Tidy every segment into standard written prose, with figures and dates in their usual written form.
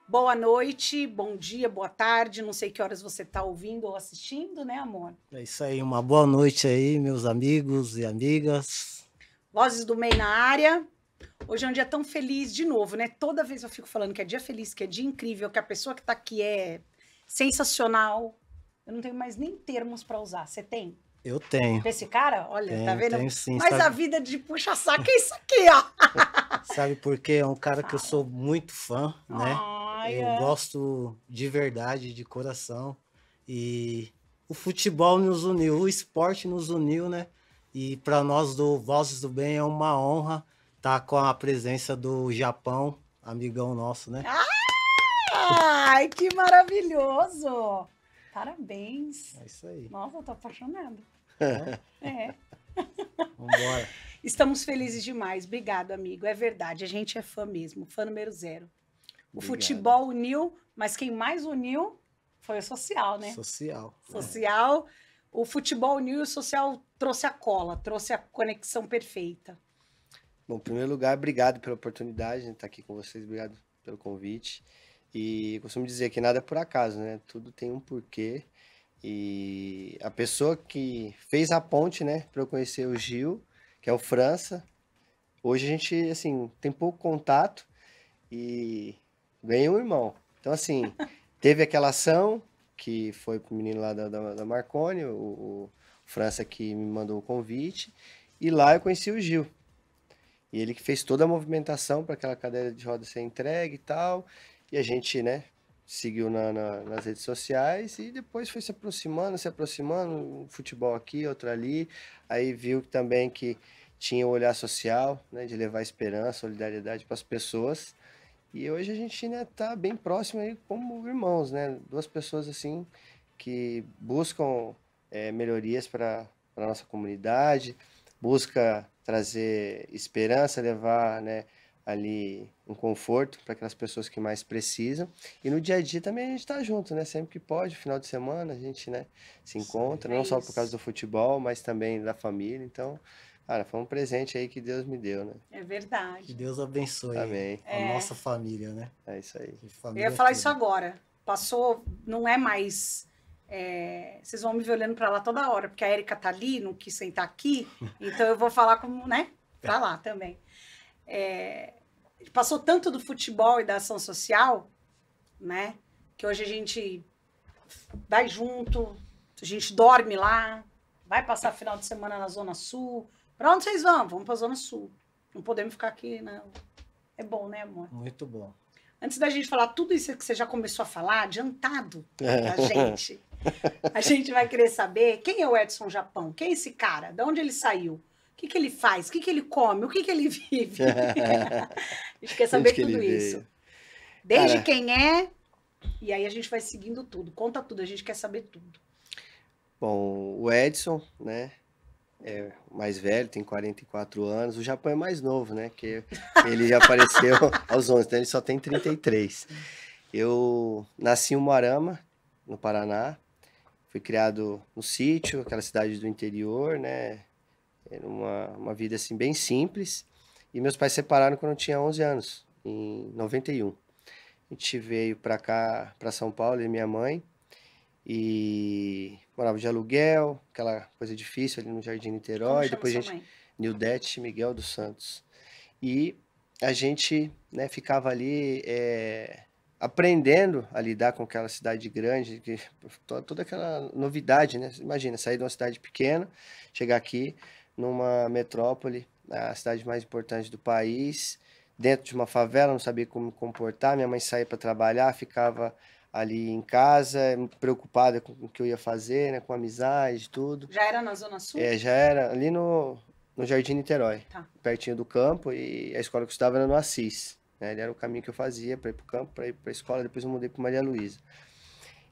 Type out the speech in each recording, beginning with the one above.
Boa noite, bom dia, boa tarde. Não sei que horas você está ouvindo ou assistindo, né, amor? É isso aí, uma boa noite aí, meus amigos e amigas. Vozes do MEI na área. Hoje é um dia tão feliz de novo, né? Toda vez eu fico falando que é dia feliz, que é dia incrível, que a pessoa que está aqui é sensacional. Eu não tenho mais nem termos para usar. Você tem? Eu tenho, Pra esse cara? Olha, tá vendo? tenho sim, Mas a sabe, vida de puxa-saco é isso aqui, ó. sabe por quê? É um cara que eu Fala. sou muito fã, né? Ai, Eu é. gosto de verdade, de coração. E o futebol nos uniu, o esporte nos uniu, né? E para nós do Vozes do Bem é uma honra estar com a presença do Japão, amigão nosso, né? Ai, que maravilhoso! Parabéns. É isso aí. Nossa, eu tô apaixonada. É, É. vambora. Estamos felizes demais. Obrigado, amigo. É verdade, a gente é fã mesmo, fã número 0. O Obrigado. futebol uniu, mas quem mais uniu foi o social, né? Social. Social, o futebol uniu e o social trouxe a cola, trouxe a conexão perfeita. Bom, em primeiro lugar, obrigado pela oportunidade de estar aqui com vocês, obrigado pelo convite. E costumo dizer que nada é por acaso, né? Tudo tem um porquê. E a pessoa que fez a ponte, né, para eu conhecer o Gil, que é o França, hoje a gente, assim, tem pouco contato e ganhei um irmão. Então, assim, teve aquela ação que foi pro menino lá da Marconi, o França que me mandou o convite, e lá eu conheci o Gil. E ele que fez toda a movimentação para aquela cadeira de roda ser entregue e tal. E a gente, né, seguiu nas redes sociais e depois foi se aproximando, um futebol aqui, outro ali. Aí viu também que tinha o olhar social, né, de levar esperança, solidariedade para as pessoas. E hoje a gente, né, tá bem próximo aí como irmãos, né? Duas pessoas assim que buscam melhorias para a nossa comunidade, busca trazer esperança, levar, né, ali um conforto para aquelas pessoas que mais precisam. E no dia a dia também a gente está junto, né? Sempre que pode, final de semana a gente, né, se Isso aí. encontra, É não só por causa isso. do futebol, mas também da família. Então, cara, foi um presente aí que Deus me deu, né? É Que verdade. Deus abençoe Amém. a É. nossa família, né? É isso aí. Que Eu ia família falar isso toda. agora. Passou, não é mais. Vocês vão me ver olhando para lá toda hora, porque a Erika tá ali, não quis sentar aqui, então eu vou falar como, né? Para lá também. Passou tanto do futebol e da ação social, né? Que hoje a gente vai junto, a gente dorme lá, vai passar final de semana na Zona Sul. Para onde vocês vão? Vamos para a Zona Sul. Não podemos ficar aqui, não. É bom, né, amor? Muito bom. Antes da gente falar tudo isso que você já começou a falar, adiantado pra gente, a gente vai querer saber quem é o Edson Japão, quem é esse cara, de onde ele saiu, o que, que ele faz, o que, que ele come, o que, que ele vive. A gente quer Onde saber que ele tudo isso. veio? Desde Cara, quem é, e aí a gente vai seguindo tudo, conta tudo, a gente quer saber tudo. bom, o Edson, né, é o mais velho, tem 44 anos. O Japão é mais novo, né, que ele já apareceu aos 11, então ele só tem 33. Eu nasci em Umuarama, no Paraná. Fui criado no sítio, aquela cidade do interior, né, era uma vida assim bem simples. E meus pais se separaram quando eu tinha 11 anos, em 91. A gente veio para cá, para São Paulo, e minha mãe. E morava de aluguel, aquela coisa difícil ali no Jardim Como Niterói, chama depois a sua gente, mãe? Nildete Miguel dos Santos. E a gente, né, ficava ali aprendendo a lidar com aquela cidade grande, toda aquela novidade, né? Imagina, sair de uma cidade pequena, chegar aqui numa metrópole, a cidade mais importante do país, dentro de uma favela, não sabia como me comportar, minha mãe saía para trabalhar, ficava ali em casa, preocupada com o que eu ia fazer, né, com amizade, tudo. Já era na Zona Sul? Já era ali no Jardim Niterói, Tá. pertinho do campo, e a escola que eu estudava era no Assis, né? Ele era o caminho que eu fazia para ir para o campo, para ir para a escola, depois eu mudei para Maria Luísa.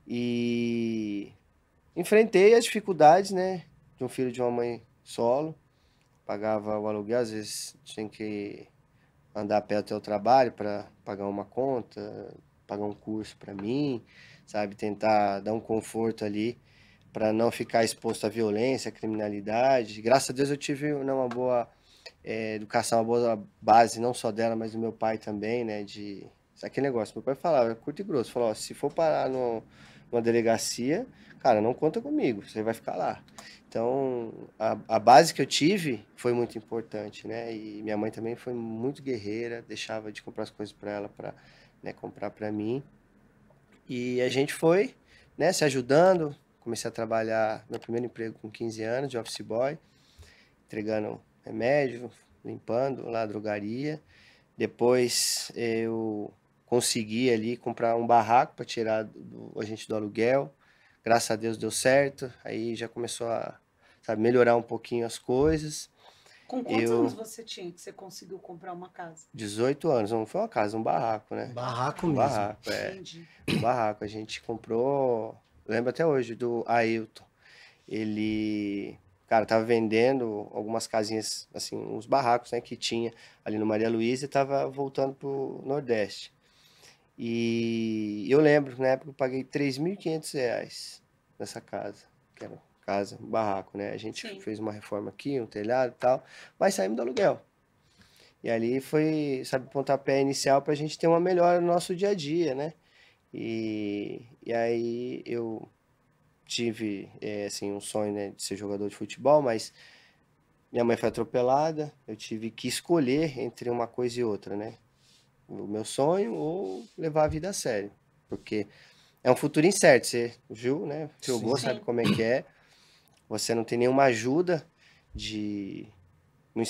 E enfrentei as dificuldades, né, de um filho de uma mãe solo, pagava o aluguel, às vezes tinha que andar a pé até o trabalho para pagar uma conta, pagar um curso para mim, sabe, tentar dar um conforto ali para não ficar exposto à violência, à criminalidade. Graças a Deus eu tive, né, uma boa educação, uma boa base, não só dela, mas do meu pai também, né, de Aquele negócio, meu pai falava, curto e grosso, falou, ó, se for parar numa delegacia, cara, não conta comigo, você vai ficar lá. Então, a base que eu tive foi muito importante, né? E minha mãe também foi muito guerreira, deixava de comprar as coisas para ela, para, né, comprar para mim. E a gente foi, né, se ajudando. Comecei a trabalhar, meu primeiro emprego com 15 anos, de office boy, entregando remédio, limpando lá a drogaria. Depois eu consegui ali comprar um barraco para tirar a gente do aluguel. Graças a Deus deu certo. Aí já começou a, sabe, melhorar um pouquinho as coisas. Com quantos anos você tinha que você conseguiu comprar uma casa? 18 anos, não foi uma casa, um barraco, né? Barraco Um mesmo. barraco, Entendi. um barraco. A gente comprou, lembro até hoje, do Ailton. Ele, cara, tava vendendo algumas casinhas, assim, uns barracos, né, que tinha ali no Maria Luísa e tava voltando pro Nordeste. E eu lembro, na época eu paguei R$ 3.500 nessa casa, que era casa, um barraco, né? A gente Sim. fez uma reforma aqui, um telhado e tal, mas saímos do aluguel. E ali foi, sabe, o pontapé inicial pra gente ter uma melhora no nosso dia a dia, né? E aí eu tive, assim, um sonho, né, de ser jogador de futebol, mas minha mãe foi atropelada, eu tive que escolher entre uma coisa e outra, né? O meu sonho ou levar a vida a sério, porque é um futuro incerto, você viu, né? Jogou, Sim. sabe Sim. como é que é, você não tem nenhuma ajuda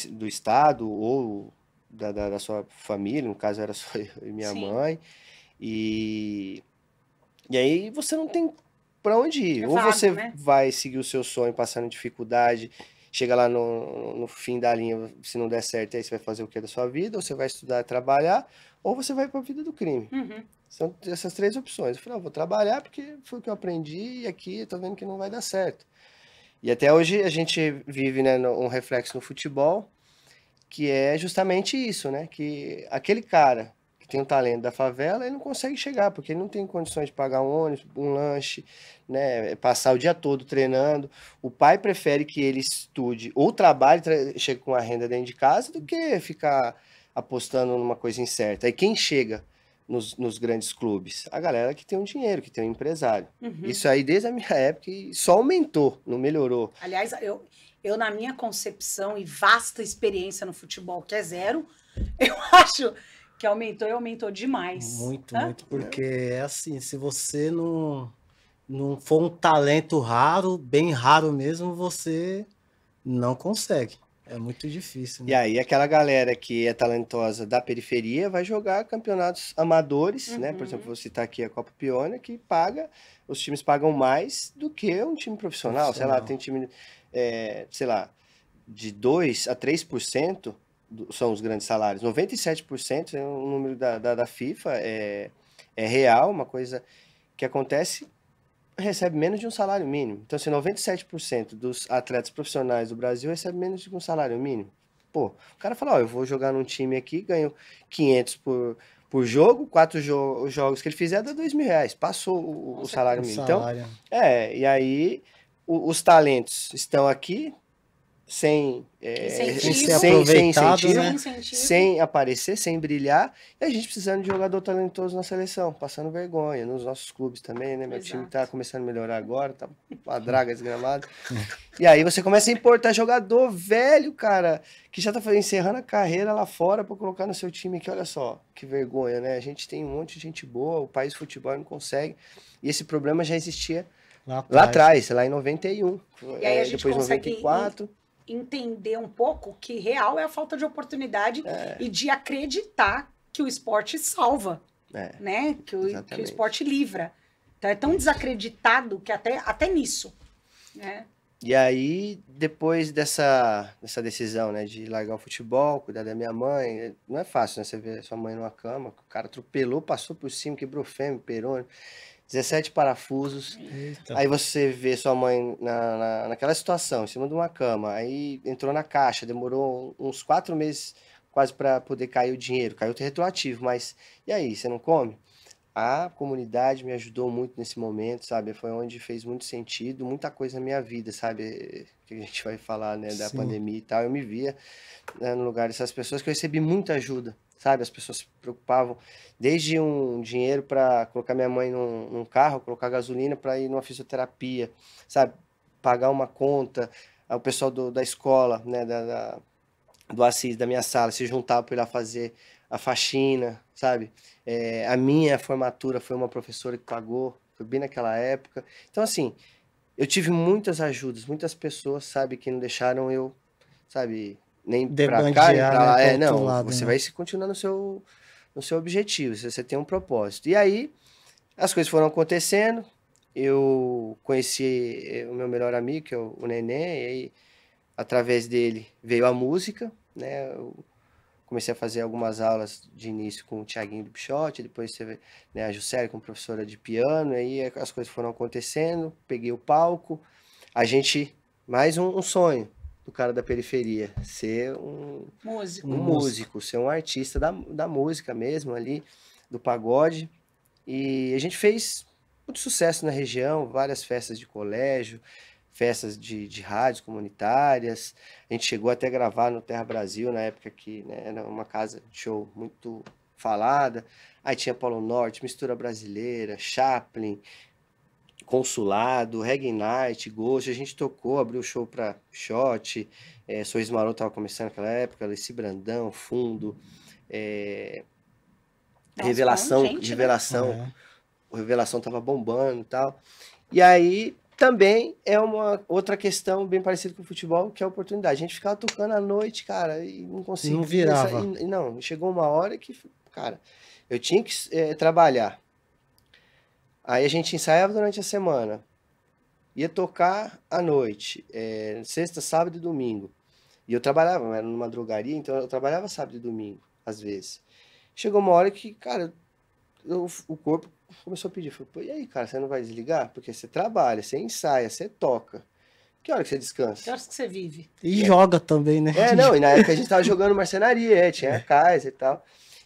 do Estado ou da sua família, no caso era só eu e minha Sim. mãe, e, e aí você não tem para onde ir. É Ou vago, você né? vai seguir o seu sonho passando dificuldade, chega lá no fim da linha, se não der certo, aí você vai fazer o que da sua vida, ou você vai estudar, trabalhar, ou você vai para a vida do crime. Uhum. São essas três opções. Eu falei, vou trabalhar porque foi o que eu aprendi e aqui eu tô vendo que não vai dar certo. E até hoje a gente vive, né, um reflexo no futebol, que é justamente isso, né? Que aquele cara que tem o talento da favela, ele não consegue chegar, porque ele não tem condições de pagar um ônibus, um lanche, né? Passar o dia todo treinando. O pai prefere que ele estude ou trabalhe, chegue com a renda dentro de casa, do que ficar apostando numa coisa incerta. Aí quem chega nos grandes clubes? A galera que tem um dinheiro, que tem um empresário. Uhum. Isso aí, desde a minha época, só aumentou, não melhorou. Aliás, eu, na minha concepção e vasta experiência no futebol, que é zero, eu acho que aumentou e aumentou demais. Muito, Hã? muito, porque é assim, se você não for um talento raro, bem raro mesmo, você não consegue. É muito difícil, E né? aí, aquela galera que é talentosa da periferia vai jogar campeonatos amadores, né? Por Uhum. exemplo, vou citar aqui a Copa Pione, que paga, os times pagam mais do que um time profissional. Sei lá, tem time, sei lá, de 2 a 3% são os grandes salários. 97% é um número da FIFA, é real, uma coisa que acontece, recebe menos de um salário mínimo. Então, se 97% dos atletas profissionais do Brasil recebe menos de um salário mínimo. Pô, o cara fala, ó, eu vou jogar num time aqui, ganho 500 por jogo, 4 jogos que ele fizer dá R$ 2.000, passou o salário O mínimo. Então, salário. e aí os talentos estão aqui sem, Incentivo. Sem ser sem aproveitado, incentivo, né? Sem incentivo. sem aparecer, sem brilhar, e a gente precisando de jogador talentoso na seleção, passando vergonha, nos nossos clubes também, né? Meu time Exato. tá começando a melhorar agora, tá uma draga desgramada. E aí você começa a importar jogador velho, cara, que já tá encerrando a carreira lá fora pra colocar no seu time aqui, olha só, que vergonha, né? A gente tem um monte de gente boa, o país do futebol não consegue, e esse problema já existia lá atrás, lá em 91, E aí a gente depois consegue 94. entender um pouco que real é a falta de oportunidade e de acreditar que o esporte salva, né? Que o exatamente. esporte livra. Então é tão desacreditado que até nisso, né? E aí, depois dessa decisão, né, de largar o futebol, cuidar da minha mãe, não é fácil, né, você ver sua mãe numa cama, o cara atropelou, passou por cima, quebrou fêmur, perônio, 17 parafusos. Eita. Aí você vê sua mãe naquela situação, em cima de uma cama, aí entrou na caixa, demorou uns 4 meses quase para poder cair o dinheiro, caiu o retroativo, mas e aí, você não come? A comunidade me ajudou muito nesse momento, sabe? Foi onde fez muito sentido, muita coisa na minha vida, sabe? Que a gente vai falar, né, da Sim. pandemia e tal. Eu me via, né, no lugar dessas pessoas que eu recebi muita ajuda. sabe? As pessoas se preocupavam desde um dinheiro para colocar minha mãe num carro, colocar gasolina para ir numa fisioterapia, sabe? Pagar uma conta, o pessoal da escola, né, do Assis, da minha sala, se juntava para ir lá fazer a faxina, sabe? A minha formatura foi uma professora que pagou, foi bem naquela época. Então, assim, eu tive muitas ajudas, muitas pessoas, sabe, que não deixaram eu, sabe, nem pra cá, nem Debandear, pra né, lá. para outro Não, lado, você né? vai se continuar no seu objetivo, se você tem um propósito. E aí, as coisas foram acontecendo, eu conheci o meu melhor amigo, que é o Nenê, e aí, através dele, veio a música, né, eu comecei a fazer algumas aulas de início com o Thiaguinho do Pichote, depois teve, né, a Juscelia como professora de piano, aí as coisas foram acontecendo, peguei o palco, a gente, mais um sonho do cara da periferia, ser um Músico. músico, ser um artista da música mesmo ali, do pagode, e a gente fez muito sucesso na região, várias festas de colégio, festas de rádios comunitárias. A gente chegou até a gravar no Terra Brasil, na época que, né, era uma casa de show muito falada. Aí tinha Polo Norte, Mistura Brasileira, Chaplin, Consulado, Reggae Night, Ghost. A gente tocou, abriu show pra Shot, Sorriso Maroto tava começando naquela época, Alessi Brandão, Fundo, Nossa, falando Revelação, gente, né? Revelação, É. o Revelação tava bombando e tal. E aí também é uma outra questão bem parecida com o futebol, que é a oportunidade. A gente ficava tocando à noite, cara, e não Não conseguia. virava. Não, chegou uma hora que, cara, eu tinha que trabalhar. Aí a gente ensaiava durante a semana, ia tocar à noite, sexta, sábado e domingo. E eu trabalhava, eu era numa drogaria, então eu trabalhava sábado e domingo, às vezes. Chegou uma hora que, cara, o corpo começou a pedir. Falei, pô, e aí, cara, você não vai desligar? Porque você trabalha, você ensaia, você toca. Que hora que você Que descansa? horas que você vive? E joga também, né? Não, e na época a gente tava jogando marcenaria, tinha a casa e tal.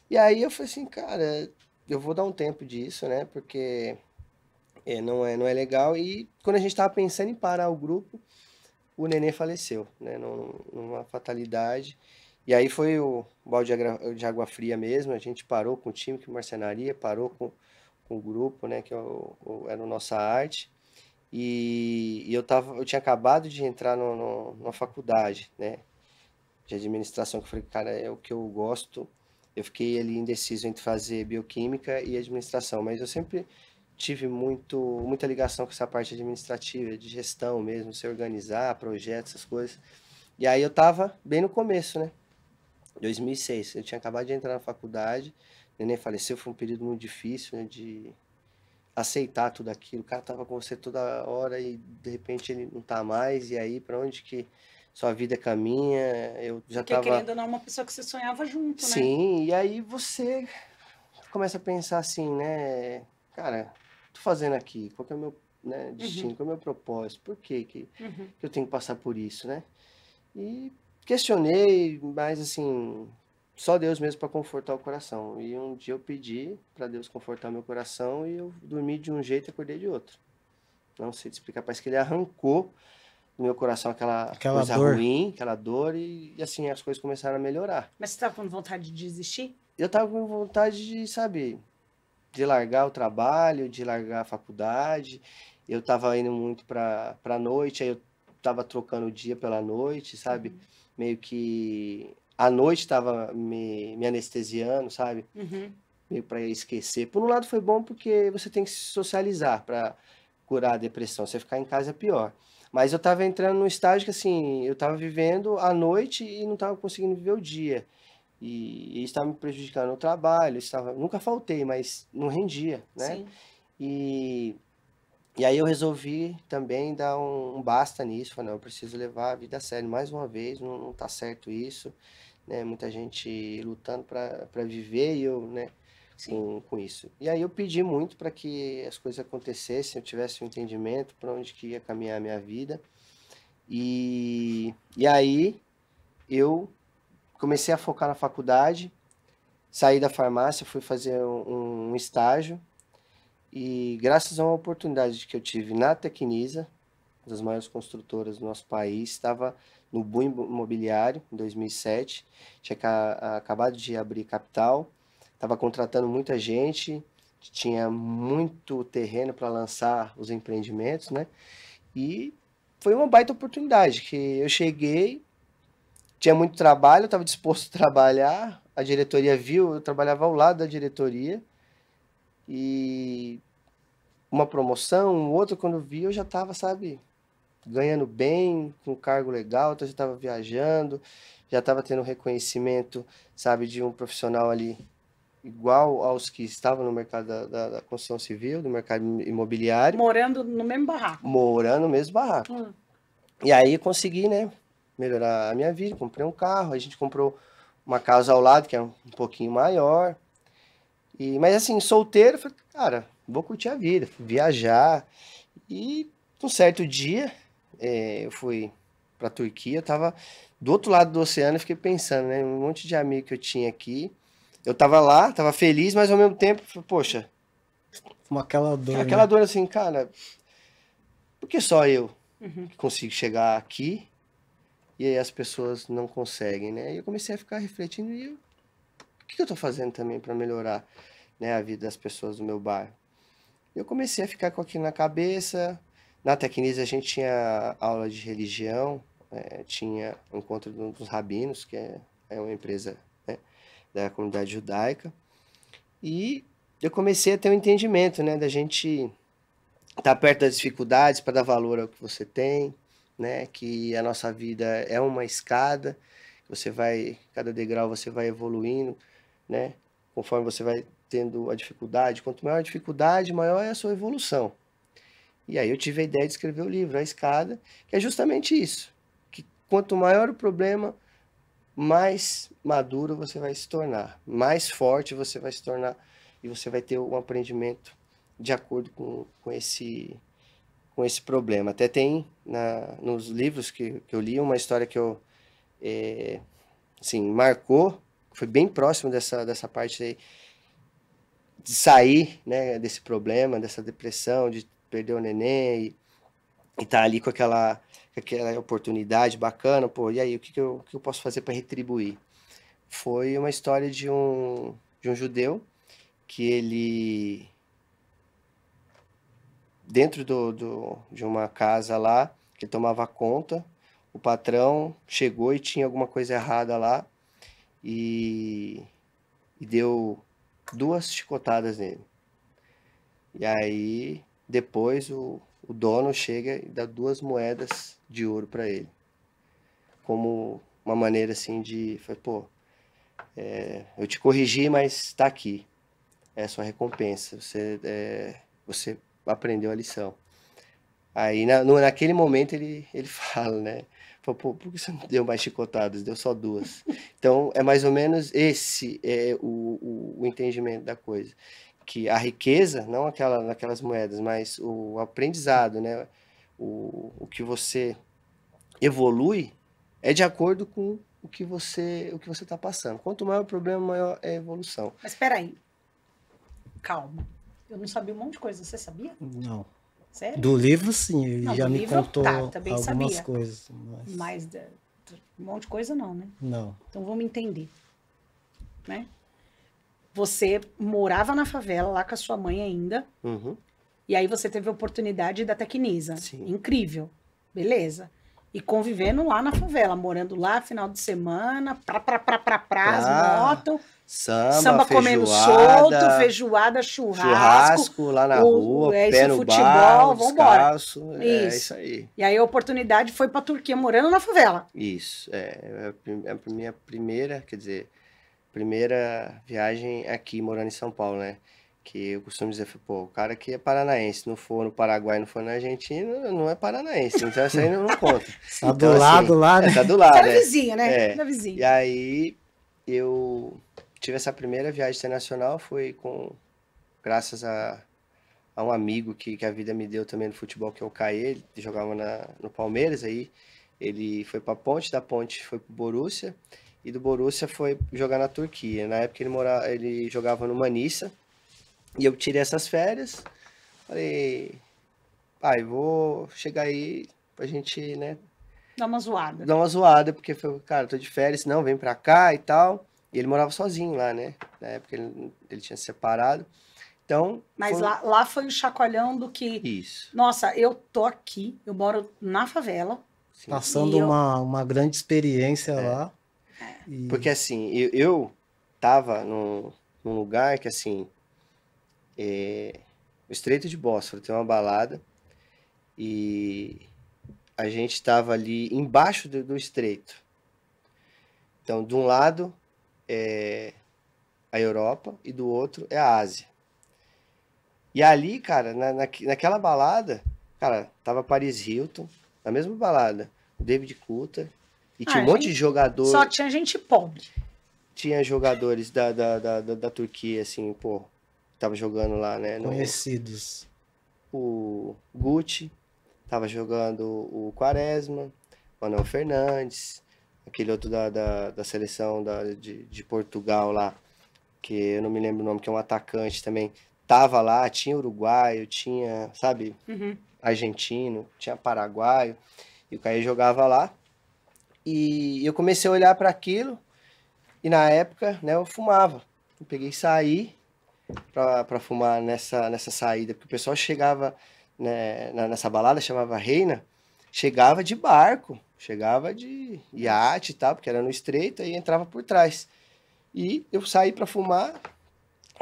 E aí eu falei assim, cara, eu vou dar um tempo disso, né? Porque não é legal. E quando a gente tava pensando em parar o grupo, o Nenê faleceu, né? Numa fatalidade. E aí foi o balde de água fria mesmo. A gente parou com o time, que marcenaria, parou com o grupo, né? Que era a nossa arte. E eu tinha acabado de entrar numa faculdade, né? De administração, que eu falei, cara, é o que eu gosto. Eu fiquei ali indeciso entre fazer bioquímica e administração, mas eu sempre tive muita ligação com essa parte administrativa, de gestão mesmo, se organizar, projetos, essas coisas. E aí eu tava bem no começo, né? 2006, eu tinha acabado de entrar na faculdade, o neném faleceu, foi um período muito difícil, né, de aceitar tudo aquilo. O cara tava com você toda hora e de repente ele não tá mais, e aí pra onde que sua vida caminha? Eu já Porque tava. querendo ou não, é uma pessoa que você sonhava junto, né? Sim, e aí você começa a pensar assim, né? Cara, tô fazendo aqui, qual que é o meu, né, destino, qual é o meu propósito? Por que que eu tenho que passar por isso, né? E questionei, mas assim, só Deus mesmo para confortar o coração. E um dia eu pedi para Deus confortar meu coração e eu dormi de um jeito e acordei de outro. Não sei te explicar, parece que ele arrancou do meu coração aquela Aquela coisa dor. ruim, aquela dor, e assim as coisas começaram a melhorar. Mas você tava com vontade de desistir? Eu tava com vontade de, sabe, de largar o trabalho, de largar a faculdade. Eu tava indo muito pra noite, aí eu tava trocando o dia pela noite, sabe? Meio que a noite tava me anestesiando, sabe? Meio pra esquecer. Por um lado foi bom porque você tem que se socializar pra curar a depressão. Você ficar em casa é pior. Mas eu tava entrando num estágio que assim, eu tava vivendo a noite e não tava conseguindo viver o dia. E isso estava me prejudicando no trabalho, nunca faltei, mas não rendia, né? Sim. E, e aí eu resolvi também dar um basta nisso, falei, não, eu preciso levar a vida a sério mais uma vez, não tá certo isso, né? Muita gente lutando para viver e eu, né, Sim. com isso. E aí eu pedi muito para que as coisas acontecessem, eu tivesse um entendimento para onde que ia caminhar a minha vida. E aí eu comecei a focar na faculdade, saí da farmácia, fui fazer um estágio e graças a uma oportunidade que eu tive na Tecnisa, das maiores construtoras do nosso país, estava no boom imobiliário em 2007, tinha acabado de abrir capital, estava contratando muita gente, tinha muito terreno para lançar os empreendimentos, né? E foi uma baita oportunidade, que eu cheguei, tinha muito trabalho, eu estava disposto a trabalhar, a diretoria viu, eu trabalhava ao lado da diretoria, e uma promoção, outra, quando vi, eu já estava, sabe, ganhando bem, com cargo legal, então eu já estava viajando, já estava tendo reconhecimento, sabe, de um profissional ali igual aos que estavam no mercado da construção civil, do mercado imobiliário. Morando no mesmo barraco. Morando no mesmo barraco. E aí eu consegui, né, melhorar a minha vida, comprei um carro, a gente comprou uma casa ao lado, que é um pouquinho maior. Mas assim, solteiro, falei, cara, vou curtir a vida, fui viajar. E um certo dia, eu fui pra Turquia, eu tava do outro lado do oceano e fiquei pensando, né, um monte de amigo que eu tinha aqui. Eu tava lá, tava feliz, mas ao mesmo tempo, poxa, Aquela dor, aquela né? dor assim, cara, por que só eu que consigo chegar aqui e aí as pessoas não conseguem, né? E eu comecei a ficar refletindo, e o que eu tô fazendo também para melhorar, né, a vida das pessoas do meu bairro? Eu comecei a ficar com aquilo na cabeça. Na Tecnisa a gente tinha aula de religião, tinha o encontro dos rabinos, que é uma empresa, né, da comunidade judaica. E eu comecei a ter um entendimento, né, da gente estar perto das dificuldades para dar valor ao que você tem, né, que a nossa vida é uma escada, você vai, cada degrau você vai evoluindo, né, conforme você vai tendo a dificuldade. Quanto maior a dificuldade, maior é a sua evolução. E aí eu tive a ideia de escrever o livro, A Escada, que é justamente isso, que quanto maior o problema, mais maduro você vai se tornar, mais forte você vai se tornar, e você vai ter um aprendimento de acordo com esse problema. Até tem nos livros que eu li uma história que eu, assim, marcou, foi bem próximo dessa parte aí, de sair, né, desse problema, dessa depressão, de perder o neném e tá ali com aquela oportunidade bacana, pô, e aí, o que eu posso fazer para retribuir? Foi uma história de um judeu que ele, dentro de uma casa lá, que ele tomava conta, o patrão chegou e tinha alguma coisa errada lá e deu 2 chicotadas nele. E aí, depois, o dono chega e dá 2 moedas de ouro para ele. Como uma maneira, assim, de... Pô, eu te corrigi, mas tá aqui. É a sua recompensa. Você aprendeu a lição. Aí, naquele momento, ele fala, né? Fala, pô, por que você não deu mais chicotadas? Deu só 2. Então, é mais ou menos esse o entendimento da coisa. Que a riqueza, não naquelas moedas, mas o aprendizado, né? O que você evolui é de acordo com o que você está passando. Quanto maior o problema, maior é a evolução. Mas espera aí. Calma. Eu não sabia um monte de coisa. Você sabia? Não. Sério? Do livro, sim, ele Não, já do me livro, contou também algumas sabia. coisas. Mas um monte de coisa não, né? Não. Então vamos entender. Né? Você morava na favela lá com a sua mãe ainda. Uhum. E aí você teve a oportunidade da Tecnisa. Sim. Incrível. Beleza. E convivendo lá na favela, morando lá final de semana, as motos, samba comendo solto, feijoada, churrasco lá na rua, pé no futebol, barro, vambora. Descalço, é isso aí. E aí a oportunidade foi pra Turquia, morando na favela. Isso, a minha primeira, quer dizer, primeira viagem aqui, morando em São Paulo, né? Que eu costumo dizer, pô, o cara que é paranaense, não for no Paraguai, não for na Argentina, não é paranaense, então isso aí não conta. Tá então, do lado lá, né? Tá do lado, Era vizinho, né? Era vizinho. E aí, eu tive essa primeira viagem internacional, foi graças a um amigo que a vida me deu também no futebol, que é o Caê, ele jogava no Palmeiras, aí ele foi pra Ponte, da Ponte foi pro Borussia, e do Borussia foi jogar na Turquia. Na época ele jogava no Manisa, e eu tirei essas férias, falei, pai, vou chegar aí pra gente, né, Dá uma zoada. dar uma zoada, porque foi, cara, tô de férias, não, vem pra cá e tal. E ele morava sozinho lá, né? Na época ele tinha se separado. Então, Mas foi lá foi o chacoalhão do que, isso. nossa, eu tô aqui, eu moro na favela. Sim. Passando E eu- uma grande experiência lá. E Porque assim, eu tava num lugar que assim, o Estreito de Bósforo tem uma balada e a gente tava ali embaixo do estreito. Então, de um lado é a Europa e do outro é a Ásia. E ali, cara, naquela balada, cara, tava Paris Hilton, na mesma balada, o David Coulter, e tinha um monte de jogador. Só tinha gente pobre. Tinha jogadores da Turquia, assim, pô, tava jogando lá, né? conhecidos. O Gucci, tava jogando o Quaresma, o Manuel Fernandes, aquele outro da seleção de Portugal lá, que eu não me lembro o nome, que é um atacante também, tava lá, tinha uruguaio, tinha, sabe, argentino, tinha paraguaio, e o Caê jogava lá, e eu comecei a olhar para aquilo, e na época, né, eu fumava. Eu peguei e saí pra fumar nessa saída, porque o pessoal chegava, né, nessa balada, chamava Reina, chegava de barco, chegava de iate e tal, porque era no estreito, aí entrava por trás. E eu saí pra fumar,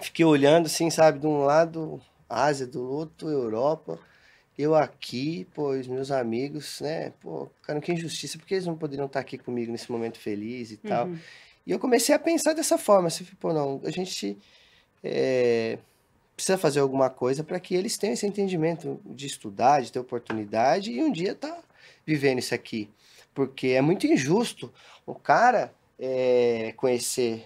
fiquei olhando assim, sabe, de um lado Ásia, do outro Europa, eu aqui, pô, os meus amigos, né, pô, cara, que injustiça, porque eles não poderiam estar aqui comigo nesse momento feliz e tal. E eu comecei a pensar dessa forma, assim, pô, não, a gente precisa fazer alguma coisa para que eles tenham esse entendimento de estudar, de ter oportunidade e um dia tá vivendo isso aqui. Porque é muito injusto o cara conhecer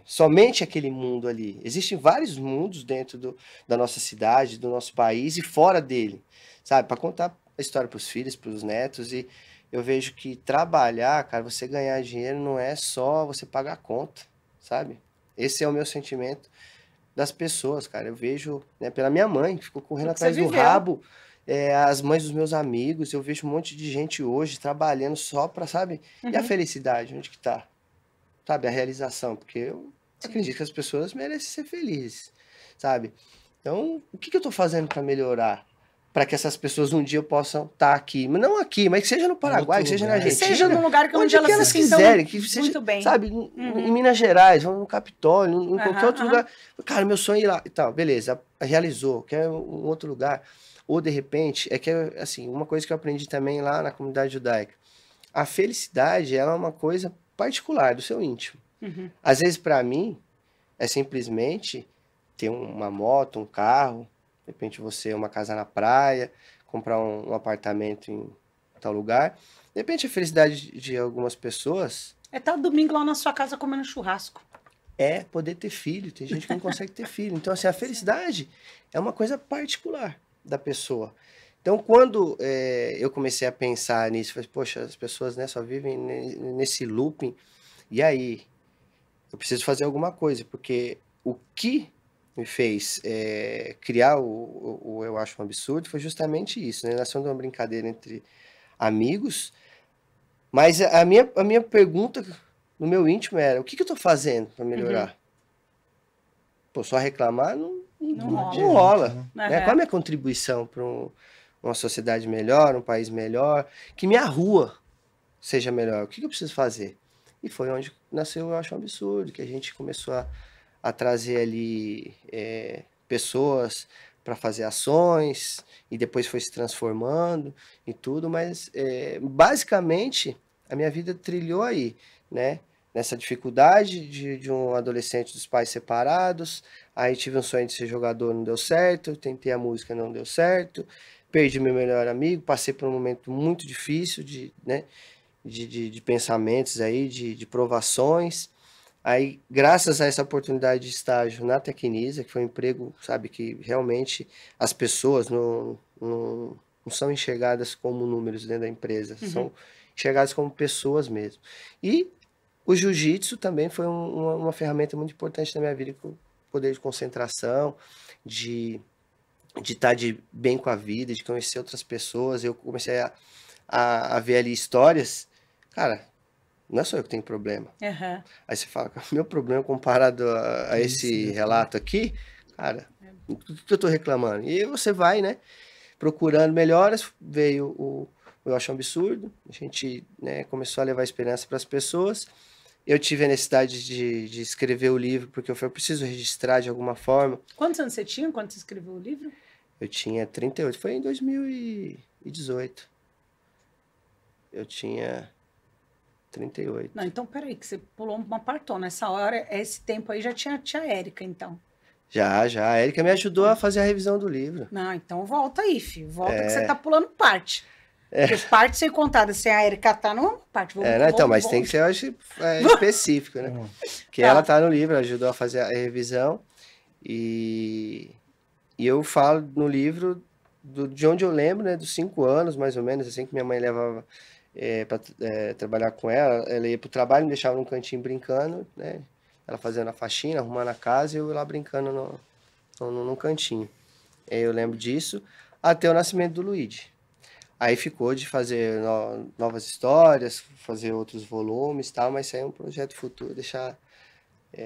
somente aquele mundo ali. Existem vários mundos dentro da nossa cidade, do nosso país e fora dele, sabe? Para contar a história para os filhos, para os netos. E eu vejo que trabalhar, cara, você ganhar dinheiro não é só você pagar a conta, sabe? Esse é o meu sentimento das pessoas, cara. Eu vejo, né, pela minha mãe, que ficou correndo Porque atrás você do viveu. rabo, as mães dos meus amigos, eu vejo um monte de gente hoje trabalhando só pra, sabe? E a felicidade, onde que tá? Sabe? A realização, porque eu acredito que as pessoas merecem ser felizes, sabe? Então, o que eu tô fazendo pra melhorar? Para que essas pessoas um dia possam estar aqui, mas não aqui, mas que seja no Paraguai, que seja na lugar. Que Argentina, seja num lugar que onde onde que elas elas se sintam quiserem, que seja, muito bem. sabe, em Minas Gerais, vamos no Capitólio, em qualquer outro lugar. Cara, meu sonho é ir lá e tal, beleza, realizou, quer um outro lugar. Ou de repente, é que assim, uma coisa que eu aprendi também lá na comunidade judaica, a felicidade ela é uma coisa particular do seu íntimo. Às vezes para mim é simplesmente ter uma moto, um carro, de repente você uma casa na praia, comprar um apartamento em tal lugar. De repente a felicidade de algumas pessoas É estar domingo lá na sua casa comendo churrasco. é poder ter filho. Tem gente que não consegue ter filho. Então, assim, a felicidade é uma coisa particular da pessoa. Então, quando eu comecei a pensar nisso, falei, poxa, as pessoas, né, só vivem nesse looping. E aí? Eu preciso fazer alguma coisa, porque o que me fez criar o Eu Acho um Absurdo foi justamente isso, né? Nasceu de uma brincadeira entre amigos, mas a minha pergunta no meu íntimo era, o que eu tô fazendo para melhorar? Pô, só reclamar não rola. Né? Qual é a minha contribuição para uma sociedade melhor, um país melhor, que minha rua seja melhor? O que eu preciso fazer? E foi onde nasceu Eu Acho um Absurdo, que a gente começou a trazer ali pessoas para fazer ações, e depois foi se transformando e tudo, mas basicamente a minha vida trilhou aí, né? Nessa dificuldade de um adolescente dos pais separados, aí tive um sonho de ser jogador, não deu certo, tentei a música, não deu certo, perdi meu melhor amigo, passei por um momento muito difícil né, de pensamentos aí, de provações. Aí, graças a essa oportunidade de estágio na Tecnisa, que foi um emprego, sabe, que realmente as pessoas não são enxergadas como números dentro da empresa, são enxergadas como pessoas mesmo. E o jiu-jitsu também foi uma ferramenta muito importante na minha vida, com poder de concentração, de estar bem com a vida, de conhecer outras pessoas. Eu comecei a ver ali histórias, cara, não é só eu que tenho problema. Aham. Aí você fala, meu problema comparado a Isso, esse né? relato aqui, cara, o que eu tô reclamando? E aí você vai, né, procurando melhoras, veio o Eu Acho um Absurdo, a gente, né, começou a levar esperança para as pessoas. Eu tive a necessidade de escrever o livro, porque eu falei, eu preciso registrar de alguma forma. Quantos anos você tinha quando você escreveu o livro? Eu tinha 38, foi em 2018. Eu tinha 38. Não, então peraí, que você pulou uma partona. Nessa hora, esse tempo aí já tinha a tia Érica, então. Já. A Erika me ajudou a fazer a revisão do livro. Não, então volta aí, filho. Volta que você tá pulando parte. Porque parte sem contada, sem a Erika tá numa parte. Né, então, mas tem que ser, eu acho, específico, né? Que Tá. ela tá no livro, ajudou a fazer a revisão. E eu falo no livro de onde eu lembro, né? Dos 5 anos, mais ou menos, assim, que minha mãe levava para trabalhar com ela. Ela ia pro trabalho, me deixava num cantinho brincando, né? Ela fazendo a faxina, arrumando a casa e eu lá brincando num cantinho. Eu lembro disso até o nascimento do Luigi. Aí ficou de fazer novas histórias, fazer outros volumes e tal, mas isso aí é um projeto futuro, deixar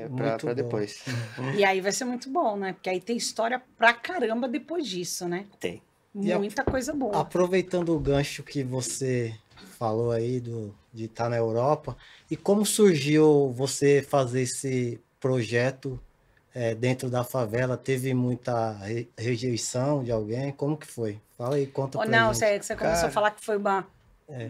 Muito para bom. depois. E aí vai ser muito bom, né? Porque aí tem história pra caramba depois disso, né? Tem. E Muita coisa boa. Aproveitando o gancho que você falou aí de estar na Europa, e como surgiu você fazer esse projeto dentro da favela? Teve muita rejeição de alguém? Como que foi? Fala aí, conta Ou pra não, gente. você começou a Cara, falar que foi uma.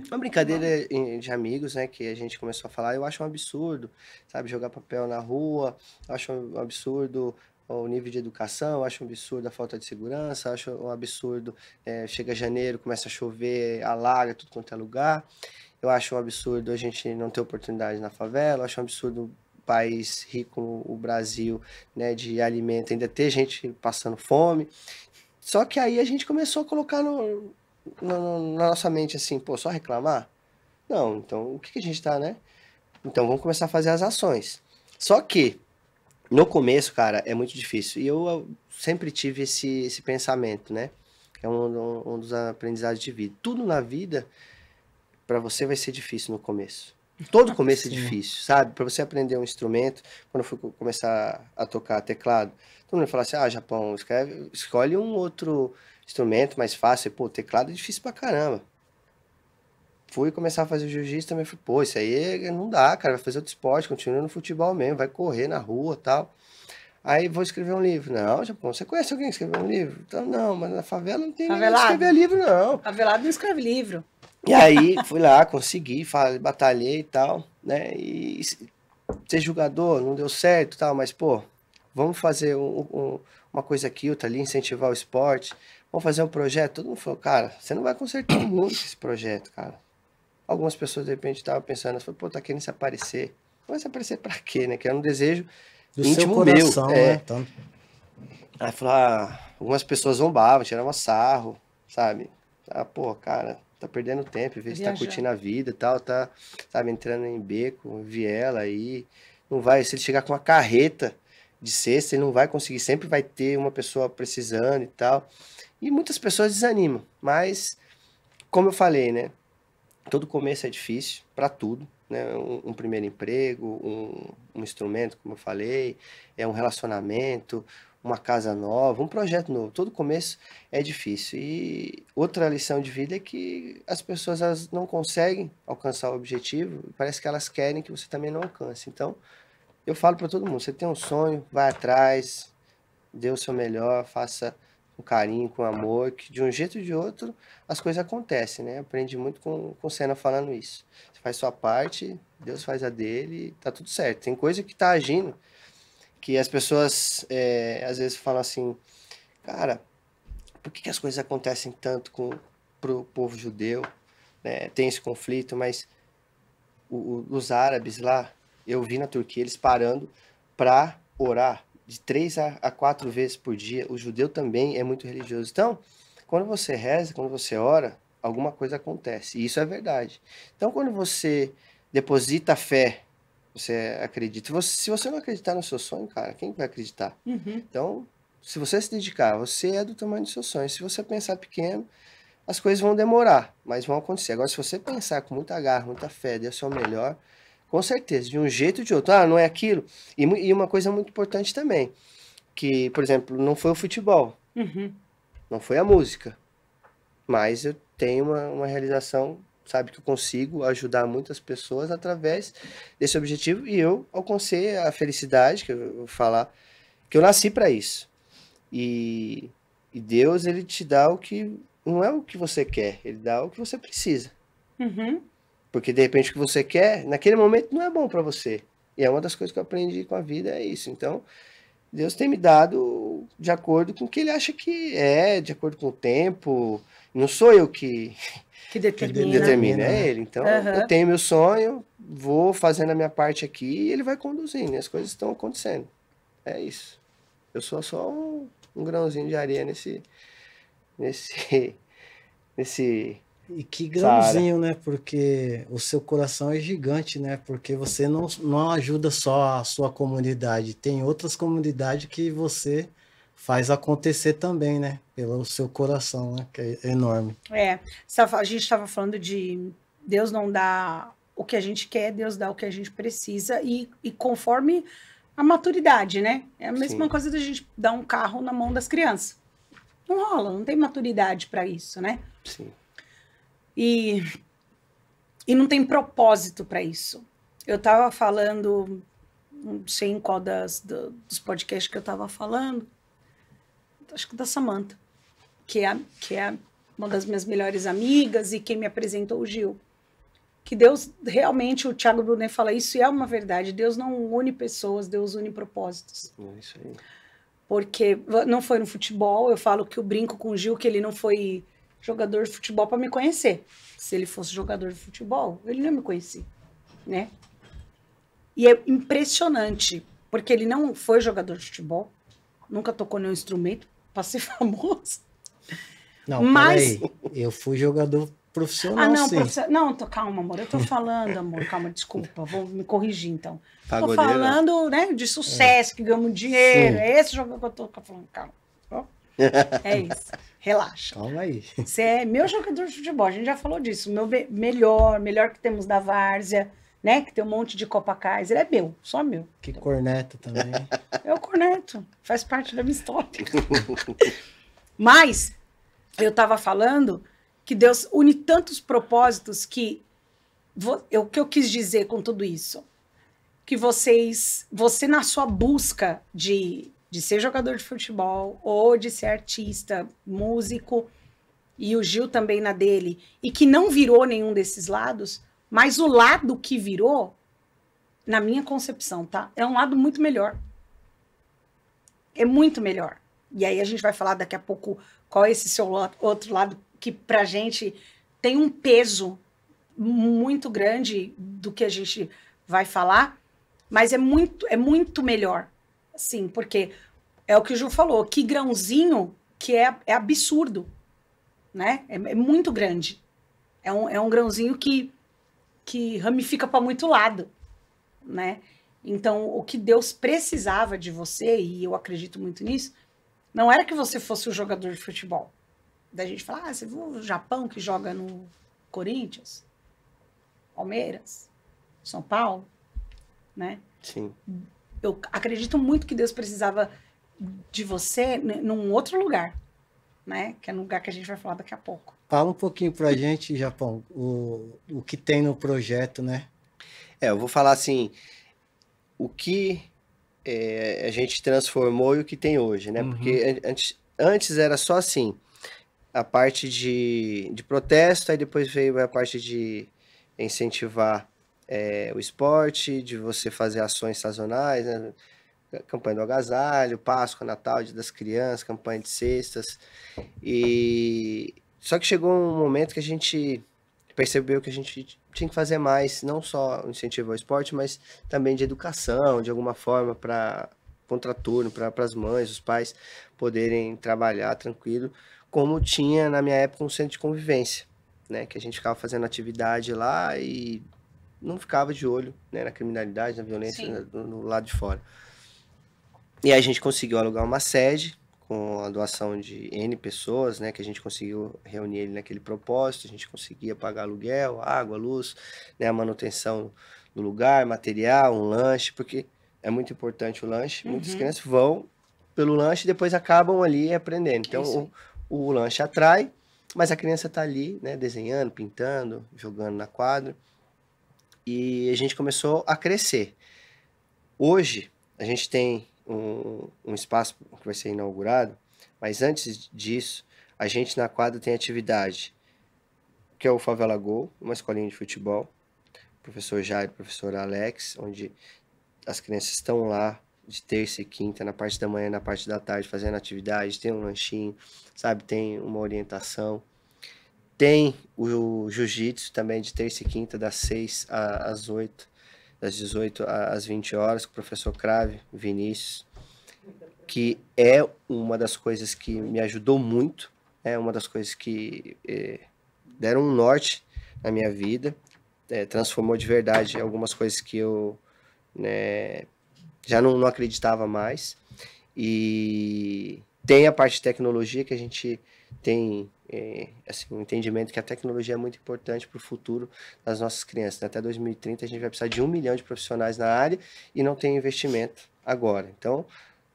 uma brincadeira de amigos, né, que a gente começou a falar, eu acho um absurdo, sabe, jogar papel na rua, eu acho um absurdo o nível de educação, eu acho um absurdo a falta de segurança, eu acho um absurdo, chega janeiro, começa a chover, alaga tudo quanto é lugar, eu acho um absurdo a gente não ter oportunidade na favela, eu acho um absurdo um país rico como o Brasil, né, de alimento, ainda ter gente passando fome. Só que aí a gente começou a colocar na nossa mente assim, pô, só reclamar? Não, então o que a gente tá, né? Então vamos começar a fazer as ações. Só que no começo, cara, é muito difícil. E eu sempre tive esse pensamento, né? É um dos aprendizados de vida. Tudo na vida, para você, vai ser difícil no começo. Todo começo é Sim. difícil, sabe? Para você aprender um instrumento, quando eu fui começar a tocar teclado, todo mundo fala assim, Japão, escolhe um outro instrumento mais fácil. Pô, teclado é difícil pra caramba. Fui começar a fazer jiu-jitsu também, falei, pô, isso aí não dá, cara, vai fazer outro esporte, continua no futebol mesmo, vai correr na rua e tal. Aí vou escrever um livro. Não, Japão, você conhece alguém que escreveu um livro? Então, não, mas na favela não tem ninguém que Favelado. escrever livro, não. Favelado não escreve livro. E aí, fui lá, consegui, batalhei e tal, né? E ser jogador não deu certo e tal, mas, pô, vamos fazer uma coisa aqui, outra ali, incentivar o esporte. Vamos fazer um projeto. Todo mundo falou, cara, você não vai consertar o mundo com esse projeto, cara. Algumas pessoas, de repente, estavam pensando, pô, tá querendo se aparecer. Mas se aparecer pra quê, né? Que era um desejo Do seu íntimo coração, meu. né? Então, Aí falou, algumas pessoas zombavam, tiravam sarro, sabe? Pô, cara, tá perdendo tempo, em vez de estar Viajando. curtindo a vida e tal, tá, sabe, entrando em beco, viela aí. Não vai, se ele chegar com uma carreta de cesta, ele não vai conseguir, sempre vai ter uma pessoa precisando e tal. E muitas pessoas desanimam, mas, como eu falei, né? Todo começo é difícil, para tudo, né? Um primeiro emprego, um instrumento, como eu falei, um relacionamento, uma casa nova, um projeto novo. Todo começo é difícil. E outra lição de vida é que as pessoas elas não conseguem alcançar o objetivo, parece que elas querem que você também não alcance. Então, eu falo para todo mundo, você tem um sonho, vai atrás, dê o seu melhor, faça com carinho, com amor, que de um jeito ou de outro as coisas acontecem, né? Aprendi muito com o Senna falando isso. Você faz sua parte, Deus faz a dele, tá tudo certo. Tem coisa que tá agindo, que as pessoas às vezes falam assim, cara, por que as coisas acontecem tanto pro povo judeu, né? Tem esse conflito, mas os árabes lá, eu vi na Turquia eles parando para orar de 3 a 4 vezes por dia. O judeu também é muito religioso. Então, quando você reza, quando você ora, alguma coisa acontece. E isso é verdade. Então, quando você deposita fé, você acredita. Se você não acreditar no seu sonho, cara, quem vai acreditar? Uhum. Então, se você se dedicar, você é do tamanho do seu sonho. Se você pensar pequeno, as coisas vão demorar, mas vão acontecer. Agora, se você pensar com muita garra, muita fé, Deus é o melhor, com certeza, de um jeito ou de outro. Ah, não é aquilo. E uma coisa muito importante também, que, por exemplo, não foi o futebol, não foi a música, mas eu tenho uma realização, sabe, que eu consigo ajudar muitas pessoas através desse objetivo, e eu alcancei a felicidade, que eu vou falar, que eu nasci para isso. E Deus, ele te dá o que não é o que você quer, ele dá o que você precisa. Porque de repente o que você quer, naquele momento não é bom para você. E é uma das coisas que eu aprendi com a vida, é isso. Então, Deus tem me dado de acordo com o que ele acha que é, de acordo com o tempo. Não sou eu que determina, é ele. Então, eu tenho meu sonho, vou fazendo a minha parte aqui e ele vai conduzindo. E as coisas estão acontecendo. É isso. Eu sou só um grãozinho de areia nesse E que grãozinho, né? Porque o seu coração é gigante, né? Porque você não ajuda só a sua comunidade, tem outras comunidades que você faz acontecer também, né? Pelo seu coração, né? Que é enorme. A gente estava falando de Deus não dá o que a gente quer, Deus dá o que a gente precisa e conforme a maturidade, né? É a mesma coisa da gente dar um carro na mão das crianças. Não rola, não tem maturidade para isso, né? Sim. E não tem propósito para isso. Eu estava falando, não sei em qual dos podcasts que eu estava falando, acho que da Samantha, que é uma das minhas melhores amigas e quem me apresentou o Gil. Que Deus, realmente, o Thiago Brunet fala isso e é uma verdade. Deus não une pessoas, Deus une propósitos. É isso aí. Porque não foi no futebol, eu falo que eu brinco com o Gil que ele não foi jogador de futebol para me conhecer. Se ele fosse jogador de futebol, ele não ia me conhecer, né? E é impressionante, porque ele não foi jogador de futebol, nunca tocou nenhum instrumento para ser famoso. Não, mas eu fui jogador profissional, não, sim. Não, calma, amor, eu tô falando, amor, calma, desculpa, vou me corrigir, então. Pagodeiro. Tô falando, né, de sucesso, que ganhamos dinheiro, é esse jogador que eu tô falando, calma. É isso, relaxa. Calma aí. Você é meu jogador de futebol, a gente já falou disso, meu melhor que temos da várzea, né, que tem um monte de Copa Kaiser, é meu, só meu. Que corneta também. É o corneto, faz parte da minha história. Mas, eu tava falando que Deus une tantos propósitos que o que eu quis dizer com tudo isso? Que você na sua busca de ser jogador de futebol ou de ser artista, músico, e o Gil também na dele, e que não virou nenhum desses lados, mas o lado que virou, na minha concepção, tá? É um lado muito melhor. É muito melhor. E aí a gente vai falar daqui a pouco qual é esse seu outro lado que pra gente tem um peso muito grande do que a gente vai falar, mas é muito melhor. Sim, porque é o que o Ju falou, que grãozinho que é absurdo, né? É muito grande. É um grãozinho que ramifica para muito lado, né? Então, o que Deus precisava de você, e eu acredito muito nisso, não era que você fosse um jogador de futebol. Da gente falar, você viu o Japão que joga no Corinthians, Palmeiras, São Paulo, né? Sim. Eu acredito muito que Deus precisava de você num outro lugar, né? Que é no lugar que a gente vai falar daqui a pouco. Fala um pouquinho pra gente, Japão, o que tem no projeto, né? Eu vou falar assim, o que a gente transformou e o que tem hoje, né? Porque antes era só assim, a parte de protesto, aí depois veio a parte de incentivar o esporte, de você fazer ações sazonais, né? Campanha do agasalho, Páscoa, Natal, Dia das Crianças, campanha de cestas. E só que chegou um momento que a gente percebeu que a gente tinha que fazer mais, não só incentivo ao esporte, mas também de educação, de alguma forma, para contraturno, para as mães, os pais poderem trabalhar tranquilo, como tinha na minha época um centro de convivência, né? Que a gente ficava fazendo atividade lá e não ficava de olho, né, na criminalidade, na violência no lado de fora. E aí a gente conseguiu alugar uma sede com a doação de N pessoas, né, que a gente conseguiu reunir ele naquele propósito, a gente conseguia pagar aluguel, água, luz, né, a manutenção do lugar, material, um lanche, porque é muito importante o lanche. Muitas crianças vão pelo lanche e depois acabam ali aprendendo. Então, o lanche atrai, mas a criança está ali, né, desenhando, pintando, jogando na quadra. E a gente começou a crescer. Hoje, a gente tem um espaço que vai ser inaugurado, mas antes disso, a gente na quadra tem atividade, que é o Favela Go, uma escolinha de futebol, professor Jair, professor Alex, onde as crianças estão lá de terça e quinta, na parte da manhã e na parte da tarde, fazendo atividade, tem um lanchinho, sabe, tem uma orientação. Tem o jiu-jitsu também de terça e quinta, das 6 às 8, das 18 às 20 horas, com o professor Crave, Vinícius, que é uma das coisas que me ajudou muito, é uma das coisas que deram um norte na minha vida, transformou de verdade algumas coisas que eu, né, já não acreditava mais. E tem a parte de tecnologia que a gente tem assim, um entendimento que a tecnologia é muito importante para o futuro das nossas crianças. Até 2030 a gente vai precisar de 1 milhão de profissionais na área e não tem investimento agora. Então,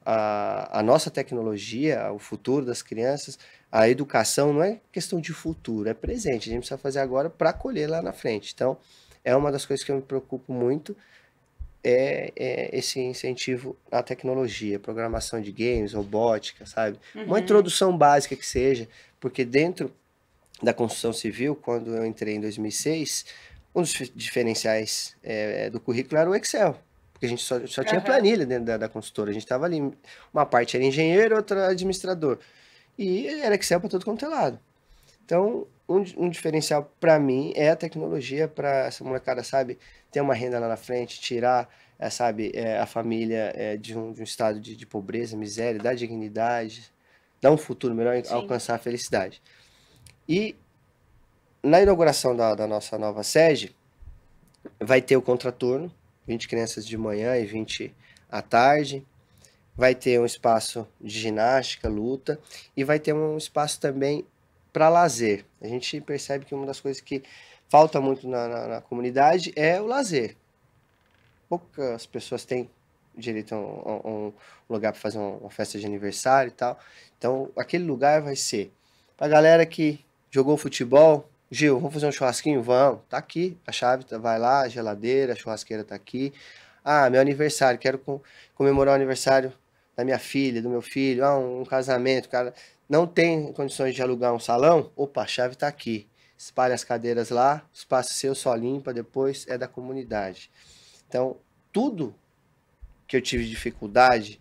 a nossa tecnologia, o futuro das crianças, a educação não é questão de futuro, é presente. A gente precisa fazer agora para colher lá na frente. Então, é uma das coisas que eu me preocupo muito, esse incentivo à tecnologia, programação de games, robótica, sabe? Uma introdução básica que seja, porque dentro da construção civil, quando eu entrei em 2006, um dos diferenciais do currículo era o Excel, porque a gente só tinha planilha dentro da consultora, a gente estava ali, uma parte era engenheiro, outra administrador, e era Excel para todo quanto é lado. Então, um diferencial para mim é a tecnologia para essa molecada, sabe, ter uma renda lá na frente, tirar, sabe, a família de um estado de pobreza, miséria, dar dignidade, dar um futuro melhor, Sim. alcançar a felicidade. E na inauguração da nossa nova sede, vai ter o contraturno, 20 crianças de manhã e 20 à tarde, vai ter um espaço de ginástica, luta, e vai ter um espaço também para lazer. A gente percebe que uma das coisas que falta muito na comunidade é o lazer. Poucas pessoas têm direito a um lugar para fazer uma festa de aniversário e tal. Então, aquele lugar vai ser para a galera que jogou futebol. Gil, vamos fazer um churrasquinho? Vamos. Tá aqui, a chave vai lá, a geladeira, a churrasqueira tá aqui. Ah, meu aniversário, quero comemorar o aniversário da minha filha, do meu filho. Ah, um casamento, cara. Não tem condições de alugar um salão? Opa, a chave tá aqui. Espalha as cadeiras lá, o espaço seu só limpa, depois é da comunidade. Então, tudo que eu tive dificuldade,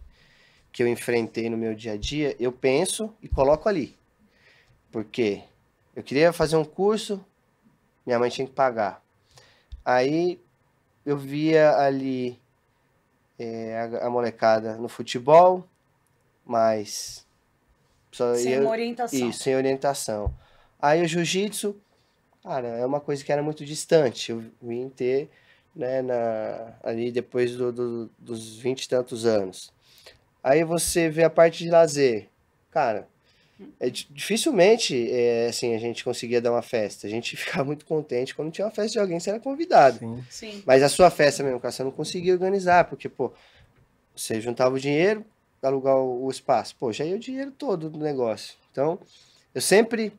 que eu enfrentei no meu dia a dia, eu penso e coloco ali. Porque eu queria fazer um curso, minha mãe tinha que pagar. Aí eu via ali a molecada no futebol, mas... sem uma orientação. Isso, sem orientação. Aí o jiu-jitsu, cara, é uma coisa que era muito distante. Eu vim ter, né, ali depois dos 20 e tantos anos. Aí você vê a parte de lazer. Cara, dificilmente assim, a gente conseguia dar uma festa. A gente ficava muito contente quando tinha uma festa de alguém, você era convidado. Sim. Sim. Mas a sua festa mesmo, cara, você não conseguia organizar, porque, pô, você juntava o dinheiro, alugar o espaço. Pô, já ia o dinheiro todo do negócio. Então, eu sempre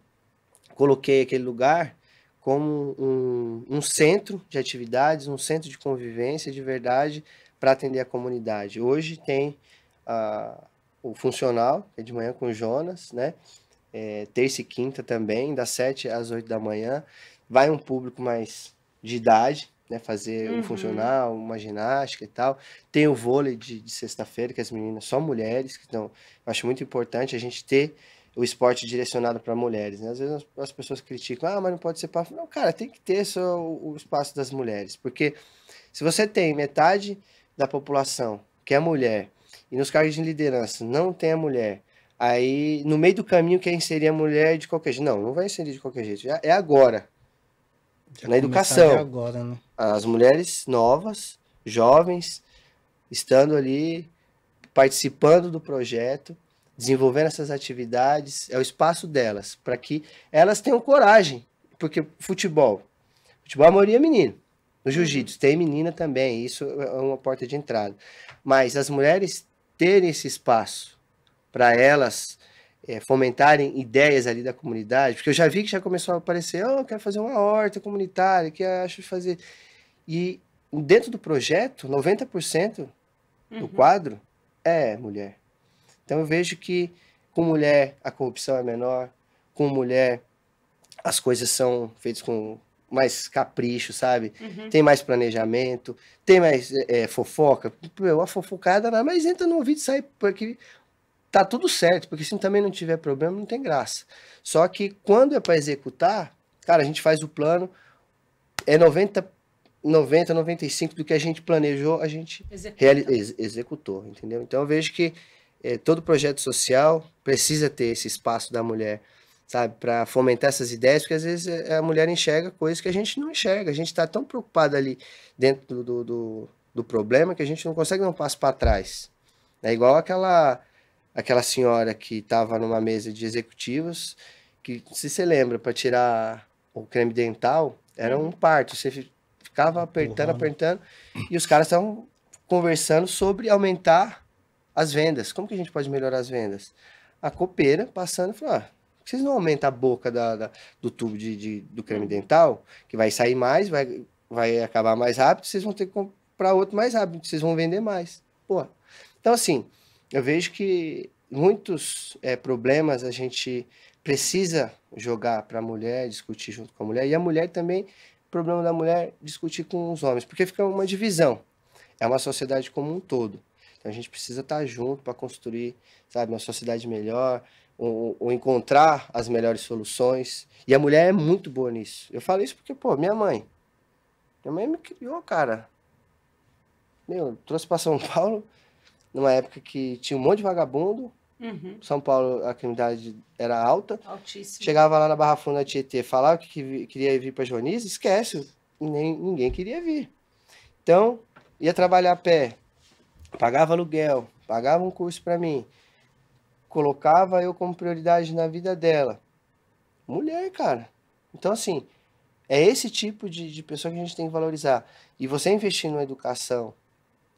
coloquei aquele lugar como um centro de atividades, um centro de convivência de verdade para atender a comunidade. Hoje tem o funcional, que é de manhã com o Jonas, né? Terça e quinta também, das 7 às 8 da manhã. Vai um público mais de idade, né? Fazer um funcional, uma ginástica e tal. Tem o vôlei de sexta-feira, que as meninas, só mulheres, que estão... Eu acho muito importante a gente ter o esporte direcionado para mulheres, né? Às vezes as pessoas criticam, mas não pode ser para... Não, cara, tem que ter só o espaço das mulheres, porque se você tem metade da população que é mulher, e nos cargos de liderança não tem a mulher, aí no meio do caminho quer inserir a mulher de qualquer jeito. Não vai inserir de qualquer jeito, é agora. Já na educação. Agora, né? As mulheres novas, jovens, estando ali, participando do projeto, desenvolvendo essas atividades, é o espaço delas, para que elas tenham coragem, porque futebol a maioria é menino. No jiu-jitsu tem menina também, isso é uma porta de entrada. Mas as mulheres terem esse espaço para elas fomentarem ideias ali da comunidade, porque eu já vi que já começou a aparecer, eu quero fazer uma horta comunitária, que eu acho de fazer. E dentro do projeto, 90% do quadro é mulher. Então eu vejo que com mulher a corrupção é menor, com mulher as coisas são feitas com mais capricho, sabe? Tem mais planejamento, tem mais fofoca. A fofocada nada mais entra no ouvido e sai, porque tá tudo certo, porque se também não tiver problema, não tem graça. Só que quando é para executar, cara, a gente faz o plano, é 95% do que a gente planejou, a gente executou, entendeu? Então eu vejo que todo projeto social precisa ter esse espaço da mulher, sabe, para fomentar essas ideias, porque às vezes a mulher enxerga coisas que a gente não enxerga, a gente está tão preocupado ali dentro do problema que a gente não consegue dar um passo para trás. É igual aquela senhora que estava numa mesa de executivos, que, se você lembra, para tirar o creme dental, era um parto, você ficava apertando, e os caras estavam conversando sobre aumentar as vendas. Como que a gente pode melhorar as vendas? A copeira passando e falou, por que vocês não aumentam a boca do tubo do creme dental, que vai sair mais, vai acabar mais rápido, vocês vão ter que comprar outro mais rápido, vocês vão vender mais. Pô. Então, assim, eu vejo que muitos problemas a gente precisa jogar para a mulher, discutir junto com a mulher, e a mulher também, problema da mulher, discutir com os homens, porque fica uma divisão. É uma sociedade como um todo. Então, a gente precisa estar junto para construir, sabe, uma sociedade melhor, ou encontrar as melhores soluções. E a mulher é muito boa nisso. Eu falo isso porque, pô, minha mãe me criou, cara. Trouxe para São Paulo numa época que tinha um monte de vagabundo. São Paulo, a criminalidade era alta. Altíssimo. Chegava lá na Barra Funda da Tietê, falava que queria vir para Joanice, esquece, ninguém queria vir. Então, ia trabalhar a pé, pagava aluguel, pagava um curso para mim, colocava eu como prioridade na vida dela. Mulher, cara. Então, assim, é esse tipo de pessoa que a gente tem que valorizar. E você investir na educação,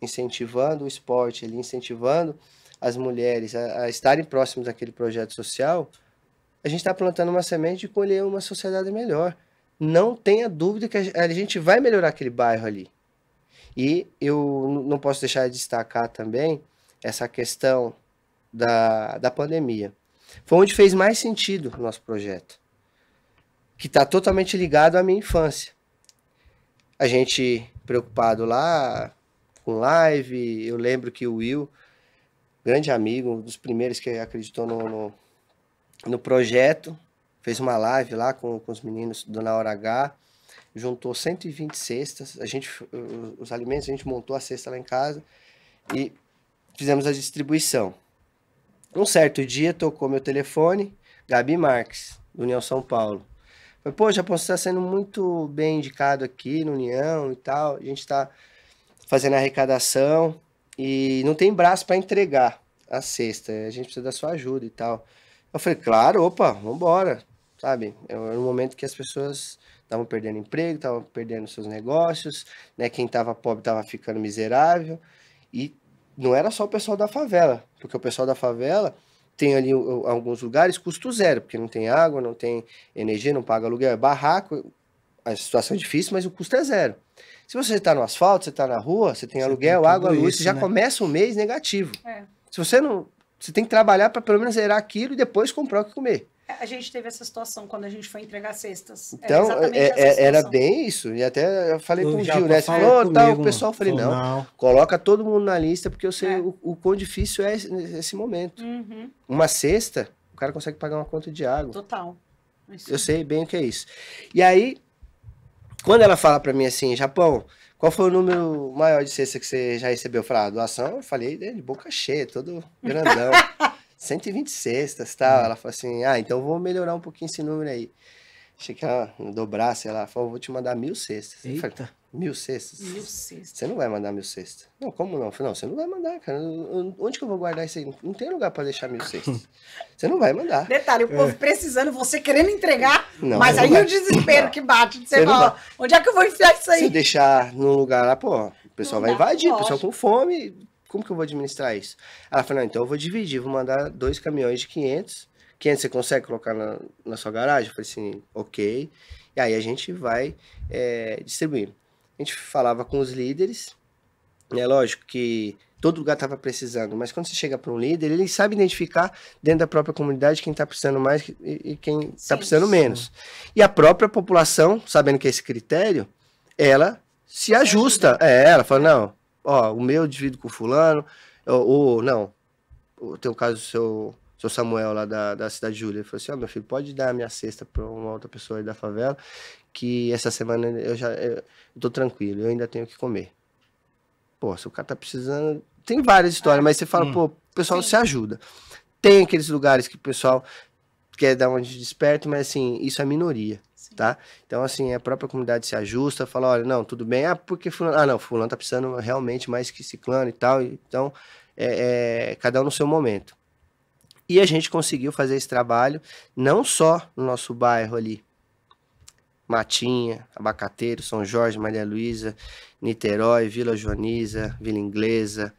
incentivando o esporte, ali, incentivando as mulheres a estarem próximas daquele projeto social, a gente está plantando uma semente de colher uma sociedade melhor. Não tenha dúvida que a gente vai melhorar aquele bairro ali. E eu não posso deixar de destacar também essa questão da pandemia. Foi onde fez mais sentido o nosso projeto, que está totalmente ligado à minha infância. A gente preocupado lá com live, eu lembro que o Will, grande amigo, um dos primeiros que acreditou no projeto, fez uma live lá com os meninos do Na Hora H, juntou 120 cestas, os alimentos, a gente montou a cesta lá em casa e fizemos a distribuição. Um certo dia tocou meu telefone, Gabi Marques, do União São Paulo. Falei, pô, Japão, você está sendo muito bem indicado aqui no União e tal, a gente está fazendo a arrecadação e não tem braço para entregar a cesta, a gente precisa da sua ajuda e tal. Eu falei, claro, opa, vambora, sabe? Era um momento que as pessoas estavam perdendo emprego, estavam perdendo seus negócios, né? Quem estava pobre estava ficando miserável, e não era só o pessoal da favela, porque o pessoal da favela tem ali alguns lugares custo zero, porque não tem água, não tem energia, não paga aluguel, é barraco, a situação é difícil, mas o custo é zero. Se você está no asfalto, você está na rua, você tem aluguel, água, luz, você já começa o mês negativo. Se você não... Você tem que trabalhar para pelo menos zerar aquilo e depois comprar o que comer. A gente teve essa situação quando a gente foi entregar cestas. Então, era bem isso. E até eu falei com o Gil, né? Você falou, tá, o pessoal, eu falei, não, coloca todo mundo na lista, porque eu sei o quão difícil é esse momento. Uma cesta, o cara consegue pagar uma conta de água. Total. Eu sei bem o que é isso. E aí, quando ela fala para mim assim, Japão, qual foi o número maior de cesta que você já recebeu? Eu falei, doação, eu falei de boca cheia, todo grandão. 120 cestas, tal. Ela falou assim, então vou melhorar um pouquinho esse número aí. Achei que ela dobrar, sei lá, falou, vou te mandar 1000 cestas. Eu falei, 1.000 cestas? 1.000 cestas. Você não vai mandar 1.000 cestas. Não, como não? Eu falei, não, você não vai mandar, cara. Onde que eu vou guardar isso aí? Não tem lugar pra deixar 1.000 cestas. Você não vai mandar. Detalhe, o povo precisando, você querendo entregar, Não, mas não aí vai. o desespero que bate. Você Você não fala, onde é que eu vou enfiar isso Se aí? eu deixar num lugar lá, pô, o pessoal Não vai dá, invadir, o pessoal lógico. com fome, como que eu vou administrar isso? Ela falou, não, então eu vou dividir, vou mandar 2 caminhões de 500. 500 você consegue colocar na sua garagem? Eu falei assim, ok. E aí a gente vai distribuindo. A gente falava com os líderes, é lógico que todo lugar estava precisando, mas quando você chega para um líder, ele sabe identificar dentro da própria comunidade quem está precisando mais e quem está Sim, precisando sim. menos. E a própria população, sabendo que é esse critério, ela se ajusta. Ela fala, não, ó, o meu eu divido com o fulano, ou não, tem o caso do seu Samuel lá da Cidade de Júlia, ele falou assim, ó, meu filho, pode dar a minha cesta para uma outra pessoa aí da favela, que essa semana eu tô tranquilo, eu ainda tenho que comer. Pô, se o cara tá precisando... Tem várias histórias, mas você fala, pô, o pessoal Sim. se ajuda. Tem aqueles lugares que o pessoal quer dar uma de desperto, mas assim, isso é minoria, Sim. tá? Então, assim, a própria comunidade se ajusta, fala, olha, não, tudo bem, porque fulano... não, fulano tá precisando realmente mais que ciclano e tal, então, cada um no seu momento. E a gente conseguiu fazer esse trabalho, não só no nosso bairro ali, Matinha, Abacateiro, São Jorge, Maria Luísa, Niterói, Vila Joaniza, Vila Inglesa,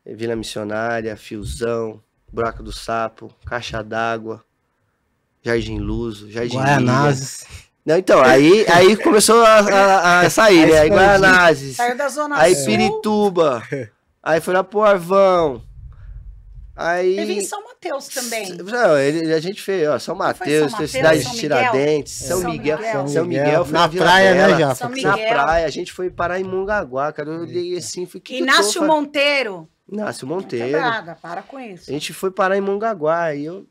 Vila Missionária, Fiozão, Buraco do Sapo, Caixa d'Água, Jardim Luso, Jardim Lília. Guaianazes. Não, então, aí começou a sair, né? Aí Guaianazes, Saiu da Zona aí Sul. Pirituba, aí foi lá pro Arvão. Aí... Teve em São Mateus também. Não, a gente fez, ó, São Mateus, São tem Mateus, cidade São de Miguel? Tiradentes, São São Miguel. Miguel. São Miguel foi na Vila praia, Bela. né, já? São Na Miguel. praia, a gente foi parar em Mongaguá, cara. Eu olhei assim, fui, que Inácio eu tô Monteiro. Inácio Monteiro. Quebrada, para com isso. A gente foi parar em Mongaguá e eu,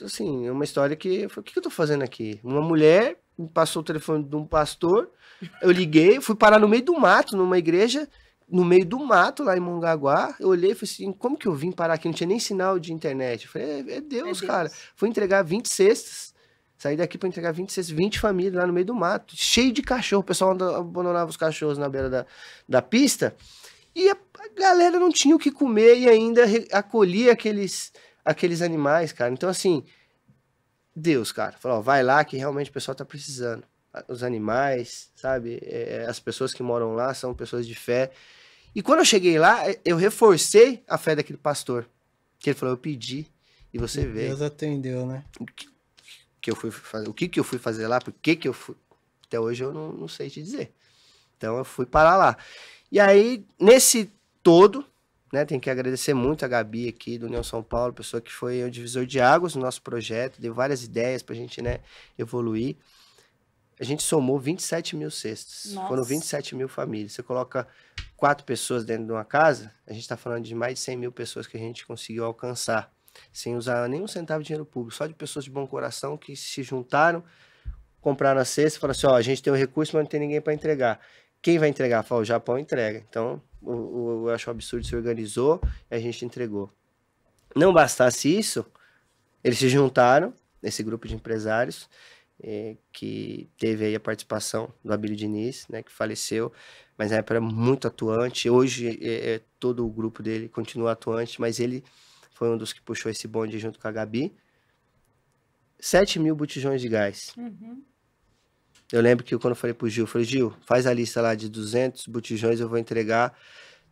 assim, é uma história que eu falei, o que eu tô fazendo aqui? Uma mulher me passou o telefone de um pastor, eu liguei, fui parar no meio do mato, numa igreja, no meio do mato, lá em Mongaguá. Eu olhei e falei assim, como que eu vim parar aqui? Não tinha nem sinal de internet. Eu falei, é Deus, cara. Fui entregar 20 cestas. Saí daqui para entregar 20 cestas, 20 famílias lá no meio do mato, cheio de cachorro. O pessoal abandonava os cachorros na beira da pista. E a galera não tinha o que comer e ainda acolhia aqueles animais, cara. Então, assim, Deus, cara, falou, ó, vai lá que realmente o pessoal tá precisando. Os animais, sabe? As pessoas que moram lá são pessoas de fé. E quando eu cheguei lá, eu reforcei a fé daquele pastor. Que ele falou, eu pedi e você veio. Deus atendeu, né? Que eu fui fazer, o que eu fui fazer lá, por que eu fui... Até hoje eu não sei te dizer. Então eu fui parar lá. E aí, nesse todo, né, tem que agradecer muito a Gabi aqui do União São Paulo, pessoa que foi o divisor de águas no nosso projeto, deu várias ideias pra gente, né, evoluir. A gente somou 27 mil cestas. Nossa. Foram 27 mil famílias. Você coloca 4 pessoas dentro de uma casa, a gente está falando de mais de 100 mil pessoas que a gente conseguiu alcançar, sem usar nenhum centavo de dinheiro público, só de pessoas de bom coração que se juntaram, compraram a cesta e falaram assim, ó, a gente tem o recurso, mas não tem ninguém para entregar. Quem vai entregar? Fala, o Japão entrega. Então, eu acho um absurdo, se organizou e a gente entregou. Não bastasse isso, eles se juntaram, esse grupo de empresários, que teve aí a participação do Abílio Diniz, né, que faleceu, mas na época era muito atuante. Hoje todo o grupo dele continua atuante, mas ele foi um dos que puxou esse bonde junto com a Gabi. 7 mil botijões de gás. Uhum. Eu lembro que quando eu falei pro Gil, eu falei, Gil, faz a lista lá de 200 botijões, eu vou entregar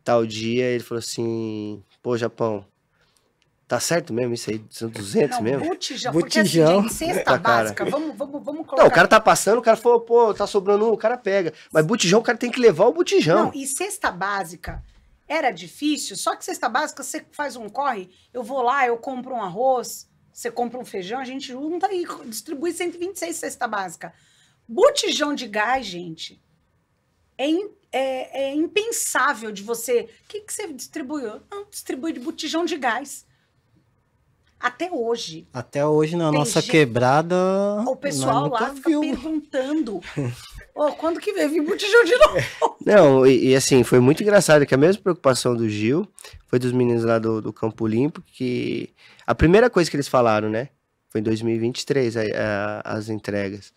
tal dia. Ele falou assim, pô, Japão, tá certo mesmo isso aí? São 200 Não, mesmo? botijão. Porque assim, Botijão. gente, cesta Tá, cara. básica, vamos colocar... Não, o cara tá passando, o cara falou, pô, tá sobrando um, o cara pega. Mas botijão, o cara tem que levar o botijão. Não, e cesta básica era difícil, só que cesta básica você faz um corre, eu vou lá, eu compro um arroz, você compra um feijão, a gente junta e distribui 126 cesta básica. Botijão de gás, gente, é impensável de você... O que você distribuiu? Não, distribui de botijão de gás. Até hoje. Até hoje, na Tem nossa gente- quebrada, O pessoal nós lá nunca fica viu. perguntando. Ô, quando que vai vir botijão de novo? Não, e assim, foi muito engraçado que a mesma preocupação do Gil foi dos meninos lá do Campo Limpo, que a primeira coisa que eles falaram, né, foi em 2023 as entregas.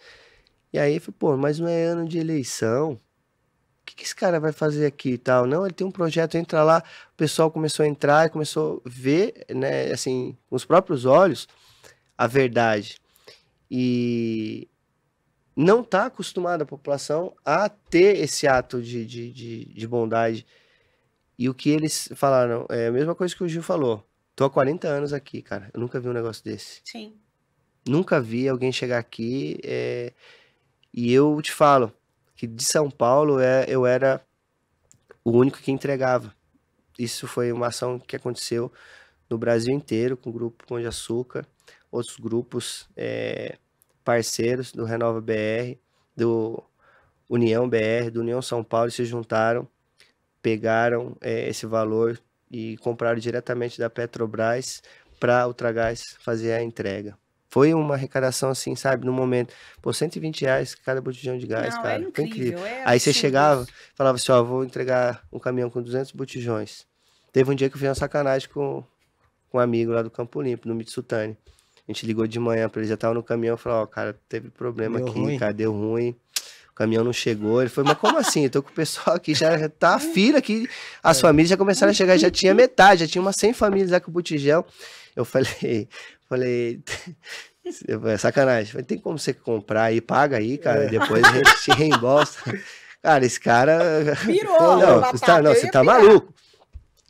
E aí, foi, pô, mas não é ano de eleição, que esse cara vai fazer aqui e tal? Não, ele tem um projeto, entra lá, o pessoal começou a entrar e começou a ver, né, assim, com os próprios olhos, a verdade. E não está acostumada a população a ter esse ato de bondade. E o que eles falaram é a mesma coisa que o Gil falou. Tô há 40 anos aqui, cara. Eu nunca vi um negócio desse. Sim. Nunca vi alguém chegar aqui. E eu te falo que de São Paulo eu era o único que entregava. Isso foi uma ação que aconteceu no Brasil inteiro, com o Grupo Pão de Açúcar, outros grupos parceiros do Renova BR, do União BR, do União São Paulo, se juntaram, pegaram esse valor e compraram diretamente da Petrobras para a Ultragás fazer a entrega. Foi uma arrecadação assim, sabe, no momento, pô, R$120 cada botijão de gás, Não, cara. é incrível. Aí você chegava, falava assim, ó, vou entregar um caminhão com 200 botijões. Teve um dia que eu fiz uma sacanagem com um amigo lá do Campo Limpo, no Mitsutani. A gente ligou de manhã para ele, já tava no caminhão, falou, ó, cara, teve problema Deu aqui, ruim. cara, deu ruim. O caminhão não chegou. Ele falou, mas como assim? Eu tô com o pessoal aqui, já tá a fila aqui. As famílias já começaram a chegar, já tinha metade, já tinha umas 100 famílias lá com o botijão. Eu falei, sacanagem. Falei, tem como você comprar aí, paga aí, cara, depois a gente te reembolsa. Cara, esse cara... Pirou, você tá maluco.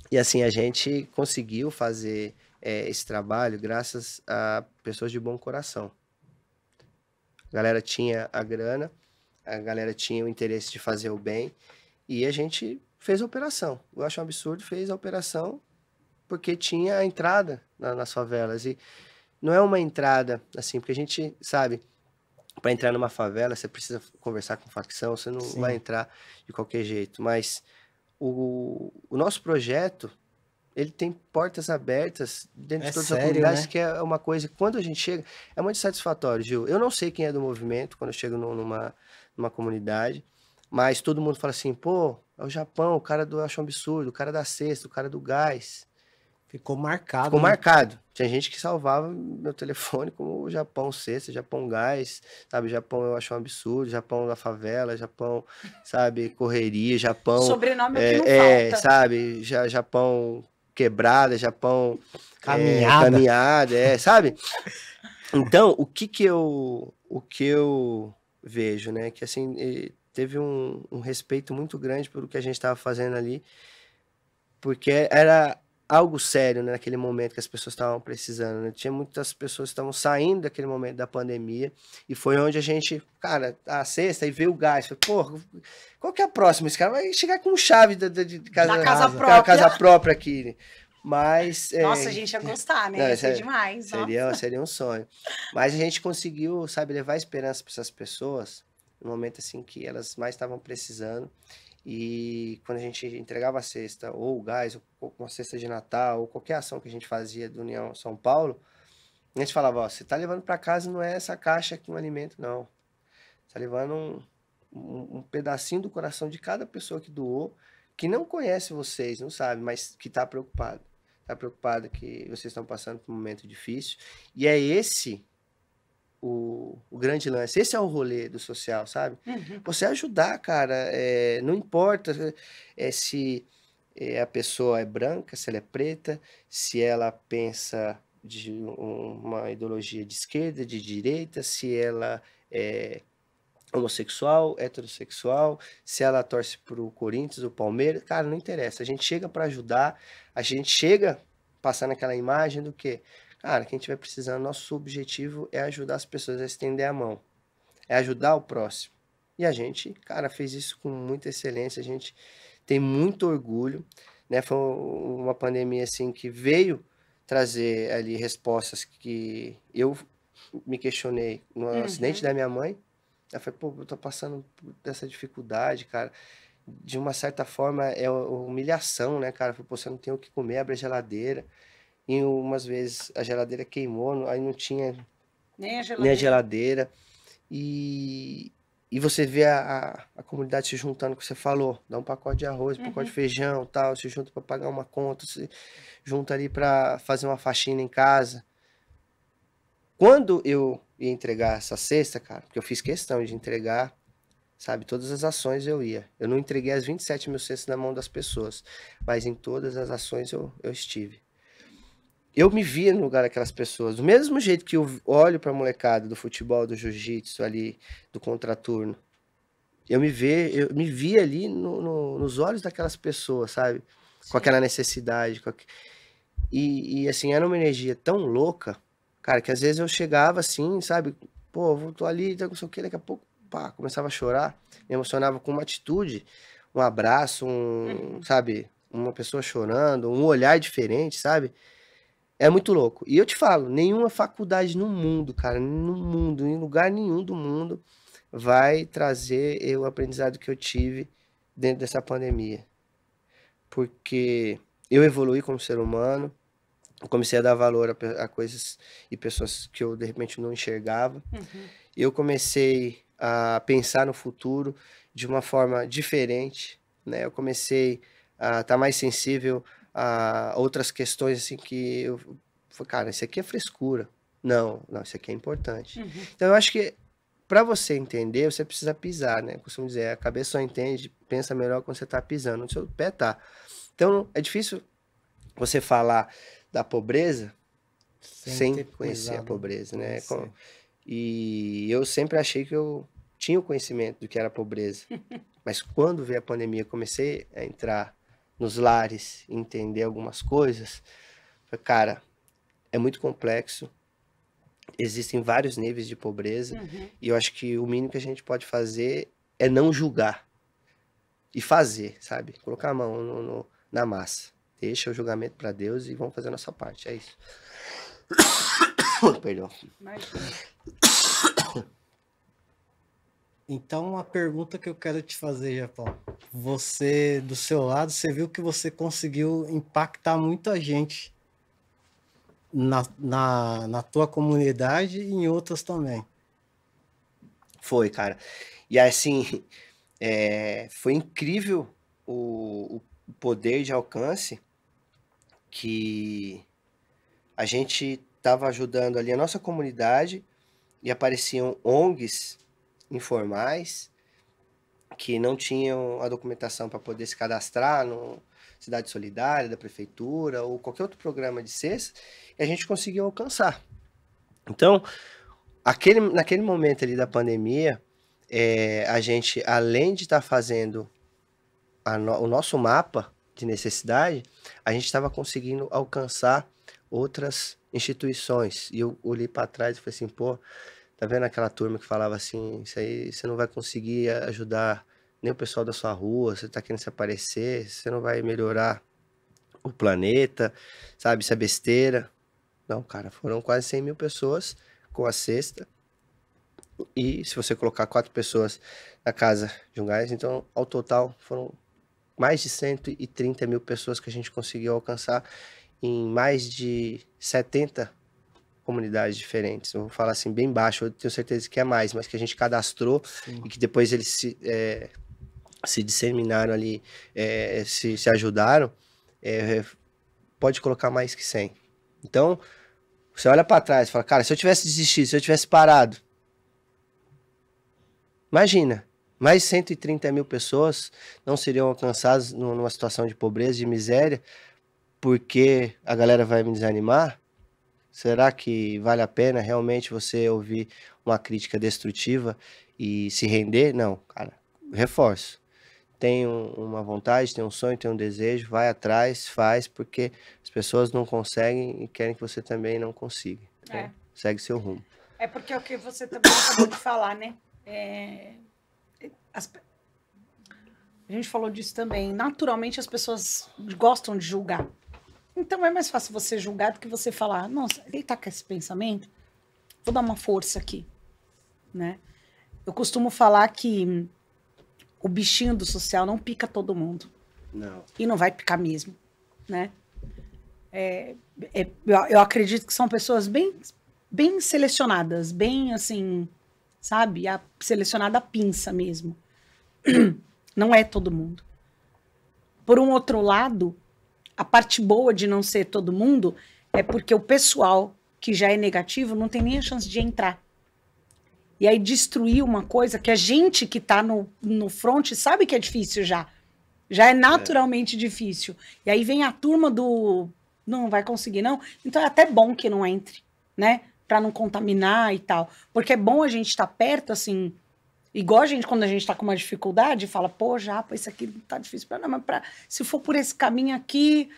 E assim, a gente conseguiu fazer esse trabalho graças a pessoas de bom coração. A galera tinha a grana, a galera tinha o interesse de fazer o bem, e a gente fez a operação. Eu acho um absurdo, fez a operação porque tinha a entrada nas favelas. E não é uma entrada, assim, porque a gente sabe, para entrar numa favela, você precisa conversar com facção, você não vai entrar de qualquer jeito. Mas o nosso projeto, ele tem portas abertas dentro de todas as comunidades, né? Que é uma coisa, quando a gente chega, é muito satisfatório, Gil. Eu não sei quem é do movimento quando eu chego numa comunidade, mas todo mundo fala assim, pô, é o Japão, o cara do Acho um Absurdo, o cara da cesta, o cara do gás. Ficou marcado. Ficou marcado. Tinha gente que salvava meu telefone como o Japão cesta, Japão gás, sabe? Japão eu acho um absurdo, Japão da favela, Japão, sabe? Correria, Japão... Sobrenome é o que não falta. Sabe? Japão quebrada, Japão... Caminhada. Sabe? Então, o que eu vejo, né? Que assim, teve um respeito muito grande pelo que a gente estava fazendo ali, porque era algo sério, né, naquele momento que as pessoas estavam precisando, né? Tinha muitas pessoas que estavam saindo daquele momento da pandemia, e foi onde a gente, cara, a sexta, e veio o gás, falei, pô, qual que é a próxima? Esse cara vai chegar com chave de casa própria aqui, né? Mas... Nossa, a gente ia gostar, né? Ia ser demais. Seria um sonho. Mas a gente conseguiu, sabe, levar esperança para essas pessoas no momento, assim, que elas mais estavam precisando. E quando a gente entregava a cesta, ou o gás, ou uma cesta de Natal, ou qualquer ação que a gente fazia do União São Paulo, a gente falava, ó, você tá levando para casa não é essa caixa aqui, um alimento, não. Você tá levando um pedacinho do coração de cada pessoa que doou, que não conhece vocês, não sabe, mas que tá preocupado. Tá preocupado que vocês estão passando por um momento difícil. E é esse o grande lance. Esse é o rolê do social, sabe? Uhum. Você ajudar, cara. Não importa se a pessoa é branca, se ela é preta, se ela pensa de uma ideologia de esquerda, de direita, se ela é homossexual, heterossexual, se ela torce pro Corinthians, o Palmeiras, cara, não interessa. A gente chega para ajudar, a gente chega passando aquela imagem do que, cara, quem estiver precisando, nosso objetivo é ajudar as pessoas a estender a mão, é ajudar o próximo. E a gente, cara, fez isso com muita excelência, a gente tem muito orgulho, né? Foi uma pandemia assim que veio trazer ali respostas que eu me questionei no acidente da minha mãe. Eu falei, pô, eu tô passando por essa dificuldade, cara. De uma certa forma, é humilhação, né, cara? Eu falei, pô, você não tem o que comer, abre a geladeira. E umas vezes a geladeira queimou, aí não tinha nem a geladeira. E você vê a comunidade se juntando, que você falou, dá um pacote de arroz, um pacote de feijão, tal, se junta para pagar uma conta, se junta ali para fazer uma faxina em casa. Quando eu ia entregar essa cesta, cara, porque eu fiz questão de entregar sabe? Todas as ações eu ia. Eu não entreguei as 27 mil cestas na mão das pessoas, mas em todas as ações eu estive. Eu me via no lugar daquelas pessoas, do mesmo jeito que eu olho pra molecada do futebol, do jiu-jitsu ali, do contraturno. Eu me via ali nos olhos daquelas pessoas, sabe? Com aquela necessidade. E assim, era uma energia tão louca, cara, que às vezes eu chegava assim, sabe? Pô, tô ali, não sei o que, daqui a pouco, pá, começava a chorar, me emocionava com uma atitude, um abraço, sabe? Uma pessoa chorando, um olhar diferente, sabe? É muito louco. E eu te falo, nenhuma faculdade no mundo, cara, no mundo, em lugar nenhum do mundo, vai trazer o aprendizado que eu tive dentro dessa pandemia. Porque eu evoluí como ser humano, comecei a dar valor a coisas e pessoas que eu, de repente, não enxergava. Eu comecei a pensar no futuro de uma forma diferente, né? Eu comecei a estar mais sensível a outras questões, assim, que eu falei, cara, isso aqui é frescura. Não, isso aqui é importante. Então, eu acho que para você entender, você precisa pisar, né? Eu costumo dizer, a cabeça só entende, pensa melhor quando você tá pisando, onde seu pé tá. Então, é difícil você falar da pobreza sem conhecer a pobreza, né? E eu sempre achei que eu tinha o conhecimento do que era pobreza. Mas quando veio a pandemia, comecei a entrar nos lares, entender algumas coisas. Falei, cara, é muito complexo. Existem vários níveis de pobreza. E eu acho que o mínimo que a gente pode fazer é não julgar. E fazer, sabe? Colocar a mão na massa. Deixa o julgamento para Deus e vamos fazer a nossa parte. É isso. Perdão. Então, uma pergunta que eu quero te fazer, Japão. Você, do seu lado, você viu que você conseguiu impactar muita gente na tua comunidade e em outras também. Foi, cara. E assim, foi incrível o poder de alcance que a gente estava ajudando ali a nossa comunidade e apareciam ONGs informais que não tinham a documentação para poder se cadastrar no Cidade Solidária da prefeitura ou qualquer outro programa de cesta, e a gente conseguiu alcançar. Então, naquele momento ali da pandemia, a gente, além de estar fazendo o nosso mapa de necessidade, a gente estava conseguindo alcançar outras instituições. E eu olhei para trás e falei assim, pô, tá vendo aquela turma que falava assim, isso aí você não vai conseguir ajudar nem o pessoal da sua rua, você tá querendo se aparecer, você não vai melhorar o planeta, sabe, isso é besteira. Não, cara, foram quase 100 mil pessoas com a cesta. E se você colocar 4 pessoas na casa de um gás, então ao total foram mais de 130 mil pessoas que a gente conseguiu alcançar em mais de 70 comunidades diferentes. Eu vou falar assim bem baixo, eu tenho certeza que é mais, mas que a gente cadastrou. Sim. E que depois eles se disseminaram ali, se ajudaram, pode colocar mais que 100. Então, você olha para trás e fala, cara, se eu tivesse desistido, se eu tivesse parado, imagina, mais 130 mil pessoas não seriam alcançadas numa situação de pobreza, de miséria, porque a galera vai me desanimar? Será que vale a pena realmente você ouvir uma crítica destrutiva e se render? Não, cara, reforço. Tem uma vontade, tem um sonho, tem um desejo, vai atrás, faz, porque as pessoas não conseguem e querem que você também não consiga. Então, segue seu rumo. É porque é o que você também acabou de falar, né? A gente falou disso também. Naturalmente, as pessoas gostam de julgar. Então, é mais fácil você julgar do que você falar, nossa, ele tá com esse pensamento? Vou dar uma força aqui, né? Eu costumo falar que o bichinho do social não pica todo mundo. Não. E não vai picar mesmo, né? Eu acredito que são pessoas bem selecionadas, bem assim, sabe? Selecionada a pinça mesmo. Não é todo mundo. Por um outro lado, a parte boa de não ser todo mundo é porque o pessoal que já é negativo não tem nem a chance de entrar. E aí destruir uma coisa que a gente que tá no front sabe que é difícil já. Já é naturalmente difícil. E aí vem a turma do não vai conseguir não. Então é até bom que não entre, né? Pra não contaminar e tal. Porque é bom a gente estar perto, assim, igual a gente, quando a gente tá com uma dificuldade, fala, pô, Japa, isso aqui tá difícil pra não, mas se for por esse caminho aqui,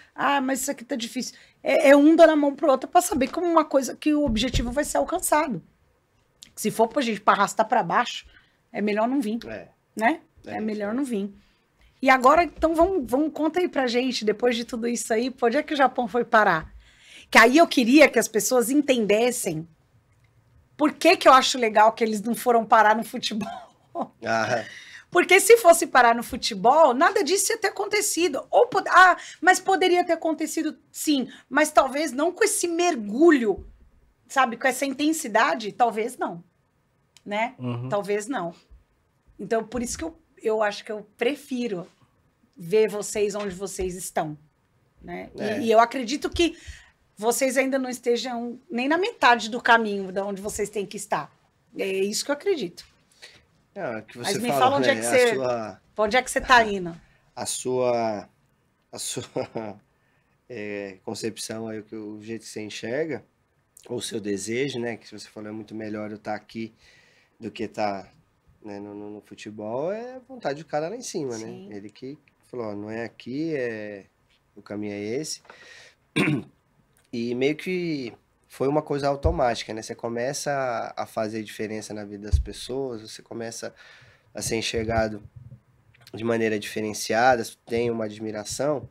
mas isso aqui tá difícil. É um dando a mão pro outro pra saber como uma coisa que o objetivo vai ser alcançado. Se for pra gente pra arrastar pra baixo, é melhor não vir, né? É melhor não vir. E agora, então, vamos conta aí pra gente, depois de tudo isso aí, por onde é que o Japão foi parar? Que aí eu queria que as pessoas entendessem por que eu acho legal que eles não foram parar no futebol. Porque se fosse parar no futebol, nada disso ia ter acontecido. Mas poderia ter acontecido, sim. Mas talvez não com esse mergulho, sabe? Com essa intensidade, talvez não. Né? Talvez não. Então, por isso que eu acho que eu prefiro ver vocês onde vocês estão. Né? E eu acredito que vocês ainda não estejam nem na metade do caminho de onde vocês têm que estar. É isso que eu acredito. Que você Mas me fala onde, né? Onde é que você está indo. A sua concepção, aí, o jeito que você enxerga, ou o seu desejo, né? Que se você falou é muito melhor eu estar aqui do que estar, né, no futebol, é vontade do cara lá em cima, Sim. né? Ele que falou, não é aqui, o caminho é esse. E meio que foi uma coisa automática, né? Você começa a fazer diferença na vida das pessoas, você começa a ser enxergado de maneira diferenciada, tem uma admiração,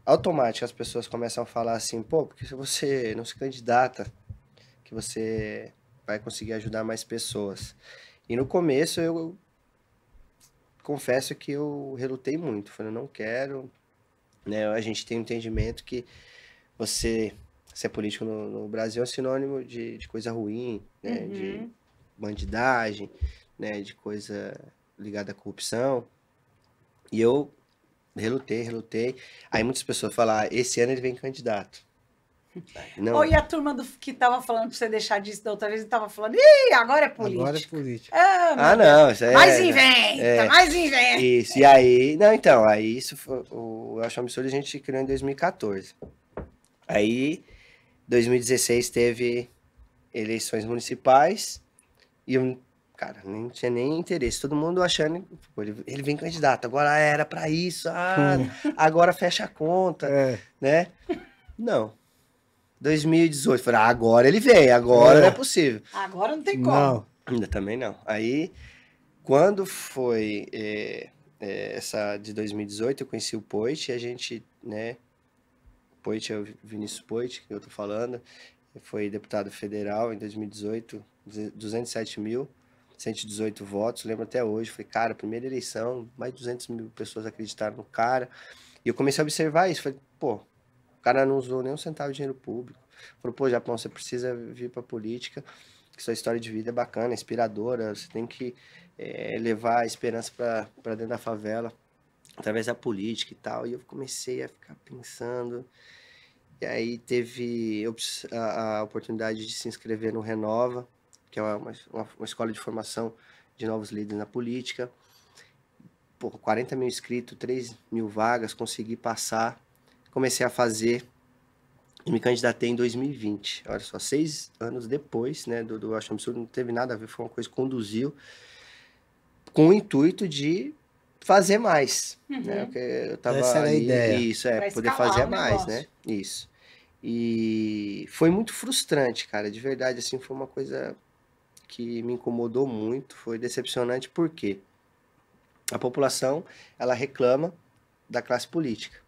automática as pessoas começam a falar assim, pô, porque se você não se candidata, que você vai conseguir ajudar mais pessoas. E no começo eu confesso que eu relutei muito, falei, não quero, né? A gente tem um entendimento que você ser político no Brasil é sinônimo de coisa ruim, né? De bandidagem, né? De coisa ligada à corrupção. E eu relutei. Aí muitas pessoas falam, esse ano ele vem candidato. Não. E a turma que tava falando pra você deixar disso da outra vez, tava falando, ih, agora é político. Agora é político. Não, isso mais inventa, mais inventa. Isso, e aí, não, então, aí isso foi, eu acho um absurdo, a gente criou em 2014. Aí, 2016 teve eleições municipais e eu, cara, não tinha nem interesse. Todo mundo achando, pô, ele vem candidato, agora era pra isso, agora fecha a conta, né? Não. 2018, falei, agora ele vem, agora não é possível. Agora não tem como. Não. Ainda também não. Aí, quando foi essa de 2018, eu conheci o Poit, e a gente, né, Poit é o Vinícius Poit, que eu tô falando, foi deputado federal em 2018, 207.118 votos, lembro até hoje, foi, cara, primeira eleição, mais de 200 mil pessoas acreditaram no cara, e eu comecei a observar isso, falei, pô, o cara não usou nem um centavo de dinheiro público. Falou, pô, Japão, você precisa vir pra política, que sua história de vida é bacana, inspiradora, você tem que levar a esperança pra dentro da favela, através da política e tal. E eu comecei a ficar pensando. E aí teve a oportunidade de se inscrever no Renova, que é uma escola de formação de novos líderes na política. Pô, 40 mil inscritos, 3 mil vagas, consegui passar. Comecei a fazer e me candidatei em 2020. Olha só, 6 anos depois, né, do Acho Absurdo, não teve nada a ver, foi uma coisa que conduziu com o intuito de fazer mais, né, porque eu tava Essa era a ideia. Isso, poder fazer mais, né, isso. E foi muito frustrante, cara, de verdade, assim, foi uma coisa que me incomodou muito, foi decepcionante, porque a população, ela reclama da classe política.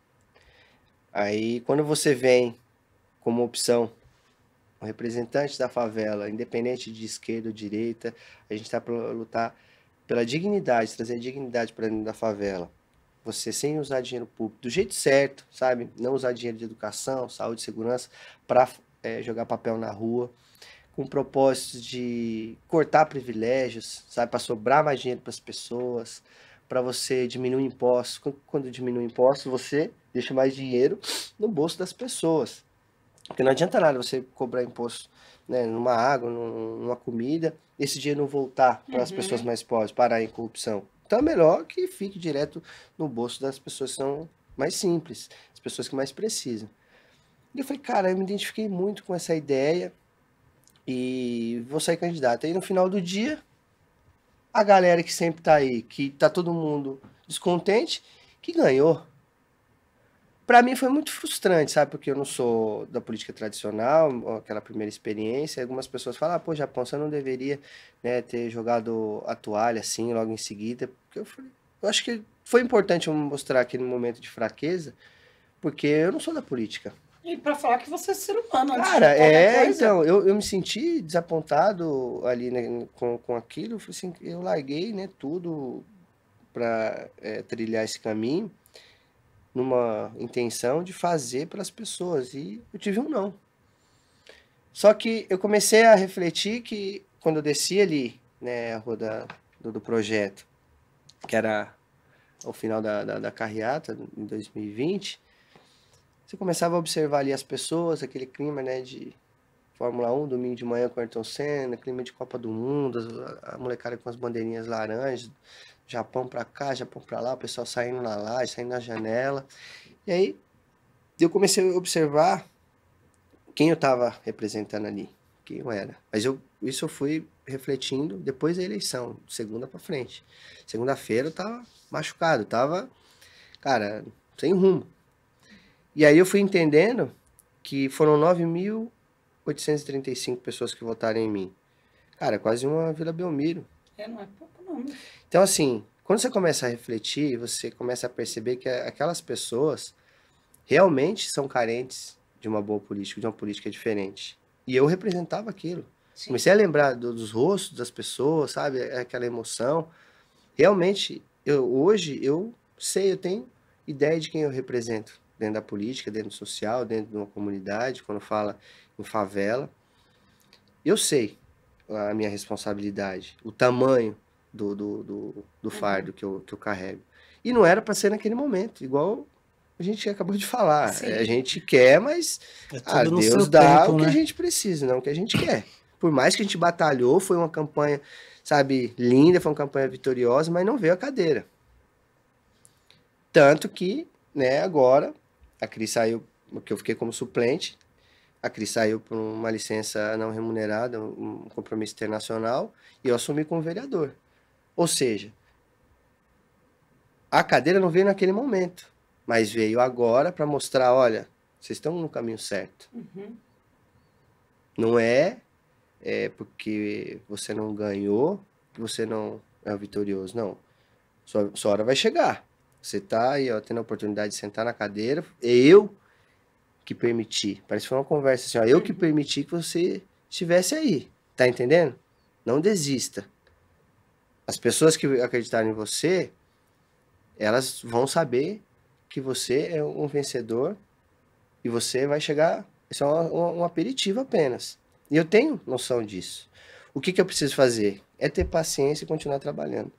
Aí, quando você vem como opção um representante da favela, independente de esquerda ou direita, a gente está para lutar pela dignidade, trazer dignidade para dentro da favela. Você sem usar dinheiro público, do jeito certo, sabe? Não usar dinheiro de educação, saúde, segurança, para jogar papel na rua, com propósitos de cortar privilégios, sabe? Para sobrar mais dinheiro para as pessoas, para você diminuir impostos. Quando diminui impostos, você deixa mais dinheiro no bolso das pessoas. Porque não adianta nada você cobrar imposto, né, numa água, numa comida, esse dinheiro não voltar para as pessoas mais pobres, parar em corrupção. Então é melhor que fique direto no bolso das pessoas que são mais simples, as pessoas que mais precisam. E eu falei, cara, eu me identifiquei muito com essa ideia e vou sair candidato. Aí no final do dia, a galera que sempre tá aí, que tá todo mundo descontente, que ganhou. Para mim foi muito frustrante, sabe? Porque eu não sou da política tradicional, aquela primeira experiência. Algumas pessoas falam, ah, pô, Japão, você não deveria, né, ter jogado a toalha assim logo em seguida. Porque eu acho que foi importante eu mostrar aqui no momento de fraqueza, porque eu não sou da política. E pra falar que você é ser humano antes de Cara, qualquer coisa. então, eu me senti desapontado ali, né, com aquilo. Eu falei assim, eu larguei, né, tudo para trilhar esse caminho numa intenção de fazer para as pessoas, e eu tive um não. Só que eu comecei a refletir que quando eu desci ali, né, a rua do projeto, que era o final da carreata, em 2020, você começava a observar ali as pessoas, aquele clima, né, de Fórmula 1, domingo de manhã com Ayrton Senna, clima de Copa do Mundo, a molecada com as bandeirinhas laranjas, Japão pra cá, Japão pra lá, o pessoal saindo na laje, saindo na janela. E aí eu comecei a observar quem eu estava representando ali, quem eu era. Mas isso eu fui refletindo depois da eleição, de segunda para frente. Segunda-feira eu tava machucado, tava, cara, sem rumo. E aí eu fui entendendo que foram 9.835 pessoas que votaram em mim. Cara, quase uma Vila Belmiro. Não é pouco não. Então, assim, quando você começa a refletir, você começa a perceber que aquelas pessoas realmente são carentes de uma boa política, de uma política diferente. E eu representava aquilo. Sim. Comecei a lembrar dos rostos das pessoas, sabe? Aquela emoção. Realmente, hoje eu sei, eu tenho ideia de quem eu represento dentro da política, dentro do social, dentro de uma comunidade, quando fala em favela. Eu sei a minha responsabilidade, o tamanho do fardo que eu carrego. E não era para ser naquele momento, igual a gente acabou de falar. A gente quer, mas Deus dá tempo, o que a gente precisa, não o que a gente quer. Por mais que a gente batalhou, foi uma campanha, sabe, linda, foi uma campanha vitoriosa, mas não veio a cadeira. Tanto que, né, agora, a Cris saiu, que eu fiquei como suplente, a Cris saiu por uma licença não remunerada, um compromisso internacional, e eu assumi como vereador. Ou seja, a cadeira não veio naquele momento, mas veio agora para mostrar, olha, vocês estão no caminho certo. Uhum. Não é porque você não ganhou que você não é o vitorioso, não. Sua hora vai chegar. Você tá aí, ó, tendo a oportunidade de sentar na cadeira. Eu que permiti. Parece que foi uma conversa assim, ó. Eu que permiti que você estivesse aí. Tá entendendo? Não desista. As pessoas que acreditaram em você, elas vão saber que você é um vencedor e você vai chegar... Isso é um aperitivo apenas. E eu tenho noção disso. O que eu preciso fazer? É ter paciência e continuar trabalhando.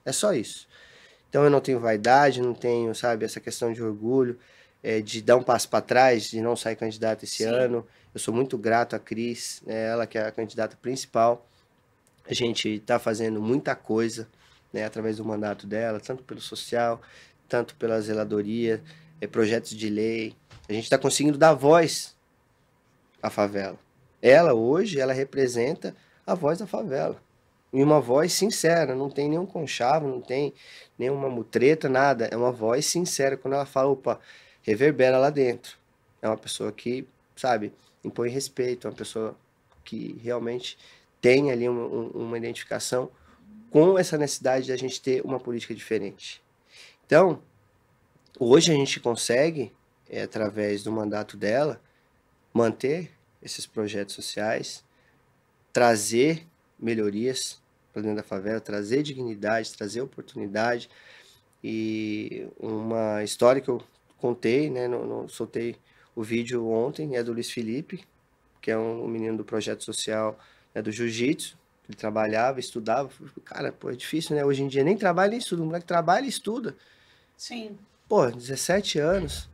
É só isso. Então eu não tenho vaidade, não tenho, sabe, essa questão de orgulho, de dar um passo para trás, de não sair candidato esse ano. Eu sou muito grato à Cris, né, ela que é a candidata principal. A gente está fazendo muita coisa, né, através do mandato dela, tanto pelo social, tanto pela zeladoria, projetos de lei. A gente está conseguindo dar voz à favela. Ela hoje, ela representa a voz da favela. E uma voz sincera, não tem nenhum conchavo, não tem nenhuma mutreta, nada. É uma voz sincera. Quando ela fala, opa, reverbera lá dentro. É uma pessoa que, sabe, impõe respeito, é uma pessoa que realmente tem ali uma identificação com essa necessidade de a gente ter uma política diferente. Então, hoje a gente consegue, através do mandato dela, manter esses projetos sociais, trazer melhorias para dentro da favela, trazer dignidade, trazer oportunidade. E uma história que eu contei, né, soltei o vídeo ontem, é do Luiz Felipe, que é um menino do projeto social, do jiu-jitsu. Ele trabalhava, estudava. Cara, pô, é difícil, né? Hoje em dia nem trabalha nem estuda. O moleque trabalha e estuda. Sim. Pô, 17 anos.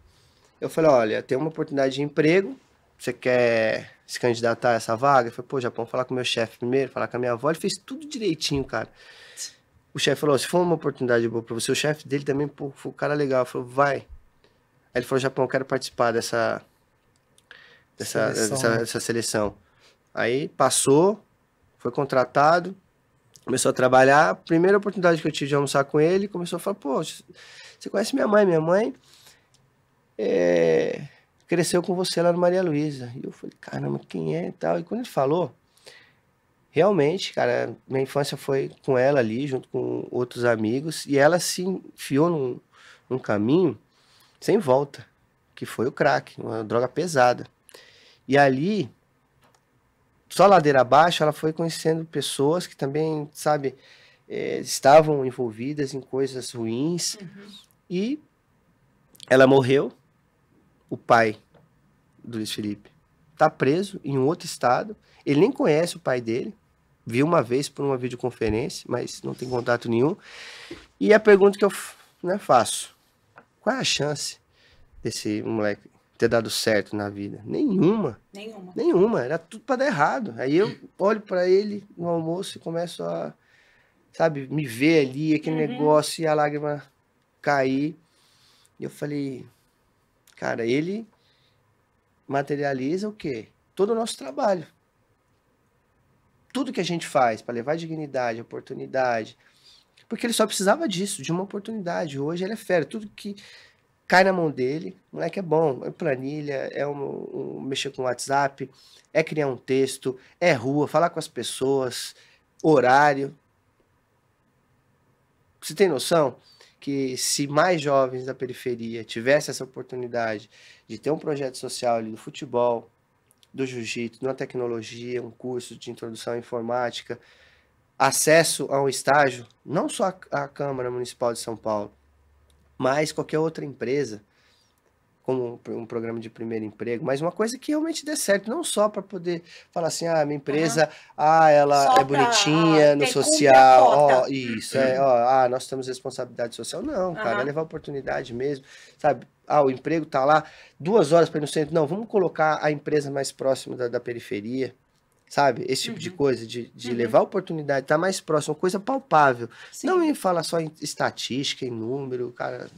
Eu falei, olha, tem uma oportunidade de emprego, você quer se candidatar a essa vaga? Eu falei, pô, Japão, falar com o meu chefe primeiro, falar com a minha avó. Ele fez tudo direitinho, cara. O chefe falou, se for uma oportunidade boa pra você, o chefe dele também, pô, foi um cara legal. Ele falou, vai. Aí ele falou, Japão, eu quero participar dessa seleção. Aí passou, foi contratado, começou a trabalhar. A primeira oportunidade que eu tive de almoçar com ele, começou a falar, pô, você conhece minha mãe? Minha mãe cresceu com você lá no Maria Luísa. E eu falei, caramba, quem é e tal? E quando ele falou, realmente, cara, minha infância foi com ela ali, junto com outros amigos, e ela se enfiou num caminho sem volta, que foi o crack, uma droga pesada. E ali, só ladeira abaixo, ela foi conhecendo pessoas que também, sabe, estavam envolvidas em coisas ruins. E ela morreu. O pai do Luiz Felipe tá preso em um outro estado. Ele nem conhece o pai dele. Viu uma vez por uma videoconferência, mas não tem contato nenhum. E a pergunta que eu faço: qual é a chance desse moleque ter dado certo na vida? Nenhuma. Era tudo para dar errado. Aí eu olho para ele no almoço e começo a, sabe, me ver ali, aquele negócio, e a lágrima cair. E eu falei, cara, ele materializa o quê? Todo o nosso trabalho. Tudo que a gente faz para levar dignidade, oportunidade. Porque ele só precisava disso, de uma oportunidade. Hoje ele é fera. Tudo que cai na mão dele, o moleque é bom. É planilha, é mexer com o WhatsApp, é criar um texto, é rua, falar com as pessoas, horário. Você tem noção que se mais jovens da periferia tivessem essa oportunidade de ter um projeto social ali do futebol, do jiu-jitsu, de uma tecnologia, um curso de introdução à informática, acesso a um estágio, não só a Câmara Municipal de São Paulo, mas qualquer outra empresa, como um programa de primeiro emprego, mas uma coisa que realmente dê certo, não só para poder falar assim, minha empresa, ela só é bonitinha no social, isso, nós temos responsabilidade social. Não, cara, é levar oportunidade mesmo, sabe? O emprego tá lá, 2 horas para ir no centro. Não, vamos colocar a empresa mais próxima da periferia, sabe? Esse tipo de coisa, de levar oportunidade, tá mais próximo, coisa palpável. Sim. Não em falar só em estatística, em número, cara,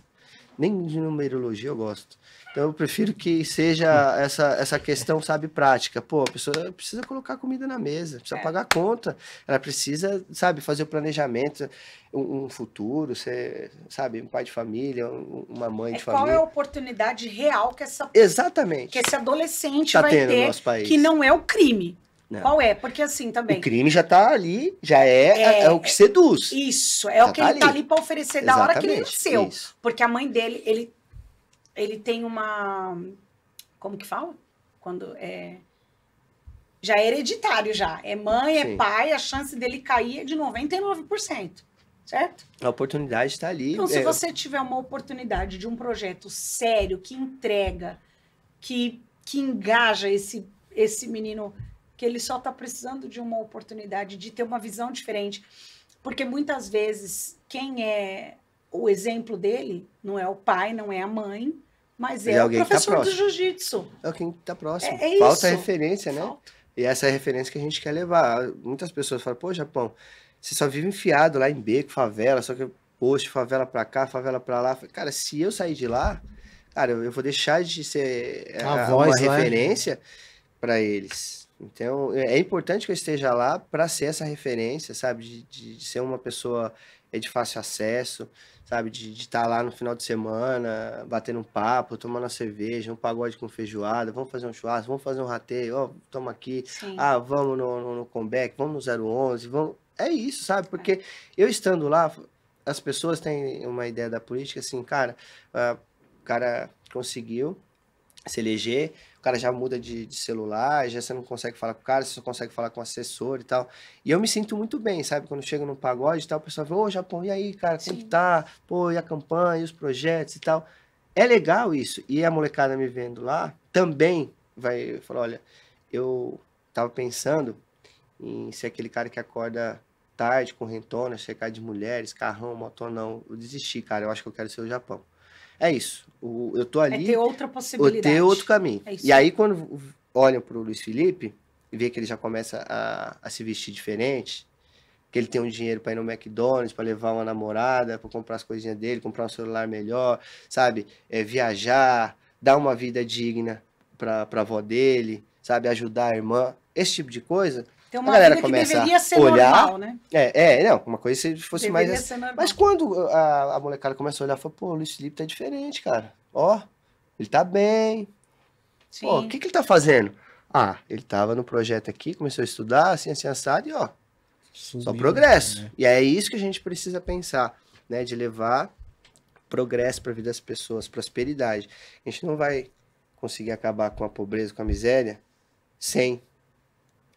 nem de numerologia eu gosto. Então eu prefiro que seja essa questão, sabe, prática. Pô, a pessoa precisa colocar comida na mesa, precisa pagar a conta, ela precisa, sabe, fazer o planejamento, um futuro, ser, sabe, um pai de família, uma mãe de família. Qual é a oportunidade real que Exatamente. Que esse adolescente vai ter, no nosso país. Que não é o crime. Não. Qual é? Porque assim também... O crime já tá ali, já é o que seduz. Isso, é já o que ele tá ali para oferecer da hora que ele nasceu. Isso. Porque a mãe dele, ele tem uma... Como que fala? Quando já é hereditário já. É mãe, é pai, a chance dele cair é de 99%. Certo? A oportunidade está ali. Então, se você tiver uma oportunidade de um projeto sério, que entrega, que engaja esse menino... que ele só está precisando de uma oportunidade, de ter uma visão diferente. Porque muitas vezes, quem é o exemplo dele não é o pai, não é a mãe, mas é o professor do jiu-jitsu. É quem está próximo. Falta referência, né? Falta. E essa é a referência que a gente quer levar. Muitas pessoas falam, pô, Japão, você só vive enfiado lá em beco, favela, só que, poxa, favela pra cá, favela pra lá. Cara, se eu sair de lá, cara, eu vou deixar de ser uma referência para eles. Então, é importante que eu esteja lá para ser essa referência, sabe? De ser uma pessoa de fácil acesso, sabe? De estar lá no final de semana, batendo um papo, tomando uma cerveja, um pagode com feijoada, vamos fazer um churrasco, vamos fazer um rateio, toma aqui, vamos no comeback, vamos no 011, vamos... É isso, sabe? Porque eu estando lá, as pessoas têm uma ideia da política assim, cara, o cara conseguiu se eleger, o cara já muda de celular, já você não consegue falar com o cara, você só consegue falar com o assessor e tal. E eu me sinto muito bem, sabe? Quando chego no pagode e tal, o pessoal fala, ô, Japão, e aí, cara, como que tá? Pô, e a campanha, e os projetos e tal. É legal isso. E a molecada me vendo lá também vai falar, olha, eu tava pensando em ser aquele cara que acorda tarde, correntona, cercado de mulheres, carrão, motonão. Eu desisti, cara, eu acho que eu quero ser o Japão. É isso. Eu tô ali... É ter outra possibilidade. Ter outro caminho. E aí, quando olham pro Luiz Felipe e vê que ele já começa a se vestir diferente, que ele tem um dinheiro para ir no McDonald's, para levar uma namorada, para comprar as coisinhas dele, comprar um celular melhor, sabe? Viajar, dar uma vida digna para a avó dele, sabe? Ajudar a irmã, esse tipo de coisa. Tem A uma galera vida que começa deveria ser a olhar, normal, né? não, uma coisa se fosse Deveria mais... ser normal. Mas quando a molecada começa a olhar, fala, pô, o Luiz Felipe tá diferente, cara. Ó, ele tá bem. Sim. Pô, o que ele tá fazendo? Ah, ele tava no projeto aqui, começou a estudar, assim, assado, e ó, só Subiu, progresso. né? E é isso que a gente precisa pensar, né? De levar progresso para a vida das pessoas, prosperidade. A gente não vai conseguir acabar com a pobreza, com a miséria, sem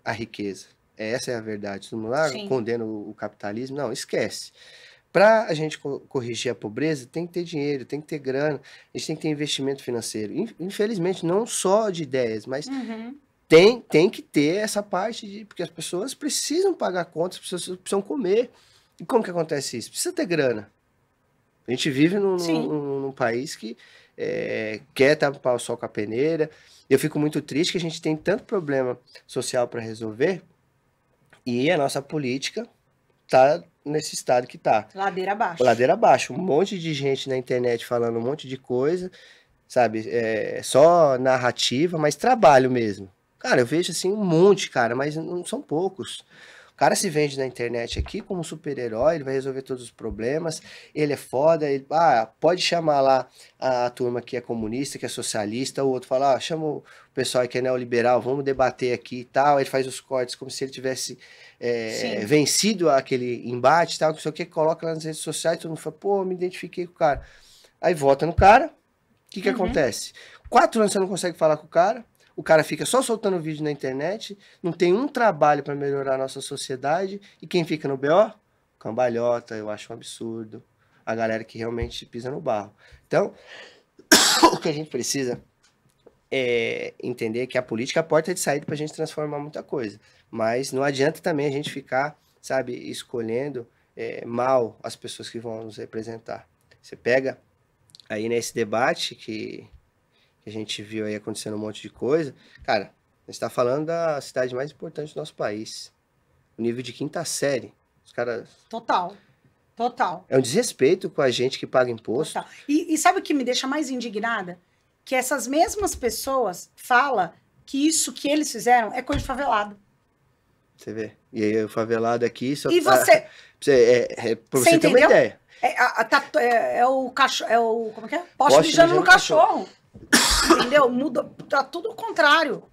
a riqueza. Essa é a verdade. Todo mundo lá Sim. condena o capitalismo. Não, esquece. Para a gente corrigir a pobreza, tem que ter dinheiro, tem que ter grana, a gente tem que ter investimento financeiro. Infelizmente, não só de ideias, mas Uhum. tem que ter essa parte de... Porque as pessoas precisam pagar contas, as pessoas precisam comer. E como que acontece isso? Precisa ter grana. A gente vive num país que quer tapar o sol com a peneira. Eu fico muito triste que a gente tem tanto problema social para resolver e a nossa política tá nesse estado que tá. Ladeira abaixo. Ladeira abaixo. Um monte de gente na internet falando um monte de coisa, sabe? Só narrativa, mas trabalho mesmo. Cara, eu vejo assim um monte, cara, mas não são poucos. O cara se vende na internet aqui como um super-herói, ele vai resolver todos os problemas, ele é foda, pode chamar lá a turma que é comunista, que é socialista, o outro fala, chama o pessoal que é neoliberal, vamos debater aqui e tal, ele faz os cortes como se ele tivesse vencido aquele embate e tal, não sei o que, coloca lá nas redes sociais, todo mundo fala, pô, me identifiquei com o cara. Aí vota no cara, o que acontece? 4 anos você não consegue falar com o cara fica só soltando vídeo na internet, não tem um trabalho para melhorar a nossa sociedade, e quem fica no BO? Cambalhota, eu acho um absurdo. A galera que realmente pisa no barro. Então, o que a gente precisa é entender que a política é a porta de saída para a gente transformar muita coisa. Mas não adianta também a gente ficar, sabe, escolhendo mal as pessoas que vão nos representar. Você pega aí nesse debate que a gente viu aí acontecendo um monte de coisa, cara, a gente tá falando da cidade mais importante do nosso país. O nível de 5ª série. Os caras... Total. É um desrespeito com a gente que paga imposto. Total. E sabe o que me deixa mais indignada? Que essas mesmas pessoas falam que isso que eles fizeram é coisa de favelado. Você vê. E aí o favelado aqui... Só E você... pra você ter uma ideia. Como é que é? Poste mijando no cachorro. Entendeu? Muda, tá tudo o contrário.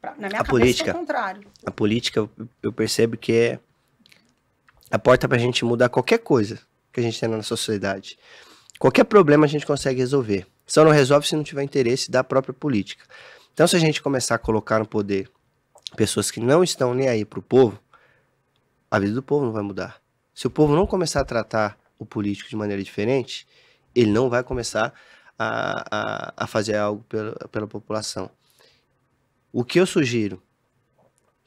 Na minha cabeça é o contrário. A política, eu percebo que é a porta pra gente mudar qualquer coisa que a gente tem na sociedade. Qualquer problema a gente consegue resolver. Só não resolve se não tiver interesse da própria política. Então, se a gente começar a colocar no poder pessoas que não estão nem aí pro povo, a vida do povo não vai mudar. Se o povo não começar a tratar o político de maneira diferente, ele não vai começar a fazer algo pela população. O que eu sugiro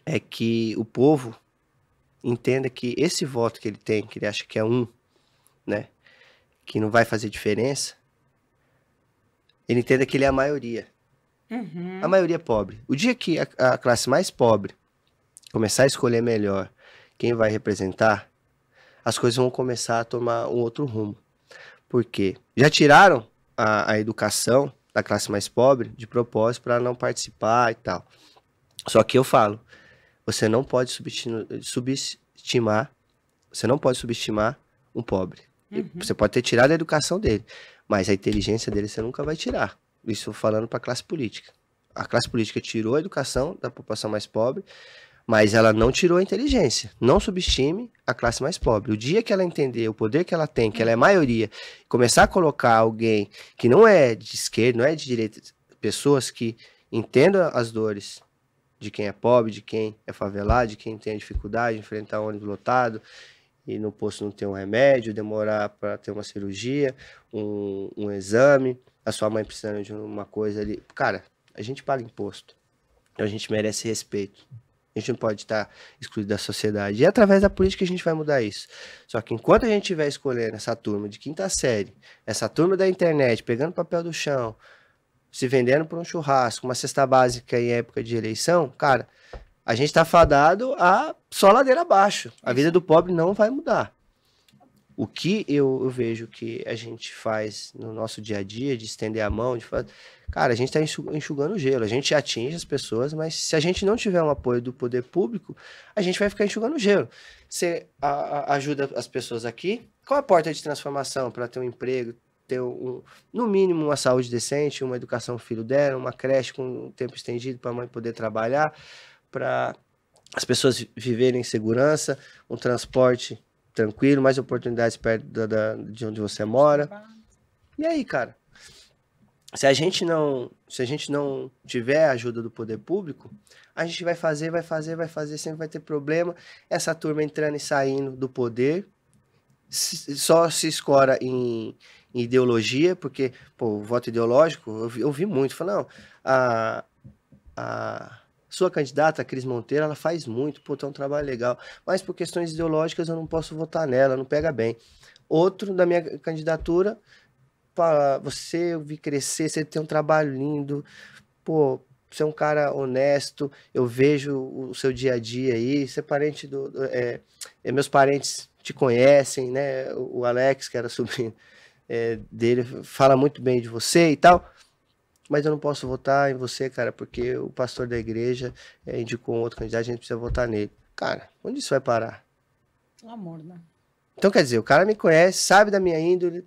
é que o povo entenda que esse voto que ele tem, que ele acha que é né, que não vai fazer diferença, ele entenda que ele é a maioria. Uhum. A maioria é pobre. O dia que a classe mais pobre começar a escolher melhor quem vai representar, as coisas vão começar a tomar um outro rumo. Por quê? Já tiraram a educação da classe mais pobre de propósito para não participar e tal. Só que eu falo, você não pode subestimar um pobre. Uhum. Você pode ter tirado a educação dele, mas a inteligência dele você nunca vai tirar. Isso falando para a classe política. A classe política tirou a educação da população mais pobre, mas ela não tirou a inteligência. Não subestime a classe mais pobre. O dia que ela entender o poder que ela tem, que ela é maioria, começar a colocar alguém que não é de esquerda, não é de direita, pessoas que entendam as dores de quem é pobre, de quem é favelado, de quem tem dificuldade de enfrentar um ônibus lotado e no posto não ter um remédio, demorar para ter uma cirurgia, um exame, a sua mãe precisando de uma coisa ali. Cara, a gente paga imposto. Então a gente merece respeito. A gente não pode estar excluído da sociedade. E através da política a gente vai mudar isso. Só que enquanto a gente estiver escolhendo essa turma de 5ª série, essa turma da internet, pegando papel do chão, se vendendo por um churrasco, uma cesta básica em época de eleição, cara, a gente tá fadado a só ladeira abaixo. A vida do pobre não vai mudar. O que eu vejo que a gente faz no nosso dia a dia, de estender a mão, de fazer... Cara, a gente tá enxugando gelo. A gente atinge as pessoas, mas se a gente não tiver um apoio do poder público, a gente vai ficar enxugando gelo. Você ajuda as pessoas aqui, qual a porta de transformação para ter um emprego, ter no mínimo uma saúde decente, uma educação pro filho dela, uma creche com um tempo estendido para a mãe poder trabalhar, para as pessoas viverem em segurança, um transporte tranquilo, mais oportunidades perto de onde você mora. E aí, cara? Se a gente não tiver a ajuda do poder público, a gente vai fazer, sempre vai ter problema. Essa turma entrando e saindo do poder, só se escora em ideologia, porque, pô, o voto ideológico, eu vi muito, falei, não, a sua candidata, a Cris Monteiro, ela faz muito, pô, tem um trabalho legal, mas por questões ideológicas eu não posso votar nela, não pega bem. Outro da minha candidatura, para você ouvir crescer, você tem um trabalho lindo, pô, você é um cara honesto, eu vejo o seu dia a dia aí, você é parente meus parentes te conhecem, né, o Alex, que era sobrinho dele, fala muito bem de você e tal, mas eu não posso votar em você, cara, porque o pastor da igreja indicou um outro candidato, a gente precisa votar nele. Cara, onde isso vai parar? Pelo amor, né? Então, quer dizer, o cara me conhece, sabe da minha índole,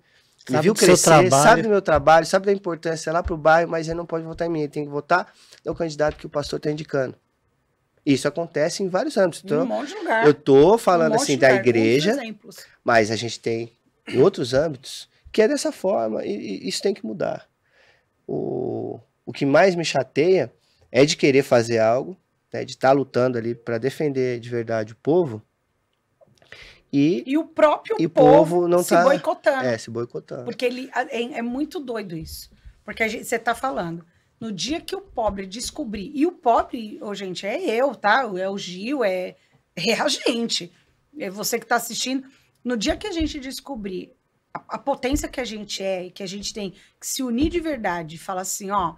me viu crescer, sabe do meu trabalho, sabe da importância lá pro bairro, mas ele não pode votar em mim, ele tem que votar no candidato que o pastor está indicando. Isso acontece em vários âmbitos. Então, em um monte de lugar. eu tô falando assim da igreja, mas a gente tem em outros âmbitos que é dessa forma e isso tem que mudar. O que mais me chateia é de querer fazer algo, né, de estar lutando ali para defender de verdade o povo, e o próprio povo não se boicotando. Se boicotando. Porque é muito doido isso. Porque você está falando, no dia que o pobre descobrir, e o pobre, gente, é eu, tá? É o Gil, é a gente. É você que está assistindo. No dia que a gente descobrir a potência que a gente é e que a gente tem que se unir de verdade e falar assim, ó,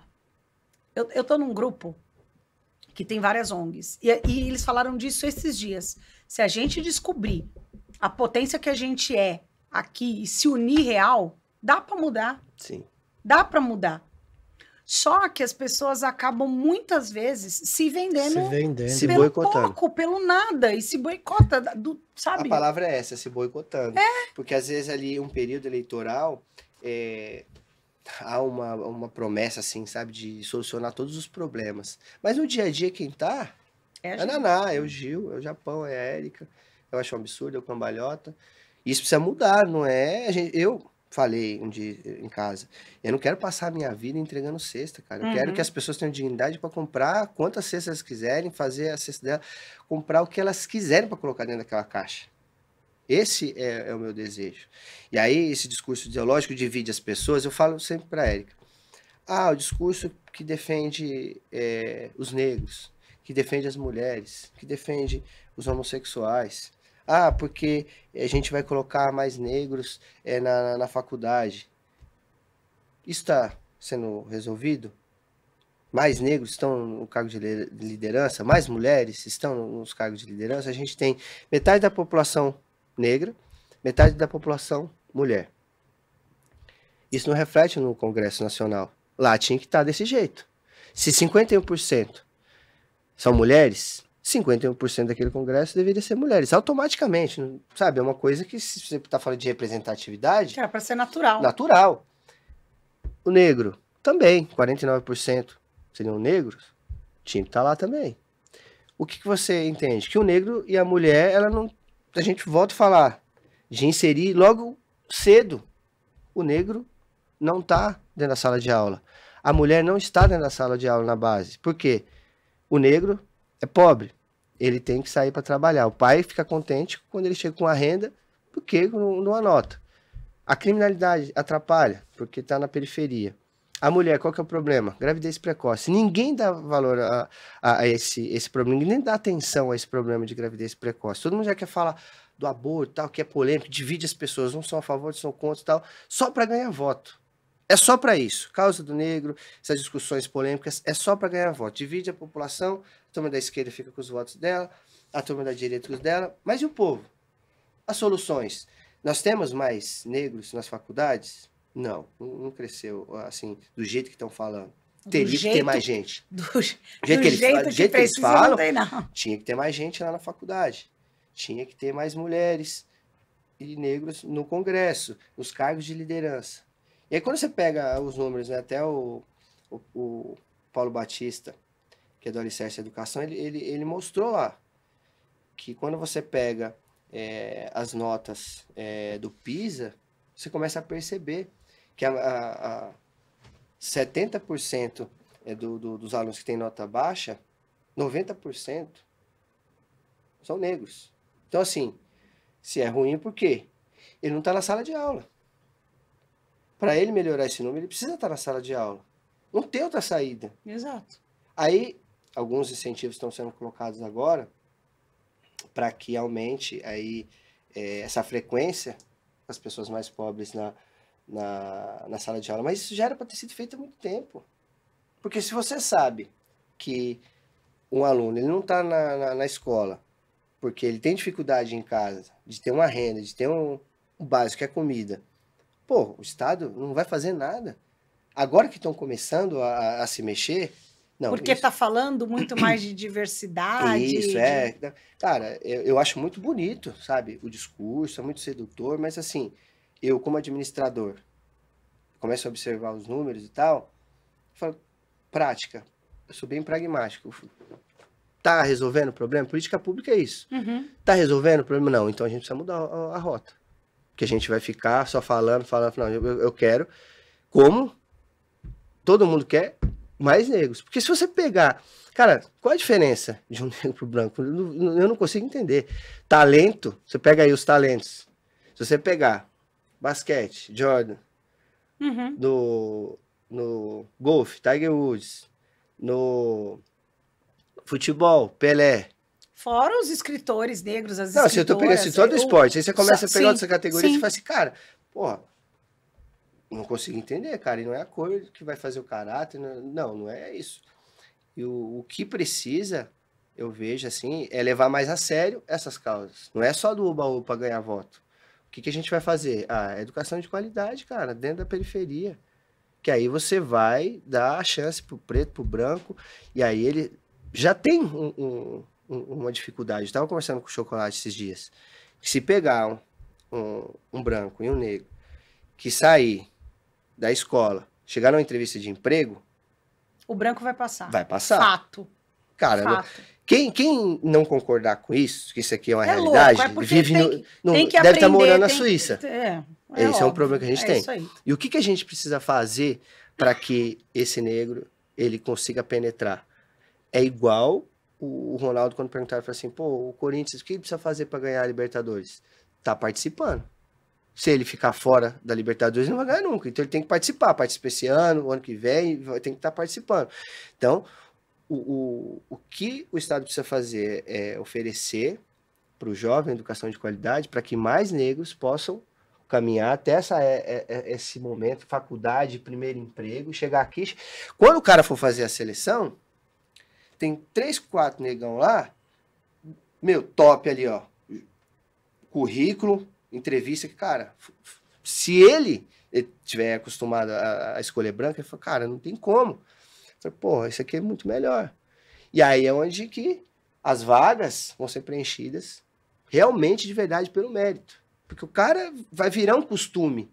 eu tô num grupo que tem várias ONGs, e eles falaram disso esses dias. Se a gente descobrir a potência que a gente é aqui e se unir real, dá para mudar. Sim. Dá para mudar. Só que as pessoas acabam muitas vezes se vendendo, se pelo boicotando. pouco, pelo nada, e se boicota, sabe? A palavra é essa, se boicotando. Porque às vezes ali um período eleitoral há uma promessa, assim, sabe, de solucionar todos os problemas. Mas no dia a dia quem tá é a Naná, é o Gil, é o Japão, é a Érica. Eu acho um absurdo, é o Cambalhota. Isso precisa mudar, não é? Eu falei um dia em casa, eu não quero passar a minha vida entregando cesta, cara. Eu quero que as pessoas tenham dignidade para comprar quantas cestas elas quiserem, fazer a cesta dela, comprar o que elas quiserem para colocar dentro daquela caixa. Esse é o meu desejo. E aí, esse discurso ideológico divide as pessoas. Eu falo sempre para a Érica, o discurso que defende os negros, que defende as mulheres, que defende os homossexuais. Porque a gente vai colocar mais negros na faculdade. Isso está sendo resolvido? Mais negros estão no cargo de liderança? Mais mulheres estão nos cargos de liderança? A gente tem metade da população negra, metade da população mulher. Isso não reflete no Congresso Nacional. Lá tinha que estar desse jeito. Se 51% são mulheres, 51% daquele congresso deveria ser mulheres, automaticamente, sabe? É uma coisa que, se você está falando de representatividade... É para ser natural. Natural. O negro, também, 49% seriam negros, tinha que estar lá também. O que você entende? Que o negro e a mulher, a gente volta a falar de inserir logo cedo. O negro não está dentro da sala de aula. A mulher não está dentro da sala de aula na base. Por quê? O negro é pobre, ele tem que sair para trabalhar. O pai fica contente quando ele chega com a renda, porque não anota. A criminalidade atrapalha, porque está na periferia. A mulher, qual que é o problema? Gravidez precoce. Ninguém dá valor a esse problema, ninguém dá atenção a esse problema de gravidez precoce. Todo mundo já quer falar do aborto, tal, que é polêmico, divide as pessoas, uns são a favor, outros são contra, tal, só para ganhar voto. É só para isso. Causa do negro, essas discussões polêmicas, é só para ganhar voto. Divide a população, a turma da esquerda fica com os votos dela, a turma da direita com os dela. Mas e o povo? As soluções. Nós temos mais negros nas faculdades? Não cresceu assim, do jeito que estão falando. Teria que ter mais gente. Do jeito que eles falam, tinha que ter mais gente lá na faculdade. Tinha que ter mais mulheres e negros no Congresso, nos cargos de liderança. E aí quando você pega os números, né, até o Paulo Batista, que é do Alicerce Educação, ele mostrou lá que quando você pega as notas do PISA, você começa a perceber que 70% dos alunos que têm nota baixa, 90% são negros. Então, assim, se é ruim, por quê? Ele não está na sala de aula. Para ele melhorar esse número, ele precisa estar na sala de aula. Não tem outra saída. Exato. Aí, alguns incentivos estão sendo colocados agora para que aumente aí, essa frequência das pessoas mais pobres na sala de aula. Mas isso já era para ter sido feito há muito tempo. Porque se você sabe que um aluno ele não está na escola porque ele tem dificuldade em casa de ter uma renda, de ter um básico, que é comida, pô, o Estado não vai fazer nada. Agora que estão começando a se mexer... Não, porque está falando muito mais de diversidade. Isso, Cara, eu acho muito bonito, sabe? O discurso é muito sedutor, mas assim, eu como administrador, começo a observar os números e tal, falo, prática, eu sou bem pragmático. Tá resolvendo o problema? Política pública é isso. Uhum. Tá resolvendo o problema? Não, então a gente precisa mudar a rota. Porque a gente vai ficar só falando, não, eu quero, como todo mundo quer, mais negros. Porque se você pegar... Cara, qual a diferença de um negro pro branco? Eu não consigo entender. Talento, você pega aí os talentos. Se você pegar basquete, Jordan, no golfe, Tiger Woods, no futebol, Pelé. Fora os escritores negros, as escritoras. Não, se eu tô pegando assim, todo esporte, aí você começa a pegar outra categoria e você fala assim, cara, porra, não consigo entender, cara, e não é a cor que vai fazer o caráter, não é isso. E o que precisa, eu vejo assim, é levar mais a sério essas causas. Não é só do uba-uba para ganhar voto. O que a gente vai fazer? Educação de qualidade, cara, dentro da periferia. Que aí você vai dar a chance pro preto, pro branco, e aí ele já tem uma dificuldade. Eu estava conversando com o Chocolate esses dias. Se pegar um branco e um negro que sair da escola, chegar numa entrevista de emprego... O branco vai passar. Vai passar. Fato. Cara, Fato. Quem não concordar com isso, que isso aqui é uma realidade, louco, vive deve estar morando na Suíça. Esse é um problema que a gente tem. Isso aí. E o que a gente precisa fazer para que esse negro ele consiga penetrar? É igual o Ronaldo, quando perguntaram, falou assim, pô, o Corinthians, o que ele precisa fazer para ganhar a Libertadores? Tá participando. Se ele ficar fora da Libertadores, ele não vai ganhar nunca. Então ele tem que participar. Participa esse ano, o ano que vem, tem que estar participando. Então, o que o Estado precisa fazer é oferecer para o jovem educação de qualidade para que mais negros possam caminhar até esse momento, faculdade, primeiro emprego, chegar aqui. Quando o cara for fazer a seleção, tem 3, 4 negão lá, meu, top ali, ó. Currículo, entrevista, que, cara, se ele tiver acostumado a escolher branco, ele fala, cara, não tem como. Eu falei, porra, isso aqui é muito melhor. E aí é onde que as vagas vão ser preenchidas realmente de verdade pelo mérito. Porque o cara vai virar um costume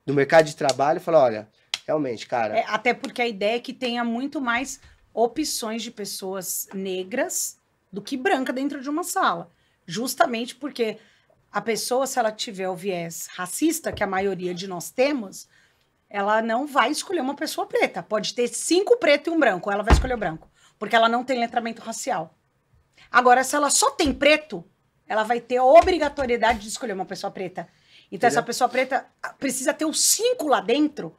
do mercado de trabalho e falar, olha, realmente, cara... até porque a ideia é que tenha muito mais opções de pessoas negras do que branca dentro de uma sala. Justamente porque a pessoa, se ela tiver o viés racista, que a maioria de nós temos, ela não vai escolher uma pessoa preta. Pode ter 5 pretos e um branco, ela vai escolher o branco. Porque ela não tem letramento racial. Agora, se ela só tem preto, ela vai ter a obrigatoriedade de escolher uma pessoa preta. Então, essa pessoa preta precisa ter os 5 lá dentro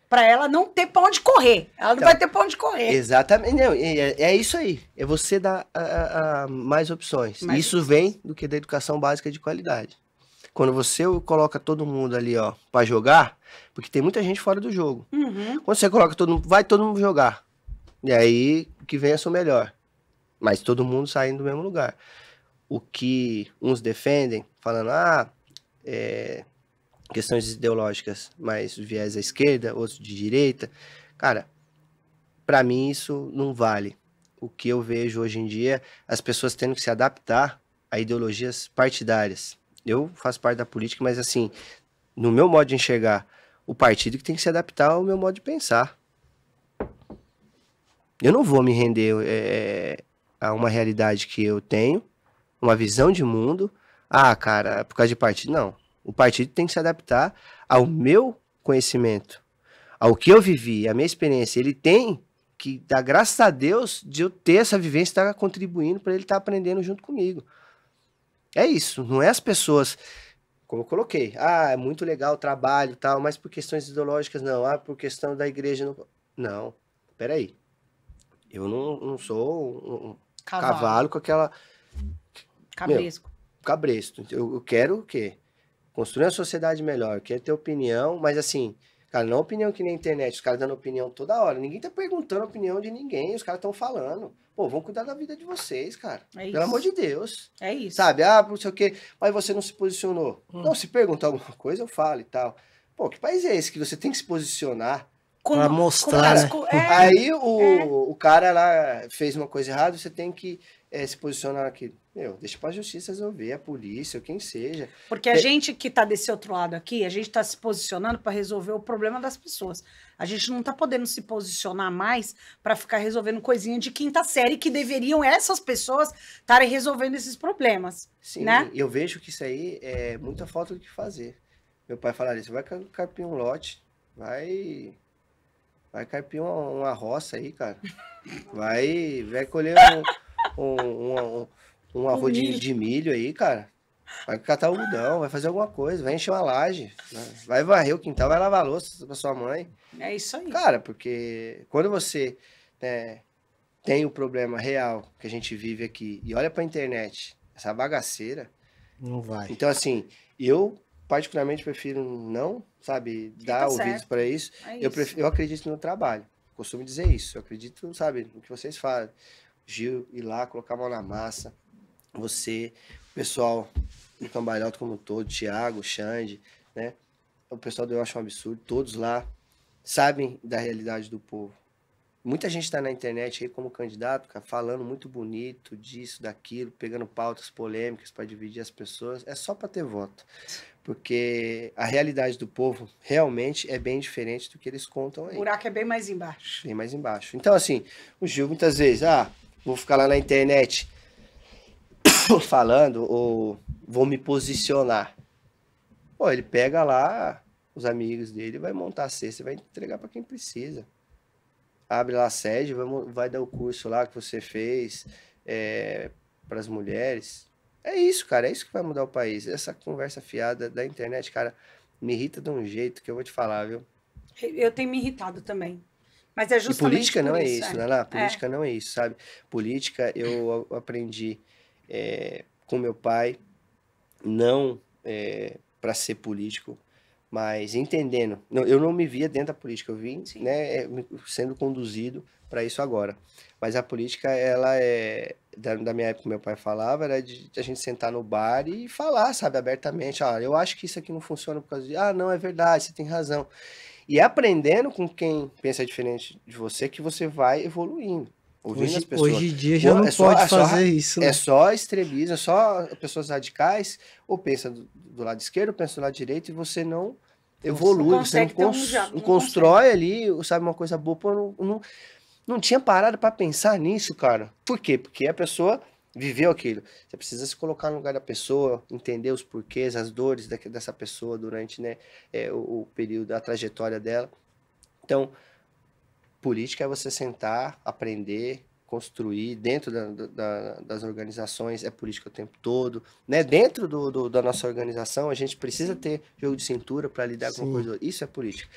para ela não ter pra onde correr. Ela não vai ter pra onde correr. Exatamente. Não, é isso aí. É você dar mais opções. Isso vem do que da educação básica de qualidade. Quando você coloca todo mundo ali, ó, pra jogar, porque tem muita gente fora do jogo. Quando você coloca todo mundo, vai todo mundo jogar. E aí, o que venha é o melhor. Mas todo mundo saindo do mesmo lugar. O que uns defendem, falando, questões ideológicas, mais viés à esquerda, outros de direita. Cara, pra mim isso não vale. O que eu vejo hoje em dia, as pessoas tendo que se adaptar a ideologias partidárias. Eu faço parte da política, mas assim, no meu modo de enxergar, o partido que tem que se adaptar ao meu modo de pensar. Eu não vou me render a uma realidade que eu tenho, uma visão de mundo. Cara, por causa de partido, não. O partido tem que se adaptar ao meu conhecimento, ao que eu vivi, a minha experiência. Ele tem que dar graças a Deus de eu ter essa vivência, estar contribuindo para ele estar aprendendo junto comigo. É isso, não é as pessoas, como eu coloquei, é muito legal o trabalho e tal, mas por questões ideológicas não, por questão da igreja não. Não, peraí. Eu não sou um cavalo com aquela... Cabresco. Cabresto. Eu quero o quê? Construir uma sociedade melhor, eu quero ter opinião, mas assim, cara, não opinião que nem a internet, os caras dando opinião toda hora. Ninguém tá perguntando a opinião de ninguém, os caras estão falando. Pô, vão cuidar da vida de vocês, cara. Pelo amor de Deus. É isso. Sabe? Não sei o quê, mas você não se posicionou. Não, se perguntar alguma coisa, eu falo e tal. Pô, que país é esse que você tem que se posicionar? Pra mostrar, né? Aí o cara lá fez uma coisa errada, você tem que se posicionar aqui. Deixa pra justiça resolver, a polícia, ou quem seja. Porque a gente que tá desse outro lado aqui, a gente tá se posicionando para resolver o problema das pessoas. A gente não tá podendo se posicionar mais para ficar resolvendo coisinha de quinta série que deveriam essas pessoas estarem resolvendo esses problemas. Sim, né? Eu vejo que isso aí é muita falta do que fazer. Meu pai falaria, você vai carpir um lote, vai carpir uma roça aí, cara. Vai colher um arroz de milho aí, cara. Vai catar algodão, vai fazer alguma coisa, vai encher uma laje, vai varrer o quintal, vai lavar a louça pra sua mãe. É isso aí. Cara, porque quando você tem o problema real que a gente vive aqui e olha pra internet, essa bagaceira... Não vai. Então, assim, eu particularmente prefiro não, sabe, dar ouvidos para isso. Eu acredito no trabalho. Costumo dizer isso. Eu acredito, sabe, no que vocês falam. Gil, ir lá, colocar a mão na massa. Você, o pessoal do Cambalhota como um todo, Thiago, Xande, né? O pessoal do Eu Acho um Absurdo, todos lá sabem da realidade do povo. Muita gente está na internet aí como candidato, cara, falando muito bonito disso, daquilo, pegando pautas polêmicas para dividir as pessoas. É só para ter voto. Porque a realidade do povo realmente é bem diferente do que eles contam aí. O buraco é bem mais embaixo. Bem mais embaixo. Então, assim, o Gil muitas vezes, vou ficar lá na internet falando ou vou me posicionar. Pô, ele pega lá os amigos dele, vai montar a cesta e vai entregar para quem precisa. Abre lá a sede, vai dar o curso lá que você fez para as mulheres. É isso, cara, é isso que vai mudar o país. Essa conversa fiada da internet, cara, me irrita de um jeito que eu vou te falar, viu? Eu tenho me irritado também. Mas é justamente e política não é isso, né? né? Política não é isso, sabe? Política eu aprendi com meu pai, não para ser político, mas entendendo. Eu não me via dentro da política, eu vim sendo conduzido para isso agora. Mas a política, ela da minha época, meu pai falava, era de a gente sentar no bar e falar, sabe, abertamente. Eu acho que isso aqui não funciona por causa de... não, é verdade, você tem razão. E aprendendo com quem pensa diferente de você, que você vai evoluindo. Ouvindo as pessoas. Hoje em dia já não pode fazer isso, né? É só extremismo, é só pessoas radicais, ou pensa do lado esquerdo, ou pensa do lado direito, e você não evolui, você não constrói ali, sabe, uma coisa boa. Pô, não tinha parado para pensar nisso, cara. Por quê? Porque a pessoa viveu aquilo. Você precisa se colocar no lugar da pessoa, entender os porquês, as dores dessa pessoa durante o período, a trajetória dela. Então, política é você sentar, aprender, construir dentro das organizações, é política o tempo todo, né? Dentro da nossa organização, a gente precisa ter jogo de cintura para lidar com uma coisa. Isso é política.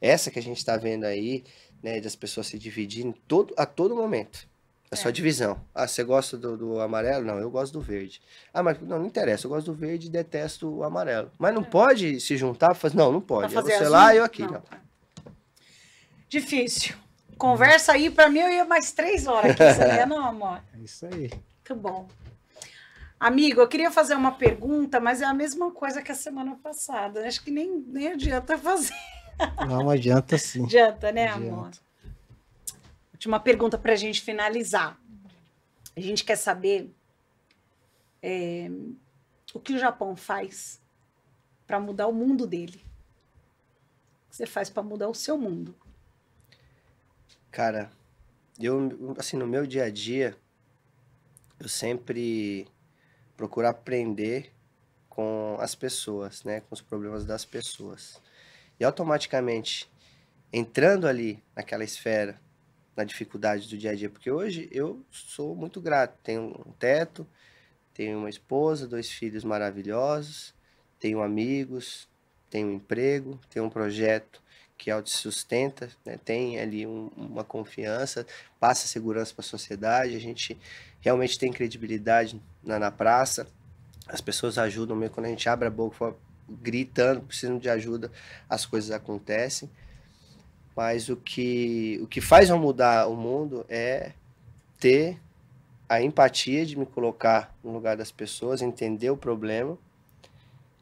Essa que a gente está vendo aí, né, das pessoas se dividirem a todo momento. É só divisão. Ah, você gosta do amarelo? Não, eu gosto do verde. Ah, mas não interessa, eu gosto do verde e detesto o amarelo. Mas não pode se juntar? Não, não Pra pode. É fazer você azul? lá e eu aqui. Não. Não. Difícil. Conversa aí, pra mim eu ia mais 3 horas aqui, você não, amor? É isso aí. Muito bom. Amigo, eu queria fazer uma pergunta, mas é a mesma coisa que a semana passada. Acho que nem adianta fazer. Não adianta sim. Adianta, né, Adianta. amor? Última pergunta pra gente finalizar. A gente quer saber o que o Japão faz para mudar o mundo dele. O que você faz para mudar o seu mundo? Cara, eu, assim, no meu dia a dia, eu sempre procuro aprender com as pessoas, né? Com os problemas das pessoas. E automaticamente, entrando ali naquela esfera, na dificuldade do dia a dia, porque hoje eu sou muito grato. Tenho um teto, tenho uma esposa, 2 filhos maravilhosos, tenho amigos, tenho um emprego, tenho um projeto que autossustenta, né? Tem ali uma confiança, passa segurança para a sociedade, a gente realmente tem credibilidade na praça, as pessoas ajudam mesmo, quando a gente abre a boca gritando, precisando de ajuda, as coisas acontecem. Mas o que faz eu mudar o mundo é ter a empatia de me colocar no lugar das pessoas, entender o problema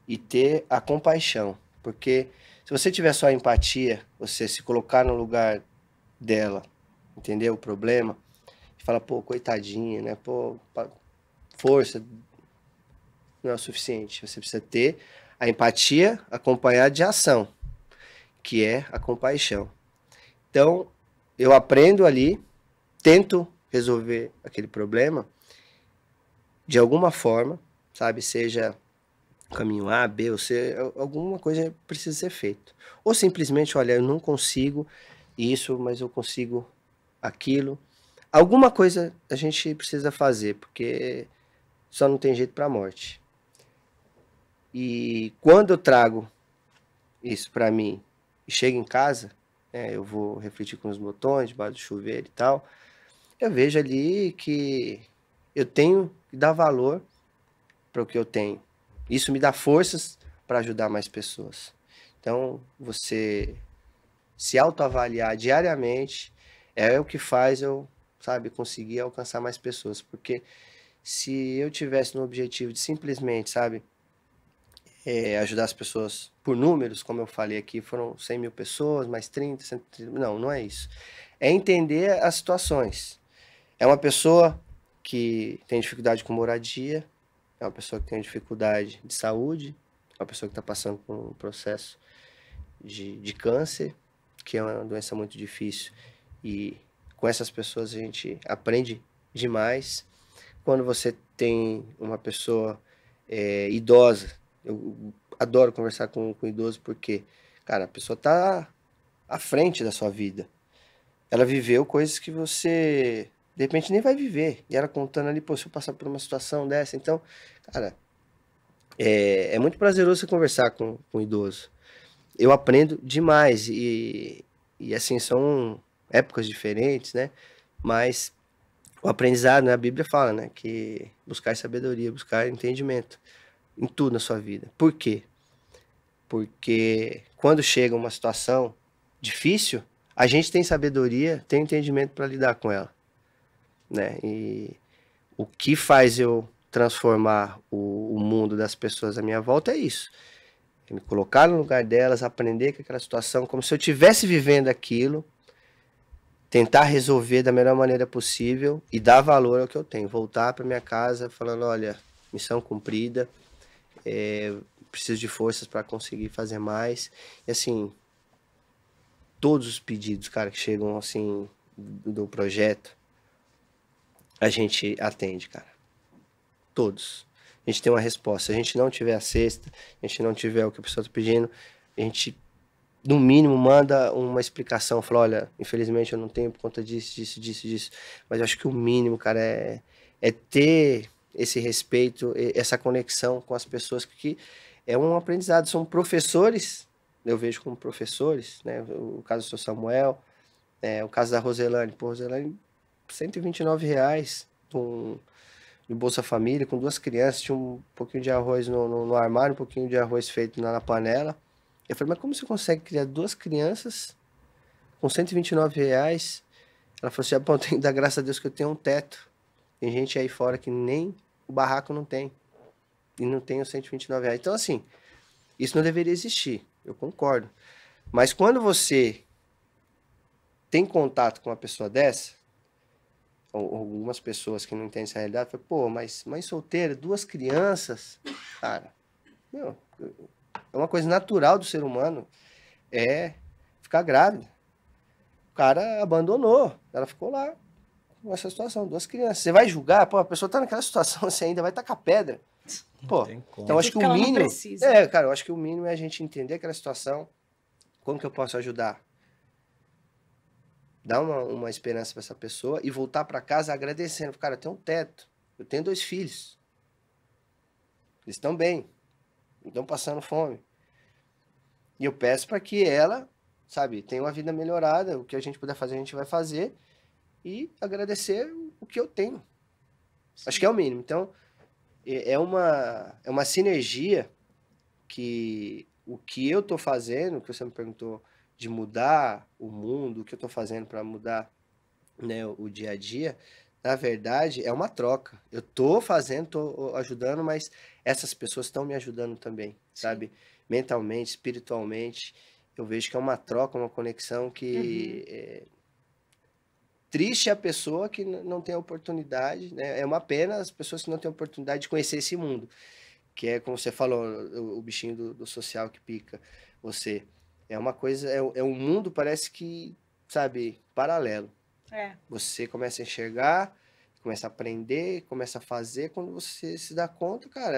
e ter a compaixão. Porque se você tiver só a empatia, você se colocar no lugar dela, entender o problema, e fala, pô, coitadinha, né? Pô, força não é o suficiente. Você precisa ter a empatia acompanhada de ação, que é a compaixão. Então, eu aprendo ali, tento resolver aquele problema de alguma forma, sabe? Seja caminho A, B ou C, alguma coisa precisa ser feita. Ou simplesmente, olha, eu não consigo isso, mas eu consigo aquilo. Alguma coisa a gente precisa fazer, porque só não tem jeito para a morte. E quando eu trago isso para mim e chego em casa, eu vou refletir com os botões, debaixo do chuveiro e tal, eu vejo ali que eu tenho que dar valor para o que eu tenho. Isso me dá forças para ajudar mais pessoas. Então, você se autoavaliar diariamente é o que faz eu, sabe, conseguir alcançar mais pessoas. Porque se eu tivesse no objetivo de simplesmente, sabe, ajudar as pessoas por números, como eu falei aqui, foram 100 mil pessoas, mais 30, 130, não é isso. É entender as situações. É uma pessoa que tem dificuldade com moradia, é uma pessoa que tem dificuldade de saúde, é uma pessoa que está passando por um processo de câncer, que é uma doença muito difícil. E com essas pessoas a gente aprende demais. Quando você tem uma pessoa idosa, eu adoro conversar com idoso porque, cara, a pessoa está à frente da sua vida. Ela viveu coisas que você, de repente, nem vai viver. E ela contando ali, pô, se eu passar por uma situação dessa. Então, cara, é muito prazeroso você conversar com um idoso. Eu aprendo demais. E assim, são épocas diferentes, né? Mas o aprendizado, né? A Bíblia fala, né? Que buscar sabedoria, buscar entendimento em tudo na sua vida. Por quê? Porque quando chega uma situação difícil, a gente tem sabedoria, tem entendimento para lidar com ela, né? E o que faz eu transformar o mundo das pessoas à minha volta é isso. É me colocar no lugar delas, aprender com aquela situação, como se eu estivesse vivendo aquilo, tentar resolver da melhor maneira possível e dar valor ao que eu tenho. Voltar para minha casa falando, olha, missão cumprida, preciso de forças para conseguir fazer mais. E assim, todos os pedidos, cara, que chegam assim do projeto, a gente atende, cara. Todos. A gente tem uma resposta. Se a gente não tiver a cesta, a gente não tiver o que a pessoa está pedindo, a gente, no mínimo, manda uma explicação. Fala, olha, infelizmente eu não tenho por conta disso. Mas eu acho que o mínimo, cara, é ter esse respeito, essa conexão com as pessoas, que é um aprendizado. São professores, eu vejo como professores, né? O caso do seu Samuel, o caso da Roselane. Pô, Roselane R$ 129 de Bolsa Família, com 2 crianças, tinha um pouquinho de arroz no armário, um pouquinho de arroz feito na panela. Eu falei, mas como você consegue criar 2 crianças com R$ 129? Ela falou assim, Japão, tem que dar graças a Deus que eu tenho um teto. Tem gente aí fora que nem o barraco não tem. E não tem os R$ 129. Então, assim, isso não deveria existir, eu concordo. Mas quando você tem contato com uma pessoa dessa, ou algumas pessoas que não entendem essa realidade, falam, pô, mas mãe solteira, 2 crianças, cara, meu, é uma coisa natural do ser humano, é ficar grávida. O cara abandonou, ela ficou lá com essa situação, 2 crianças. Você vai julgar, pô, a pessoa tá naquela situação, você ainda vai tacar pedra. Pô, então acho que o mínimo, cara, eu acho que o mínimo é a gente entender aquela situação, como que eu posso ajudar? Dar uma esperança para essa pessoa e voltar para casa agradecendo. Cara, eu tenho um teto, eu tenho 2 filhos. Eles estão bem, não estão passando fome. E eu peço para que ela, sabe, tenha uma vida melhorada. O que a gente puder fazer, a gente vai fazer. E agradecer o que eu tenho. Sim. Acho que é o mínimo. Então, é uma sinergia que o que eu tô fazendo, que você me perguntou, de mudar o mundo, o que eu estou fazendo para mudar, né, o dia a dia, na verdade, é uma troca. Eu estou fazendo, estou ajudando, mas essas pessoas estão me ajudando também, sabe? Mentalmente, espiritualmente. Eu vejo que é uma troca, uma conexão que... Triste é a pessoa que não tem a oportunidade, né? É uma pena as pessoas que não têm a oportunidade de conhecer esse mundo. Que é, como você falou, o bichinho do social que pica você. É uma coisa, é um mundo, parece que, sabe, paralelo. Você começa a enxergar, começa a aprender, começa a fazer, quando você se dá conta, cara,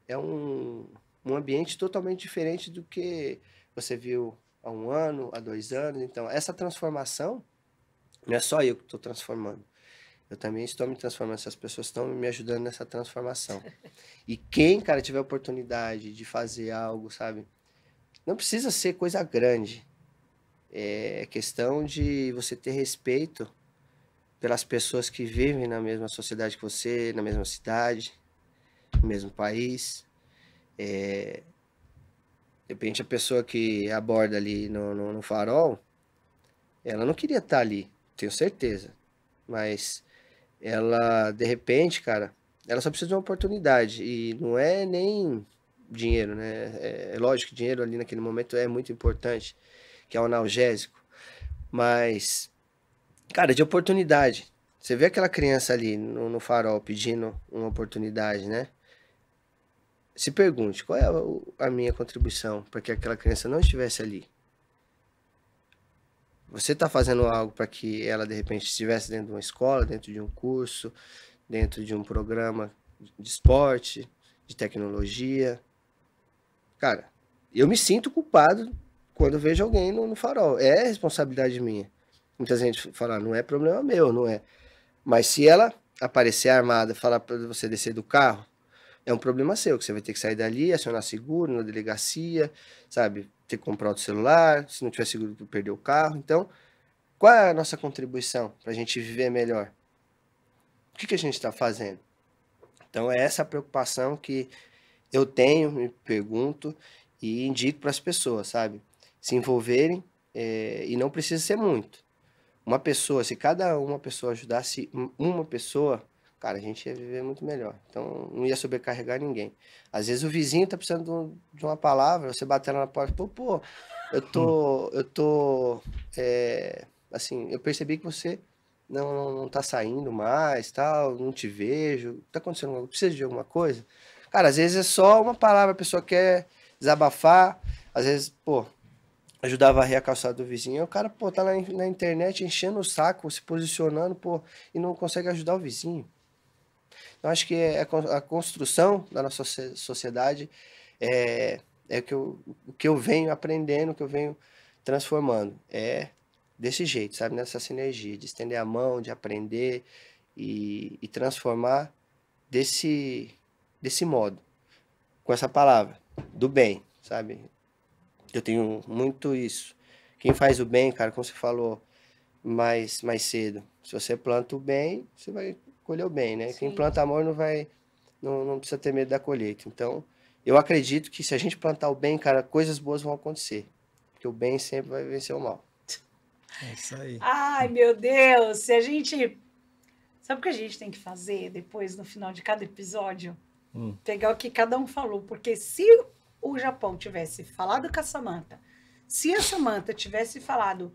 é um ambiente totalmente diferente do que você viu há 1 ano, há 2 anos. Então, essa transformação, não é só eu que estou transformando. Eu também estou me transformando, essas pessoas estão me ajudando nessa transformação. E quem, cara, tiver a oportunidade de fazer algo, sabe? Não precisa ser coisa grande. É questão de você ter respeito pelas pessoas que vivem na mesma sociedade que você, na mesma cidade, no mesmo país. De repente, a pessoa que aborda ali no farol, ela não queria estar ali, tenho certeza. Mas ela, de repente, cara, ela só precisa de uma oportunidade. E não é nem dinheiro, né? É lógico que dinheiro ali naquele momento é muito importante, que é um analgésico. Mas, cara, de oportunidade. Você vê aquela criança ali no farol pedindo uma oportunidade, né? Se pergunte, qual é a minha contribuição para que aquela criança não estivesse ali? Você está fazendo algo para que ela, de repente, estivesse dentro de uma escola, dentro de um curso, dentro de um programa de esporte, de tecnologia? Cara, eu me sinto culpado quando vejo alguém no farol. É responsabilidade minha. Muita gente fala, não é problema meu, não é. Mas se ela aparecer armada, falar para você descer do carro, é um problema seu, que você vai ter que sair dali, acionar seguro na delegacia, sabe? Ter que comprar outro celular, se não tiver seguro, perder o carro. Então, qual é a nossa contribuição para a gente viver melhor? O que a gente está fazendo? Então, é essa preocupação que eu tenho, me pergunto e indico para as pessoas, sabe? Se envolverem, e não precisa ser muito. Uma pessoa, se cada uma pessoa ajudasse uma pessoa, cara, a gente ia viver muito melhor. Então, não ia sobrecarregar ninguém. Às vezes o vizinho tá precisando de uma palavra, você bater lá na porta, pô, assim, eu percebi que você não tá saindo mais, tal, não te vejo, tá acontecendo algo, precisa de alguma coisa? Cara, às vezes é só uma palavra, a pessoa quer desabafar, às vezes, pô, ajudar a varrer a calçada do vizinho, o cara, pô, tá na internet enchendo o saco, se posicionando, pô, e não consegue ajudar o vizinho. Então, acho que a construção da nossa sociedade é o que eu venho aprendendo, o que eu venho transformando. É desse jeito, sabe? Nessa sinergia, de estender a mão, de aprender e transformar desse modo, com essa palavra, do bem, sabe? Eu tenho muito isso. Quem faz o bem, cara, como você falou mais cedo, Se você planta o bem, você vai colher o bem, né? Sim. Quem planta amor não precisa ter medo da colheita. Então, eu acredito que se a gente plantar o bem, cara, coisas boas vão acontecer. Porque o bem sempre vai vencer o mal. É isso aí. Ai, meu Deus, se a gente... Sabe o que a gente tem que fazer depois, no final de cada episódio? Pegar o que cada um falou. Porque se o Japão tivesse falado com a Samantha, se a Samantha tivesse falado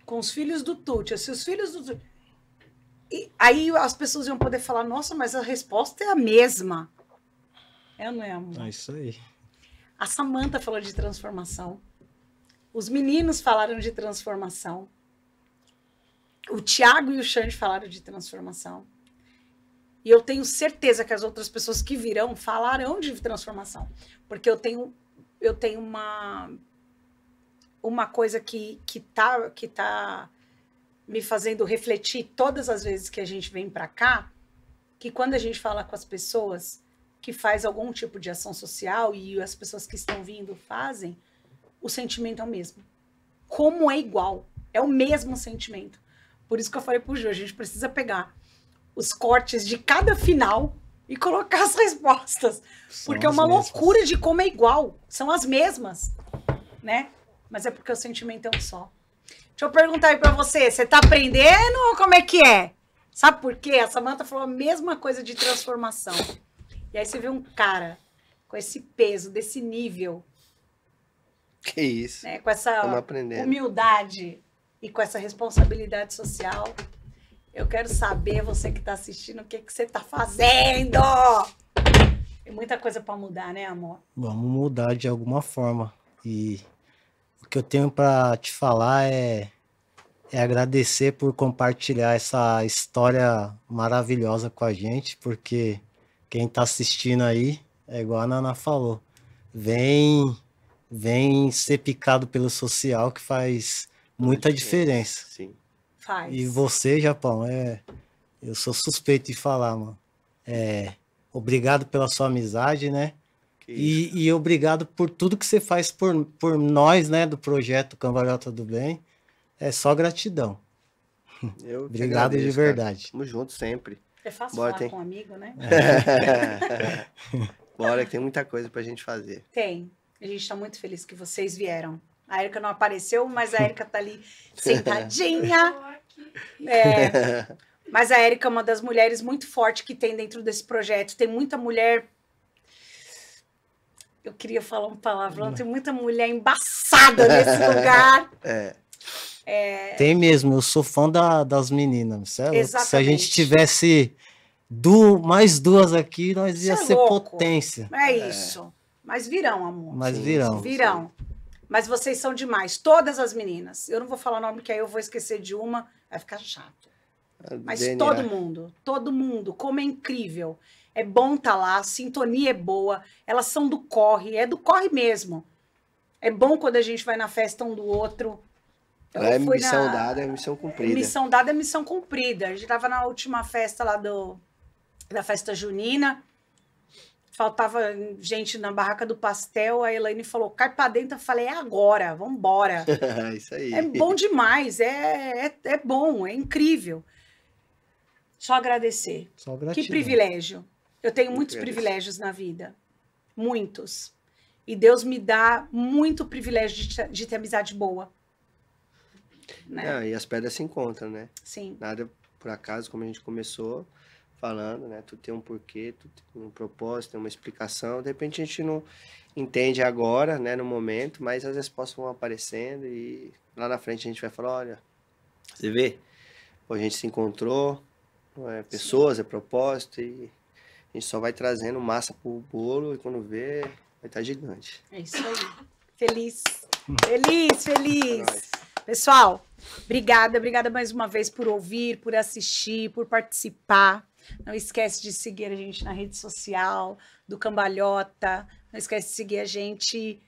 com os filhos do Tuti, se os filhos do Tuti... E aí as pessoas iam poder falar, nossa, mas a resposta é a mesma. É ou não é, amor? É isso aí. A Samantha falou de transformação. Os meninos falaram de transformação. O Thiago e o Xande falaram de transformação. E eu tenho certeza que as outras pessoas que virão falarão de transformação. Porque eu tenho uma coisa que tá me fazendo refletir todas as vezes que a gente vem para cá, que quando a gente fala com as pessoas que faz algum tipo de ação social e as pessoas que estão vindo fazem, o sentimento é o mesmo. Como é igual. É o mesmo sentimento. Por isso que eu falei pro Ju, a gente precisa pegar os cortes de cada final e colocar as respostas. Porque é uma loucura de como é igual. São as mesmas, né? Mas é porque o sentimento é um só. Deixa eu perguntar aí pra você, você tá aprendendo ou como é que é? Sabe por quê? A Samantha falou a mesma coisa de transformação. E aí você vê um cara com esse peso, desse nível, Que isso. né? Com essa Estamos aprendendo. humildade e com essa responsabilidade social. Eu quero saber, você que tá assistindo, o que você tá fazendo? Tem muita coisa pra mudar, né, amor? Vamos mudar de alguma forma. E o que eu tenho para te falar é agradecer por compartilhar essa história maravilhosa com a gente, porque quem tá assistindo aí, é igual a Naná falou, vem ser picado pelo social, que faz muita diferença. Sim. Faz. E você, Japão, eu sou suspeito de falar, mano. Obrigado pela sua amizade, né? E obrigado por tudo que você faz por nós, né, do projeto Cambalhota do Bem. É só gratidão. Eu Obrigado agradeço, de verdade. Cara. Tamo junto sempre. É fácil Bora, falar tem. com um amigo, né? Bora, que tem muita coisa pra gente fazer. Tem. A gente tá muito feliz que vocês vieram. A Erika não apareceu, mas a Erika tá ali sentadinha. Mas a Erika é uma das mulheres muito fortes que tem dentro desse projeto. Tem muita mulher... Eu queria falar uma palavrão. Tem muita mulher embaçada nesse lugar. Tem mesmo, eu sou fã das meninas. Cê é louco. Se a Exatamente. gente tivesse mais duas aqui, nós ia Cê é ser louco. potência. É isso. Mas virão, amor. Mas Sim, virão. Virão. Mas vocês são demais. Todas as meninas. Eu não vou falar nome, que aí eu vou esquecer de uma. Vai ficar chato. Mas DNA. todo mundo, como é incrível. É bom estar lá, a sintonia é boa, elas são do corre, é do corre mesmo. É bom quando a gente vai na festa um do outro. Eu É fui missão dada, é missão cumprida. Missão dada é missão cumprida. A gente estava na última festa lá da festa junina, faltava gente na barraca do pastel, a Elaine falou, cai pra dentro, eu falei, é agora, vambora. Isso aí. É bom demais, é bom, é incrível. Só agradecer. Só gratidão. Que privilégio. Eu tenho muitos privilégios na vida. Muitos. E Deus me dá muito privilégio de ter amizade boa. Né? E as pedras se encontram, né? Sim. Nada por acaso, como a gente começou falando, né? Tudo tem um porquê, tudo tem um propósito, tem uma explicação. De repente a gente não entende agora, né? No momento, mas as respostas vão aparecendo e lá na frente a gente vai falar, olha, você vê? Pô, a gente se encontrou, pessoas, é propósito e a gente só vai trazendo massa pro bolo e quando vê, vai estar gigante. É isso aí. Feliz. Feliz, feliz. É nóis. Pessoal, obrigada mais uma vez por ouvir, por assistir, por participar. Não esquece de seguir a gente na rede social do Cambalhota. Não esquece de seguir a gente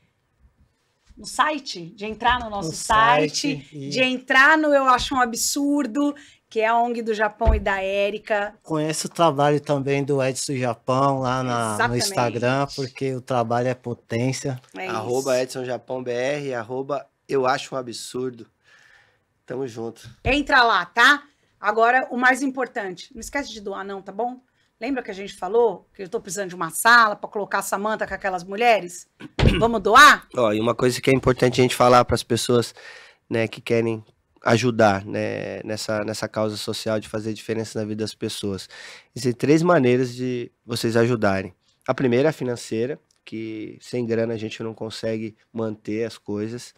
no site, de entrar no nosso site, de entrar no Eu Acho um Absurdo, que é a ONG do Japão e da Érica. Conhece o trabalho também do Edson Japão lá no Exatamente. Instagram, porque o trabalho é potência. É @ isso. Edson Japão BR, @ Eu Acho um Absurdo. Tamo junto. Entra lá, tá? Agora, o mais importante, não esquece de doar não, tá bom? Lembra que a gente falou que eu tô precisando de uma sala para colocar a Samanta com aquelas mulheres? Vamos doar? Ó, e uma coisa que é importante a gente falar para as pessoas, né, que querem ajudar, né, nessa causa social de fazer diferença na vida das pessoas. Existem 3 maneiras de vocês ajudarem. A primeira é a financeira, que sem grana a gente não consegue manter as coisas.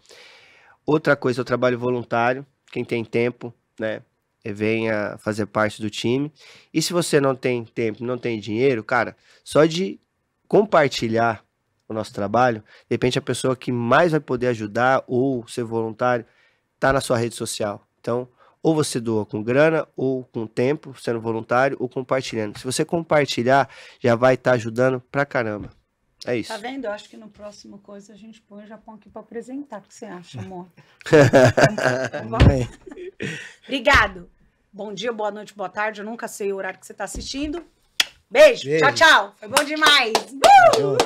Outra coisa é o trabalho voluntário, quem tem tempo, né, venha fazer parte do time. E se você não tem tempo, não tem dinheiro, cara, só de compartilhar o nosso trabalho, de repente a pessoa que mais vai poder ajudar ou ser voluntário tá na sua rede social. Então, ou você doa com grana, ou com tempo, sendo voluntário, ou compartilhando. Se você compartilhar, já vai estar ajudando pra caramba. É isso. Tá vendo? Eu acho que no próximo coisa a gente põe o Japão aqui para apresentar. O que você acha, amor? Bem, Obrigado. Bom dia, boa noite, boa tarde. Eu nunca sei o horário que você tá assistindo. Beijo. Beijo. Tchau, tchau. Foi bom demais. junto.